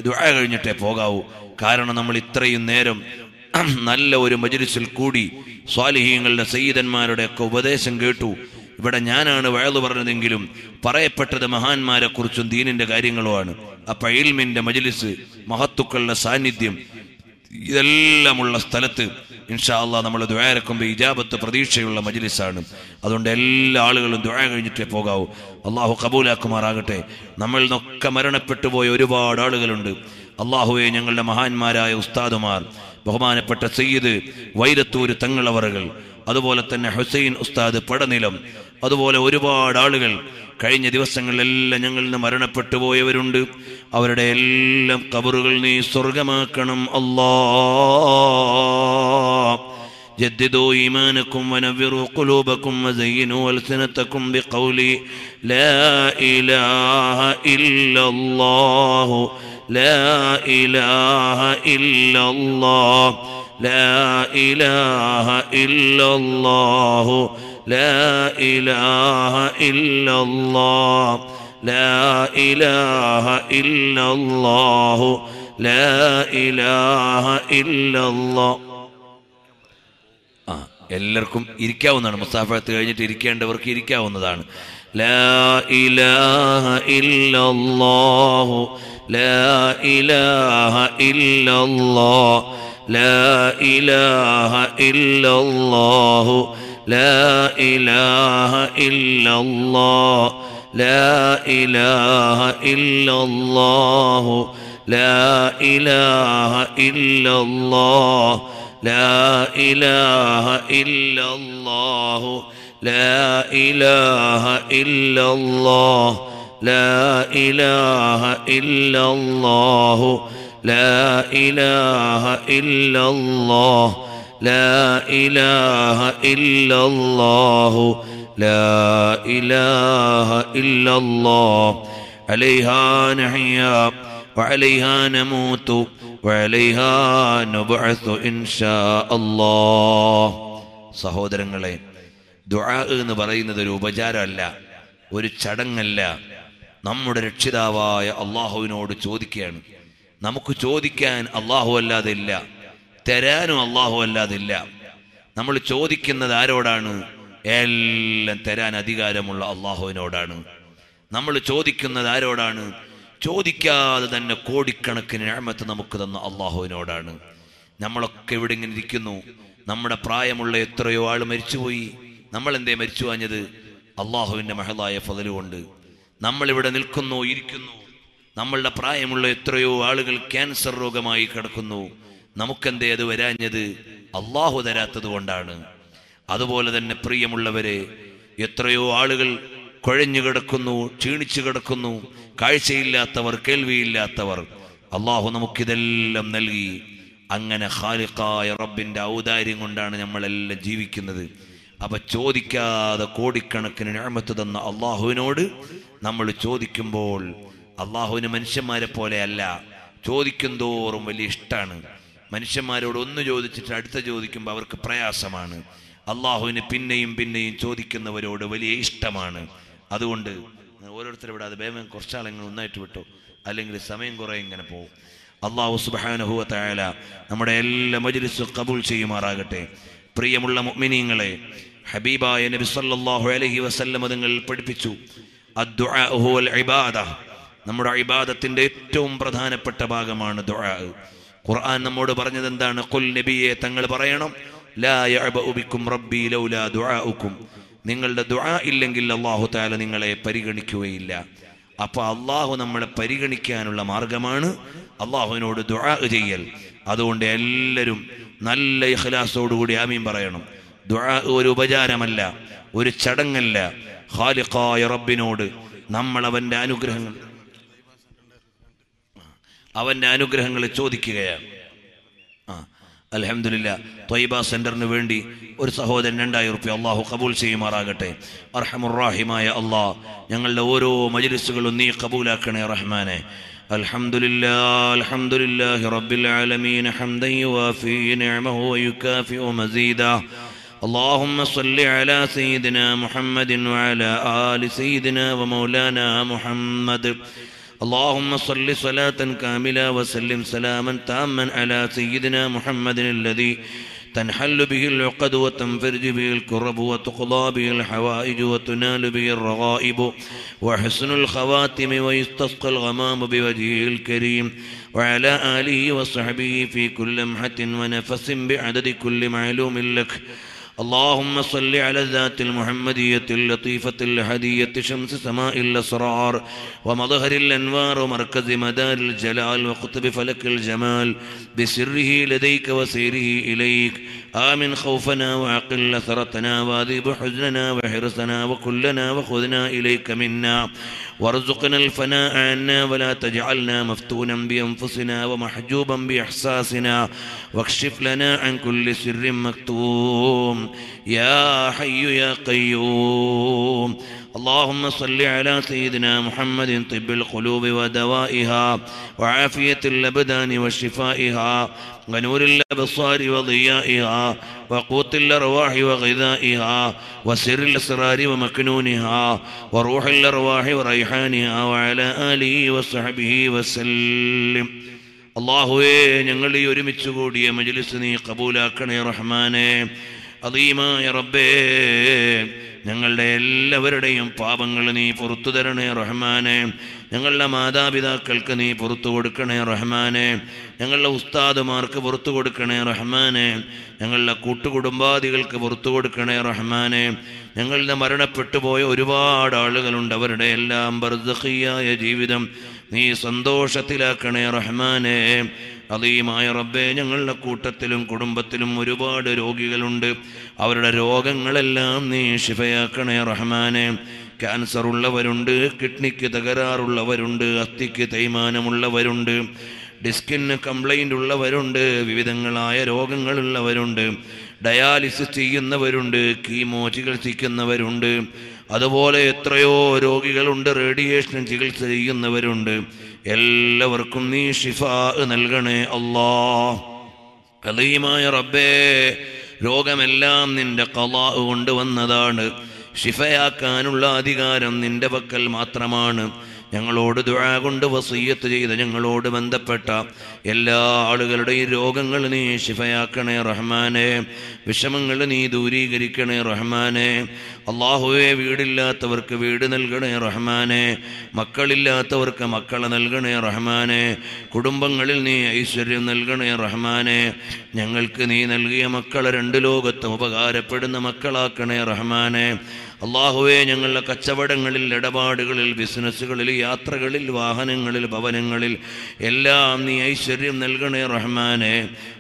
ദുആ കഴിഞ്ഞിട്ടേ പോകാവൂ. കാരണം നമ്മൾ ഇത്രയും നേരം നല്ല ഒരു മജ്ലിസിൽ കൂടി സ്വാലിഹീങ്ങളുടെ സയ്യിദന്മാരുടെ ഒക്കെ ഉപദേശം കേട്ടു. ഇവിടെ ഞാനാണ് വഅദ് പറഞ്ഞതെങ്കിലും പറയപ്പെട്ടത് മഹാന്മാരെ കുറിച്ചും ദീനിന്റെ കാര്യങ്ങളുമാണ്. അപ്പൊ ഇൽമിന്റെ മജ്ലിസ്, മഹത്തുക്കളുടെ സാന്നിധ്യം, ഇതെല്ലാമുള്ള സ്ഥലത്ത് ഇൻഷാ അല്ലാഹ് നമ്മൾ ദുആ ഇറക്കുമ്പോൾ ഇജാബത്ത് പ്രതീക്ഷയുള്ള മജ്ലിസാണ്. അതുകൊണ്ട് എല്ലാ ആളുകളും ദുആ കഴിഞ്ഞിട്ടേ പോകാവൂ. അള്ളാഹു കബൂലാക്കുമാറാകട്ടെ. നമ്മൾ നിന്നൊക്കെ മരണപ്പെട്ടു പോയ ഒരുപാട് ആളുകളുണ്ട്. അള്ളാഹുവെ, ഞങ്ങളുടെ മഹാന്മാരായ ഉസ്താദുമാർ, ബഹുമാനപ്പെട്ട സയ്യിദ് വൈരത്തൂര് തങ്ങളവറുകൾ, അതുപോലെ തന്നെ ഹുസൈൻ ഉസ്താദ് പടനിലം, അതുപോലെ ഒരുപാട് ആളുകൾ കഴിഞ്ഞ ദിവസങ്ങളിലെല്ലാം ഞങ്ങളിൽ നിന്ന് മരണപ്പെട്ടു പോയവരുണ്ട്. അവരുടെ എല്ലാം ഖബറുകൾ നീ സ്വർഗമാക്കണം അല്ലാഹ്. جددوا إيمانكم ونوروا قلوبكم وزينوا ألسنتكم بقول لا إله إلا الله لا إله إلا الله لا إله إلا الله لا إله إلا الله لا إله إلا الله لا إله إلا الله. എല്ലാവർക്കും ഇരിക്കാവുന്നതാണ്. മുസാഫത്ത് കഴിഞ്ഞിട്ട് ഇരിക്കേണ്ടവർക്ക് ഇരിക്കാവുന്നതാണ്. ലാ ഇലാഹ ഇല്ലല്ലാഹു ലാ ഇലാഹ ഇല്ലല്ലാഹ് ലാ ഇലാഹ ഇല്ലല്ലാഹു ലാ ഇലാഹ ഇല്ലല്ലാഹ് ലാ ഇലാഹ ഇല്ലല്ലാഹു ലാ ഇലാഹ ഇല്ലല്ലാഹ് لا إله إلا الله لا إله إلا الله لا إله إلا الله لا إله إلا الله لا إله إلا الله لا إله إلا الله عليها نحيا وعليها نموت وعليها نبعث إن شاء الله. സഹോദരങ്ങളെ, ദുആ എന്ന് പറയുന്നത് ഒരു ഉപചാരമല്ല, ഒരു ചടങ്ങല്ല. നമ്മുടെ രക്ഷിതാവായ അള്ളാഹുവിനോട് ചോദിക്കുകയാണ്. നമുക്ക് ചോദിക്കാൻ അള്ളാഹു അല്ലാതെ ഇല്ല, തരാനും അള്ളാഹു അല്ലാതെ ഇല്ല. നമ്മൾ ചോദിക്കുന്നത് ആരോടാണ്? എല്ലാം തരാൻ അധികാരമുള്ള അള്ളാഹുവിനോടാണ്. നമ്മൾ ചോദിക്കുന്നത് ആരോടാണ്? ചോദിക്കാതെ തന്നെ കോടിക്കണക്കിന് നിഅമത്ത് നമുക്ക് തന്ന അള്ളാഹുവിനോടാണ്. നമ്മളൊക്കെ ഇവിടെ ഇങ്ങനെ ഇരിക്കുന്നു. നമ്മുടെ പ്രായമുള്ള എത്രയോ ആൾ മരിച്ചുപോയി. നമ്മൾ എന്തേ മരിച്ചു പോഞ്ഞത്? അള്ളാഹുവിൻ്റെ മഹളായ ഫള് കൊണ്ട്. നമ്മളിവിടെ നിൽക്കുന്നു, ഇരിക്കുന്നു. നമ്മളുടെ പ്രായമുള്ള എത്രയോ ആളുകൾ ക്യാൻസർ രോഗമായി കിടക്കുന്നു. നമുക്കെന്തേ അത് വരാഞ്ഞത്? അള്ളാഹു തരാത്തത് കൊണ്ടാണ്. അതുപോലെ തന്നെ പ്രിയമുള്ളവരെ, എത്രയോ ആളുകൾ കുഴഞ്ഞു കിടക്കുന്നു, ക്ഷീണിച്ചു കിടക്കുന്നു. കാഴ്ചയില്ലാത്തവർ, കേൾവിയില്ലാത്തവർ. അള്ളാഹു നമുക്കിതെല്ലാം നൽകി. അങ്ങനെ ഖാലിഖായ റബ്ബിന്റെ ഔദാര്യം കൊണ്ടാണ് നമ്മളെല്ലാം ജീവിക്കുന്നത്. അപ്പൊ ചോദിക്കാതെ കോടിക്കണക്കിന് നിഅമത്ത് തന്ന അള്ളാഹുവിനോട് നമ്മൾ ചോദിക്കുമ്പോൾ, അള്ളാഹുവിന് മനുഷ്യന്മാരെ പോലെ അല്ല, ചോദിക്കും തോറും വലിയ ഇഷ്ടമാണ്. മനുഷ്യന്മാരോട് ഒന്ന് ചോദിച്ചിട്ട് അടുത്ത ചോദിക്കുമ്പോൾ അവർക്ക് പ്രയാസമാണ്. അള്ളാഹുവിന് പിന്നെയും പിന്നെയും ചോദിക്കുന്നവരോട് വലിയ ഇഷ്ടമാണ്. അതുകൊണ്ട് ഓരോരുത്തരും ഇവിടെ അത് വേഗം കുറച്ചാളെങ്കിലും ഒന്നായിട്ട് വിട്ടു, അല്ലെങ്കിൽ സമയം കുറെ ഇങ്ങനെ പോകും. അള്ളാഹു സുബ്ഹാനഹു വ തആല നമ്മുടെ എല്ലാ മജ്ലിസും ഖബൂൽ ചെയ്യുമാറാകട്ടെ. പ്രിയമുള്ള മുഅ്മിനീങ്ങളെ, ഹബീബായ നബി സല്ലല്ലാഹു അലൈഹി വസല്ലം തങ്ങൾ പഠിപ്പിച്ചു, അദ്ദുആ ഹുവൽ ഇബാദ. നമ്മുടെ ഇബാദത്തിന്റെ ഏറ്റവും പ്രധാനപ്പെട്ട ഭാഗമാണ് ദുആ. ഖുർആൻ നമ്മോട് പറഞ്ഞത് എന്താണ്? ഖുൽ നബിയെ, തങ്ങൾ പറയണം, ലാ യഅബഉ ബിക്കും റബ്ബി ലൗലാ ദുആഉക്കും. നിങ്ങളുടെ ദുആ ഇല്ലെങ്കിൽ അല്ലാഹു തആല നിങ്ങളെ പരിഗണിക്കുകയില്ല. അപ്പൊ അള്ളാഹു നമ്മളെ പരിഗണിക്കാനുള്ള മാർഗമാണ് അള്ളാഹുവിനോട് ദുആ ചെയ്യൽ. അതുകൊണ്ട് എല്ലാവരും നല്ല ഇഖ്ലാസോടുകൂടി ആമീൻ പറയണം. ദുആ ഒരു ഉപചാരമല്ല, ഒരു ചടങ്ങല്ല. ഖാലിഖായ റബ്ബിനോട് നമ്മൾ അവന്റെ അനുഗ്രഹങ്ങൾ ചോദിക്കുകയാണ്. അൽഹംദുലില്ലാ, ത്വയ്ബ സെന്ററിന് വേണ്ടി ഒരു സഹോദരൻ 2000 രൂപ അള്ളാഹു കബൂൽ ചെയ്യുമാറാകട്ടെ. അർഹമുർറാഹിമായ അള്ളാഹ് ഞങ്ങളുടെ ഓരോ മജ്ലിസുകളും നീ കബൂലാക്കണേ റഹ്മാനെ. അൽഹംദുലില്ലാഹി റബ്ബിൽ ആലമീൻ ഹംദൻ യുവാഫി നിഅമഹു വയുകാഫിഉ മസീദാ. اللهم صل على سيدنا محمد وعلى آل سيدنا ومولانا محمد. اللهم صل صلاة كاملة وسلم سلاما تاما على سيدنا محمد الذي تنحل به العقد وتنفرج به الكرب وتقضى به الحوائج وتنال به الرغائب وحسن الخواتم ويستسقى الغمام بوجهه الكريم وعلى آله وصحبه في كل لمحة ونفس بعدد كل معلوم لك. اللهم صل على الذات المحمدية اللطيفة الهدية شمس سماء الأسرار ومظهر الأنوار ومركز مدار الجلال وقطب فلك الجمال بسره لديك وسيره إليك. آمن خوفنا وعقل ثرتنا واذب حزننا وحرصنا وكلنا وخذنا إليك منا وارزقنا الفناء عنا ولا تجعلنا مفتونا بأنفسنا ومحجوبا بإحساسنا واكشف لنا عن كل سر مكتوم يا حي يا قيوم. اللهم صل على سيدنا محمد طب القلوب ودوائها وعافية الأبدان وشفائها ونور الأبصار وضيائها وقوت الأرواح وغذائها وسر الأسرار ومكنونها وروح الأرواح وريحانها وعلى آله وصحبه وسلم. അള്ളാഹുവേ, ഞങ്ങൾ ഈ ഒരുമിച്ച് കൂടിയ മജ്ലിസ് നീ കബൂലാക്കണേ റഹ്മാനെ. അദീമായ റബ്ബേ, ഞങ്ങളുടെ എല്ലാവരുടെയും പാപങ്ങൾ നീ പുറത്തു തരണേ റഹ്മാനെ. ഞങ്ങളുടെ മാതാപിതാക്കൾക്ക് നീ പുറത്തു കൊടുക്കണേ റഹ്മാനെ. ഞങ്ങളുടെ ഉസ്താദുമാർക്ക് പുറത്തു കൊടുക്കണേ റഹ്മാനെ. ഞങ്ങളുടെ കൂട്ടുകുടുംബാദികൾക്ക് പുറത്തു കൊടുക്കണേ റഹ്മാനെ. ഞങ്ങളുടെ മരണപ്പെട്ടു പോയ ഒരുപാട് ആളുകളുണ്ട്. അവരുടെ എല്ലാം ബർസഖിയായ ജീവിതം നീ സന്തോഷത്തിലാക്കണേ റഹ്മാനെ. അദീമായ റബ്ബേ, ഞങ്ങളുടെ കൂട്ടത്തിലും കുടുംബത്തിലും ഒരുപാട് രോഗികളുണ്ട്. അവരുടെ രോഗങ്ങളെല്ലാം നീ ശിഫയാക്കണേ റഹ്മാനെ. ക്യാൻസർ ഉള്ളവരുണ്ട്, കിഡ്നിക്ക് തകരാറുള്ളവരുണ്ട്, അസ്ഥിക്ക് തേയ്മാനമുള്ളവരുണ്ട്, ഡിസ്കിന് കംപ്ലൈൻ്റ് ഉള്ളവരുണ്ട്, വിവിധങ്ങളായ രോഗങ്ങളുള്ളവരുണ്ട്, ഡയാലിസിസ് ചെയ്യുന്നവരുണ്ട്, കീമോ ചികിത്സിക്കുന്നവരുണ്ട്, അതുപോലെ എത്രയോ രോഗികളുണ്ട്, റേഡിയേഷൻ ചികിത്സ ചെയ്യുന്നവരുണ്ട്. എല്ലാവർക്കും നീ ഷിഫാ നൽകണേ അല്ലാഹ്. അദീമായ റബ്ബേ, രോഗമെല്ലാം നിന്റെ ഖളാ കൊണ്ടുവന്നതാണ്. ഷിഫയാക്കാനുള്ള അധികാരം നിന്റെ പക്കൽ മാത്രമാണ്. ഞങ്ങളോട് ദുആ കൊണ്ട് വസിയ്യത്ത് ചെയ്ത ഞങ്ങളോട് ബന്ധപ്പെട്ട എല്ലാ ആളുകളുടെയും രോഗങ്ങൾ നീ ശിഫയാക്കണേ റഹ്മാനെ. വിഷമങ്ങൾ നീ ദൂരീകരിക്കണേ റഹ്മാനെ. അല്ലാഹുവേ, വീടില്ലാത്തവർക്ക് വീട് നൽകണേ റഹ്മാനെ. മക്കളില്ലാത്തവർക്ക് മക്കളെ നൽകണേ റഹ്മാനെ. കുടുംബങ്ങളിൽ നീ ഐശ്വര്യം നൽകണേ റഹ്മാനെ. ഞങ്ങൾക്ക് നീ നൽകിയ മക്കളെ രണ്ട് ലോകത്തും ഉപകാരപ്പെടുന്ന മക്കളാക്കണേ റഹ്മാനെ. അല്ലാഹുവേ, ഞങ്ങളുടെ കച്ചവടങ്ങളിൽ, ഇടപാടുകളിൽ, ബിസിനസ്സുകളിൽ, യാത്രകളിൽ, വാഹനങ്ങളിൽ, ഭവനങ്ങളിൽ എല്ലാം നീ ഐശ്വര്യം നൽകണേ റഹ്മാനെ.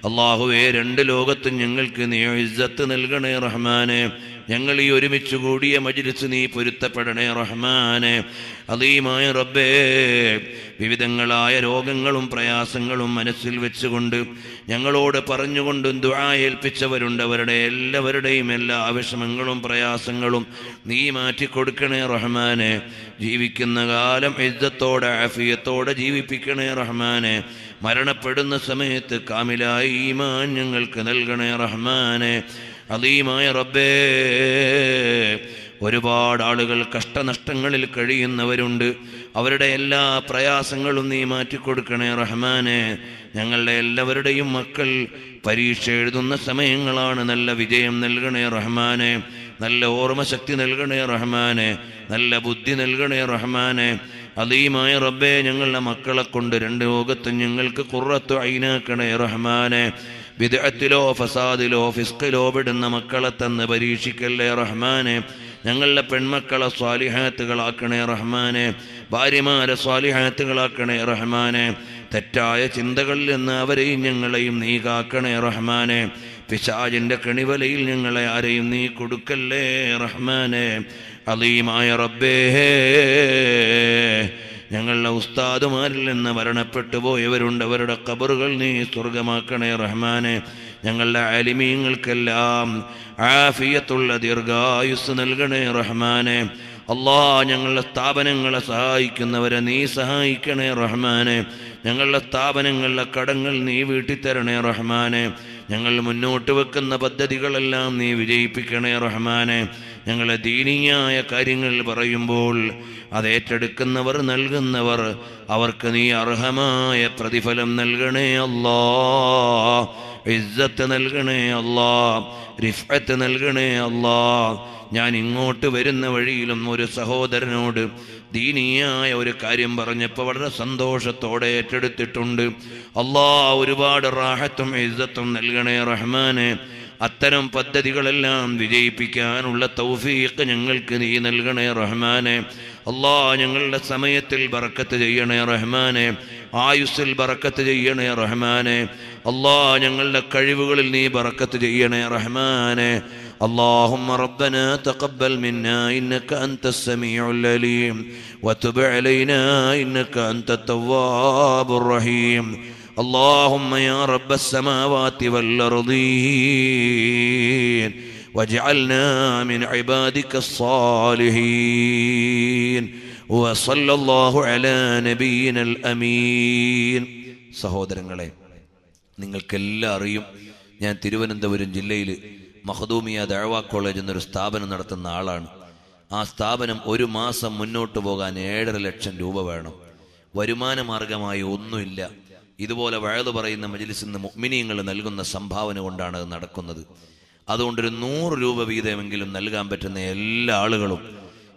അല്ലാഹുവേ, രണ്ട് ലോകത്തും ഞങ്ങൾക്ക് നീ ഇസ്സത്ത് നൽകണേ റഹ്മാനെ. ഞങ്ങൾ ഈ ഒരുമിച്ച് കൂടിയ മജ്‌ലിസ് നീ പൊരുത്തപ്പെടണേ റഹ്മാനെ. അദീമായ റബ്ബേ, വിവിധങ്ങളായ രോഗങ്ങളും പ്രയാസങ്ങളും മനസ്സിൽ വെച്ചുകൊണ്ട് ഞങ്ങളോട് പറഞ്ഞുകൊണ്ടും ദുആ ഏൽപ്പിച്ചവരുണ്ട്. അവരുടെ എല്ലാവരുടെയും എല്ലാ വിഷമങ്ങളും പ്രയാസങ്ങളും നീ മാറ്റിക്കൊടുക്കണേ റഹ്മാനെ. ജീവിക്കുന്ന കാലം ഇസ്സത്തോടെ ആഫിയത്തോടെ ജീവിപ്പിക്കണേ റഹ്മാനെ. മരണപ്പെടുന്ന സമയത്ത് കാമിലായ ഈമാൻ ഞങ്ങൾക്ക് നൽകണേ റഹ്മാനെ. അദീമായ റബ്ബേ, ഒരുപാട് ആളുകൾ കഷ്ടനഷ്ടങ്ങളിൽ കഴിയുന്നവരുണ്ട്. അവരുടെ എല്ലാ പ്രയാസങ്ങളും നീ മാറ്റിക്കൊടുക്കണേ റഹ്മാനെ. ഞങ്ങളുടെ എല്ലാവരുടെയും മക്കൾ പരീക്ഷ എഴുതുന്ന സമയങ്ങളാണ്. നല്ല വിജയം നൽകണേ റഹ്മാനെ. നല്ല ഓർമ്മശക്തി നൽകണേ റഹ്മാനെ. നല്ല ബുദ്ധി നൽകണേ റഹ്മാനെ. അദീമായ റബ്ബേ, ഞങ്ങളുടെ മക്കളെ കൊണ്ട് രണ്ട് ലോകത്തും ഞങ്ങൾക്ക് ഖുർറത്തു ഐനാക്കണേ റഹ്മാനെ. ബിദ്അത്തിലോ ഫസാദിലോ ഫിസ്ഖിലോ പെടുന്ന മക്കളെ തന്ന് പരീക്ഷിക്കല്ലേ റഹ്മാനെ. ഞങ്ങളുടെ പെൺമക്കളെ സ്വാലിഹാത്തുകളാക്കണേ റഹ്മാനെ. ഭാര്യമാരെ സ്വാലിഹാത്തുകളാക്കണേ റഹ്മാനെ. തെറ്റായ ചിന്തകളിൽ നിന്ന് അവരെയും ഞങ്ങളെയും നീ കാക്കണേ റഹ്മാനെ. പിശാചിന്റെ കണിവലയിൽ ഞങ്ങളെ ആരെയും നീ കൊടുക്കല്ലേ റഹ്മാനെ. അദീമായ റബ്ബേ, ഞങ്ങളുടെ ഉസ്താദുമാരിൽ നിന്ന് മരണപ്പെട്ടു പോയവരുണ്ട്. അവരുടെ ഖബറുകൾ നീ സ്വർഗമാക്കണേ റഹ്മാനെ. ഞങ്ങളുടെ ആലിമീങ്ങൾക്കെല്ലാം ആഫിയത്തുള്ള ദീർഘായുസ് നൽകണേ റഹ്മാനെ. അല്ലാ, ഞങ്ങളുടെ സ്ഥാപനങ്ങളെ സഹായിക്കുന്നവരെ നീ സഹായിക്കണേ റഹ്മാനെ. ഞങ്ങളുടെ സ്ഥാപനങ്ങളിലെ കടങ്ങൾ നീ വീട്ടിത്തരണേ റഹ്മാനെ. ഞങ്ങൾ മുന്നോട്ട് വെക്കുന്ന പദ്ധതികളെല്ലാം നീ വിജയിപ്പിക്കണേ റഹ്മാനെ. ഞങ്ങളെ ദീനീയായ കാര്യങ്ങൾ പറയുമ്പോൾ അത് ഏറ്റെടുക്കുന്നവർ, നൽകുന്നവർ, അവർക്ക് നീ അർഹമായ പ്രതിഫലം നൽകണേ അല്ലാ. ഇസ്സത്ത് നൽകണേ അല്ലാ. റിഫഅത്ത് നൽകണേ അല്ലാ. ഞാൻ ഇങ്ങോട്ട് വരുന്ന വഴിയിലും ഒരു സഹോദരനോട് ദീനീയായ ഒരു കാര്യം പറഞ്ഞപ്പോൾ വളരെ സന്തോഷത്തോടെ ഏറ്റെടുത്തിട്ടുണ്ട്. അല്ലാ, ഒരുപാട് റാഹത്തും ഇസ്സത്തും നൽകണേ റഹ്മാനെ. അത്തരം പദ്ധതികളെല്ലാം വിജയിപ്പിക്കാനുള്ള തൗഫീഖ് ഞങ്ങൾക്ക് നീ നൽകണേ റഹ്മാനെ. അല്ലാ, ഞങ്ങളുടെ സമയത്തിൽ ബറക്കത്ത് ചെയ്യണേ റഹ്മാനെ. ആയുസ്സിൽ ബറക്കത്ത് ചെയ്യണേ റഹ്മാനെ. അല്ലാ, ഞങ്ങളുടെ കഴിവുകളിൽ നീ ബറക്കത്ത് ചെയ്യണേ റഹ്മാനെ. اللهم ربنا تقبل منا إنك أنت السميع العليم وتب علينا إنك أنت التواب الرحيم. اللهم يا رب السماوات والأرضين واجعلنا من عبادك الصالحين وصلى الله على نبينا الأمين. സഹോദരങ്ങളെ, നിങ്ങൾക്കെല്ലാം അറിയും, ഞാൻ തിരുവനന്തപുരം ജില്ലയിൽ മഖ്ദൂമിയ ദഅവ കോളേജ് എന്നൊരു സ്ഥാപനം നടത്തുന്ന ആളാണ്. ആ സ്ഥാപനം ഒരു മാസം മുന്നോട്ട് പോകാൻ 7.5 ലക്ഷം രൂപ വേണം. വരുമാന മാർഗമായി ഒന്നുമില്ല. ഇതുപോലെ വഅദ് പറയുന്ന മജ്‌ലിസിൽ നിന്ന് മുഅ്മിനീങ്ങൾ നൽകുന്ന സംഭാവന കൊണ്ടാണ് അത് നടക്കുന്നത്. അതുകൊണ്ടൊരു 100 രൂപ വീതമെങ്കിലും നൽകാൻ പറ്റുന്ന എല്ലാ ആളുകളും,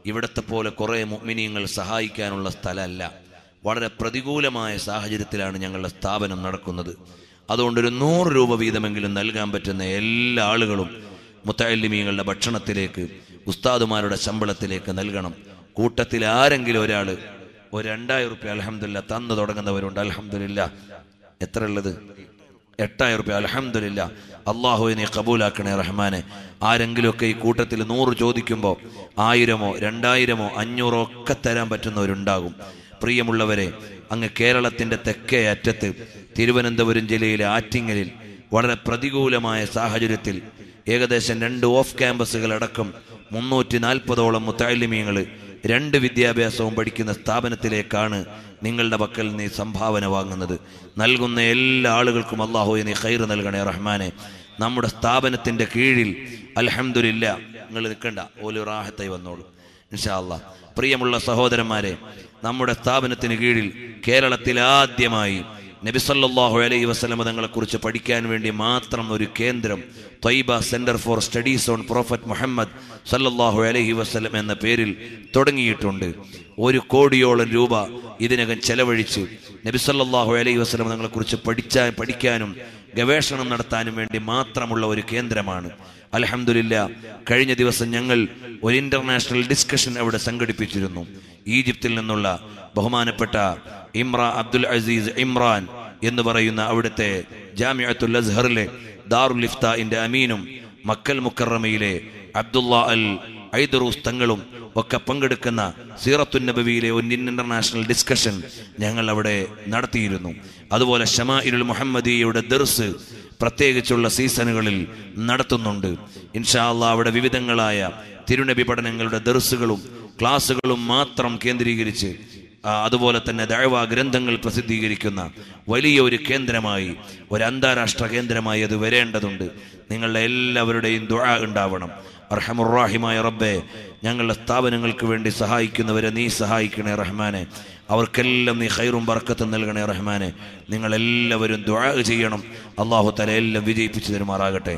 ഇവിടത്തെ പോലെ കുറേ മുഅ്മിനീങ്ങൾ സഹായിക്കാനുള്ള സ്ഥലമല്ല, വളരെ പ്രതികൂലമായ സാഹചര്യത്തിലാണ് ഞങ്ങളുടെ സ്ഥാപനം നടക്കുന്നത്. അതുകൊണ്ടൊരു 100 രൂപ വീതമെങ്കിലും നൽകാൻ പറ്റുന്ന എല്ലാ ആളുകളും മുത്തഅല്ലിമീങ്ങളുടെ ഭക്ഷണത്തിലേക്ക്, ഉസ്താദുമാരുടെ ശമ്പളത്തിലേക്ക് നൽകണം. കൂട്ടത്തിൽ ആരെങ്കിലും ഒരാൾ ഒരു 2000 റുപ്യ അൽഹംദുലില്ലാ തന്നു തുടങ്ങുന്നവരുണ്ട്. അൽഹംദുലില്ലാ. എത്ര ഉള്ളത്? 8000 റുപ്യ. അൽഹംദുലില്ലാ. അല്ലാഹുവേ, നീ ഖബൂലാക്കണേ റഹ്മാനെ. ആരെങ്കിലുമൊക്കെ ഈ കൂട്ടത്തിൽ 100 ചോദിക്കുമ്പോൾ 1000-ഓ 2000-ഓ 500-ഓ ഒക്കെ തരാൻ പറ്റുന്നവരുണ്ടാകും. പ്രിയമുള്ളവരെ, അങ്ങ് കേരളത്തിൻ്റെ തെക്കേ അറ്റത്ത് തിരുവനന്തപുരം ജില്ലയിലെ ആറ്റിങ്ങലിൽ വളരെ പ്രതികൂലമായ സാഹചര്യത്തിൽ ഏകദേശം 2 ഓഫ് ക്യാമ്പസുകളടക്കം 340ഓളം മുത്തഅല്ലിമീങ്ങൾ 2 വിദ്യാഭ്യാസവും പഠിക്കുന്ന സ്ഥാപനത്തിലേക്കാണ് നിങ്ങളുടെ പക്കൽ നീ സംഭാവന വാങ്ങുന്നത്. നൽകുന്ന എല്ലാ ആളുകൾക്കും അല്ലാഹുവേ നീ ഖൈർ നൽകണേ റഹ്മാനെ. നമ്മുടെ സ്ഥാപനത്തിൻ്റെ കീഴിൽ അൽഹംദുലില്ലാ, നിങ്ങൾ നിൽക്കണ്ട, ഓല് റാഹത്തായി വന്നോളൂ. ഇൻഷാ അല്ലാഹ്. പ്രിയമുള്ള സഹോദരന്മാരെ, നമ്മുടെ സ്ഥാപനത്തിന് കീഴിൽ കേരളത്തിൽ ആദ്യമായി നബി സല്ലല്ലാഹു അലൈഹി വസല്ലം തങ്ങളെ കുറിച്ച് പഠിക്കാൻ വേണ്ടി മാത്രം ഒരു കേന്ദ്രം Thwaiba centre for studies on prophet Muhammad സല്ലല്ലാഹു അലൈഹി വസല്ലം എന്ന പേരിൽ തുടങ്ങിയിട്ടുണ്ട്. 1 കോടിയോളം രൂപ ഇതിനകം ചെലവഴിച്ച് നബി സല്ലല്ലാഹു അലൈഹി വസല്ലം തങ്ങളെ കുറിച്ച് പഠിക്കാനും ഗവേഷണം നടത്താനും വേണ്ടി മാത്രമുള്ള ഒരു കേന്ദ്രമാണ്. അൽഹംദുലില്ലാഹ്, കഴിഞ്ഞ ദിവസം ഞങ്ങൾ ഒരു ഇന്റർനാഷണൽ ഡിസ്കഷൻ അവിടെ സംഘടിപ്പിച്ചിരുന്നു. ഈജിപ്തിൽ നിന്നുള്ള ബഹുമാനപ്പെട്ട അബ്ദുൽ അസീസ് ഇമ്രാൻ എന്ന് പറയുന്ന അവിടുത്തെ ജാമിഅത്തുൽ അസ്ഹറിലെ ദാറുൽ ഇഫ്താഇന്റെ അമീനും മക്കൽ മുക്കറമയിലെ അബ്ദുള്ള അൽ ഐദറൂസ് തങ്ങളും ഒക്കെ പങ്കെടുക്കുന്ന സീറത്തുൻ നബവിയിലെ ഒരു ഇന്റർനാഷണൽ ഡിസ്കഷൻ ഞങ്ങൾ അവിടെ നടത്തിയിരുന്നു. അതുപോലെ ശമാഇലുൽ മുഹമ്മദിയയുടെ ദർസ് പ്രത്യേകിച്ചുള്ള സീസണുകളിൽ നടത്തുന്നുണ്ട്. ഇൻഷാ അല്ലാഹ് അവിടെ വിവിധങ്ങളായ തിരുനബി പഠനങ്ങളുടെ ദർസുകളും ക്ലാസുകളും മാത്രം കേന്ദ്രീകരിച്ച് അതുപോലെ തന്നെ ദഅ്വാ ഗ്രന്ഥങ്ങൾ പ്രസിദ്ധീകരിക്കുന്ന വലിയ ഒരു കേന്ദ്രമായി, ഒരു അന്താരാഷ്ട്ര കേന്ദ്രമായി അത് വരേണ്ടതുണ്ട്. നിങ്ങളുടെ എല്ലാവരുടെയും ദുആ ഉണ്ടാവണം. അർഹമുർ റഹീമായ റബ്ബേ, ഞങ്ങളുടെ സ്ഥാപനങ്ങൾക്ക് വേണ്ടി സഹായിക്കുന്നവരെ നീ സഹായിക്കണേ റഹ്മാനെ. അവർക്കെല്ലാം നീ ഖൈറും ബർക്കത്തും നൽകണേ റഹ്മാനെ. നിങ്ങളെല്ലാവരും ദുആ ചെയ്യണം. അല്ലാഹു തആല എല്ലാം വിജയിപ്പിച്ചു തരുമാറാകട്ടെ.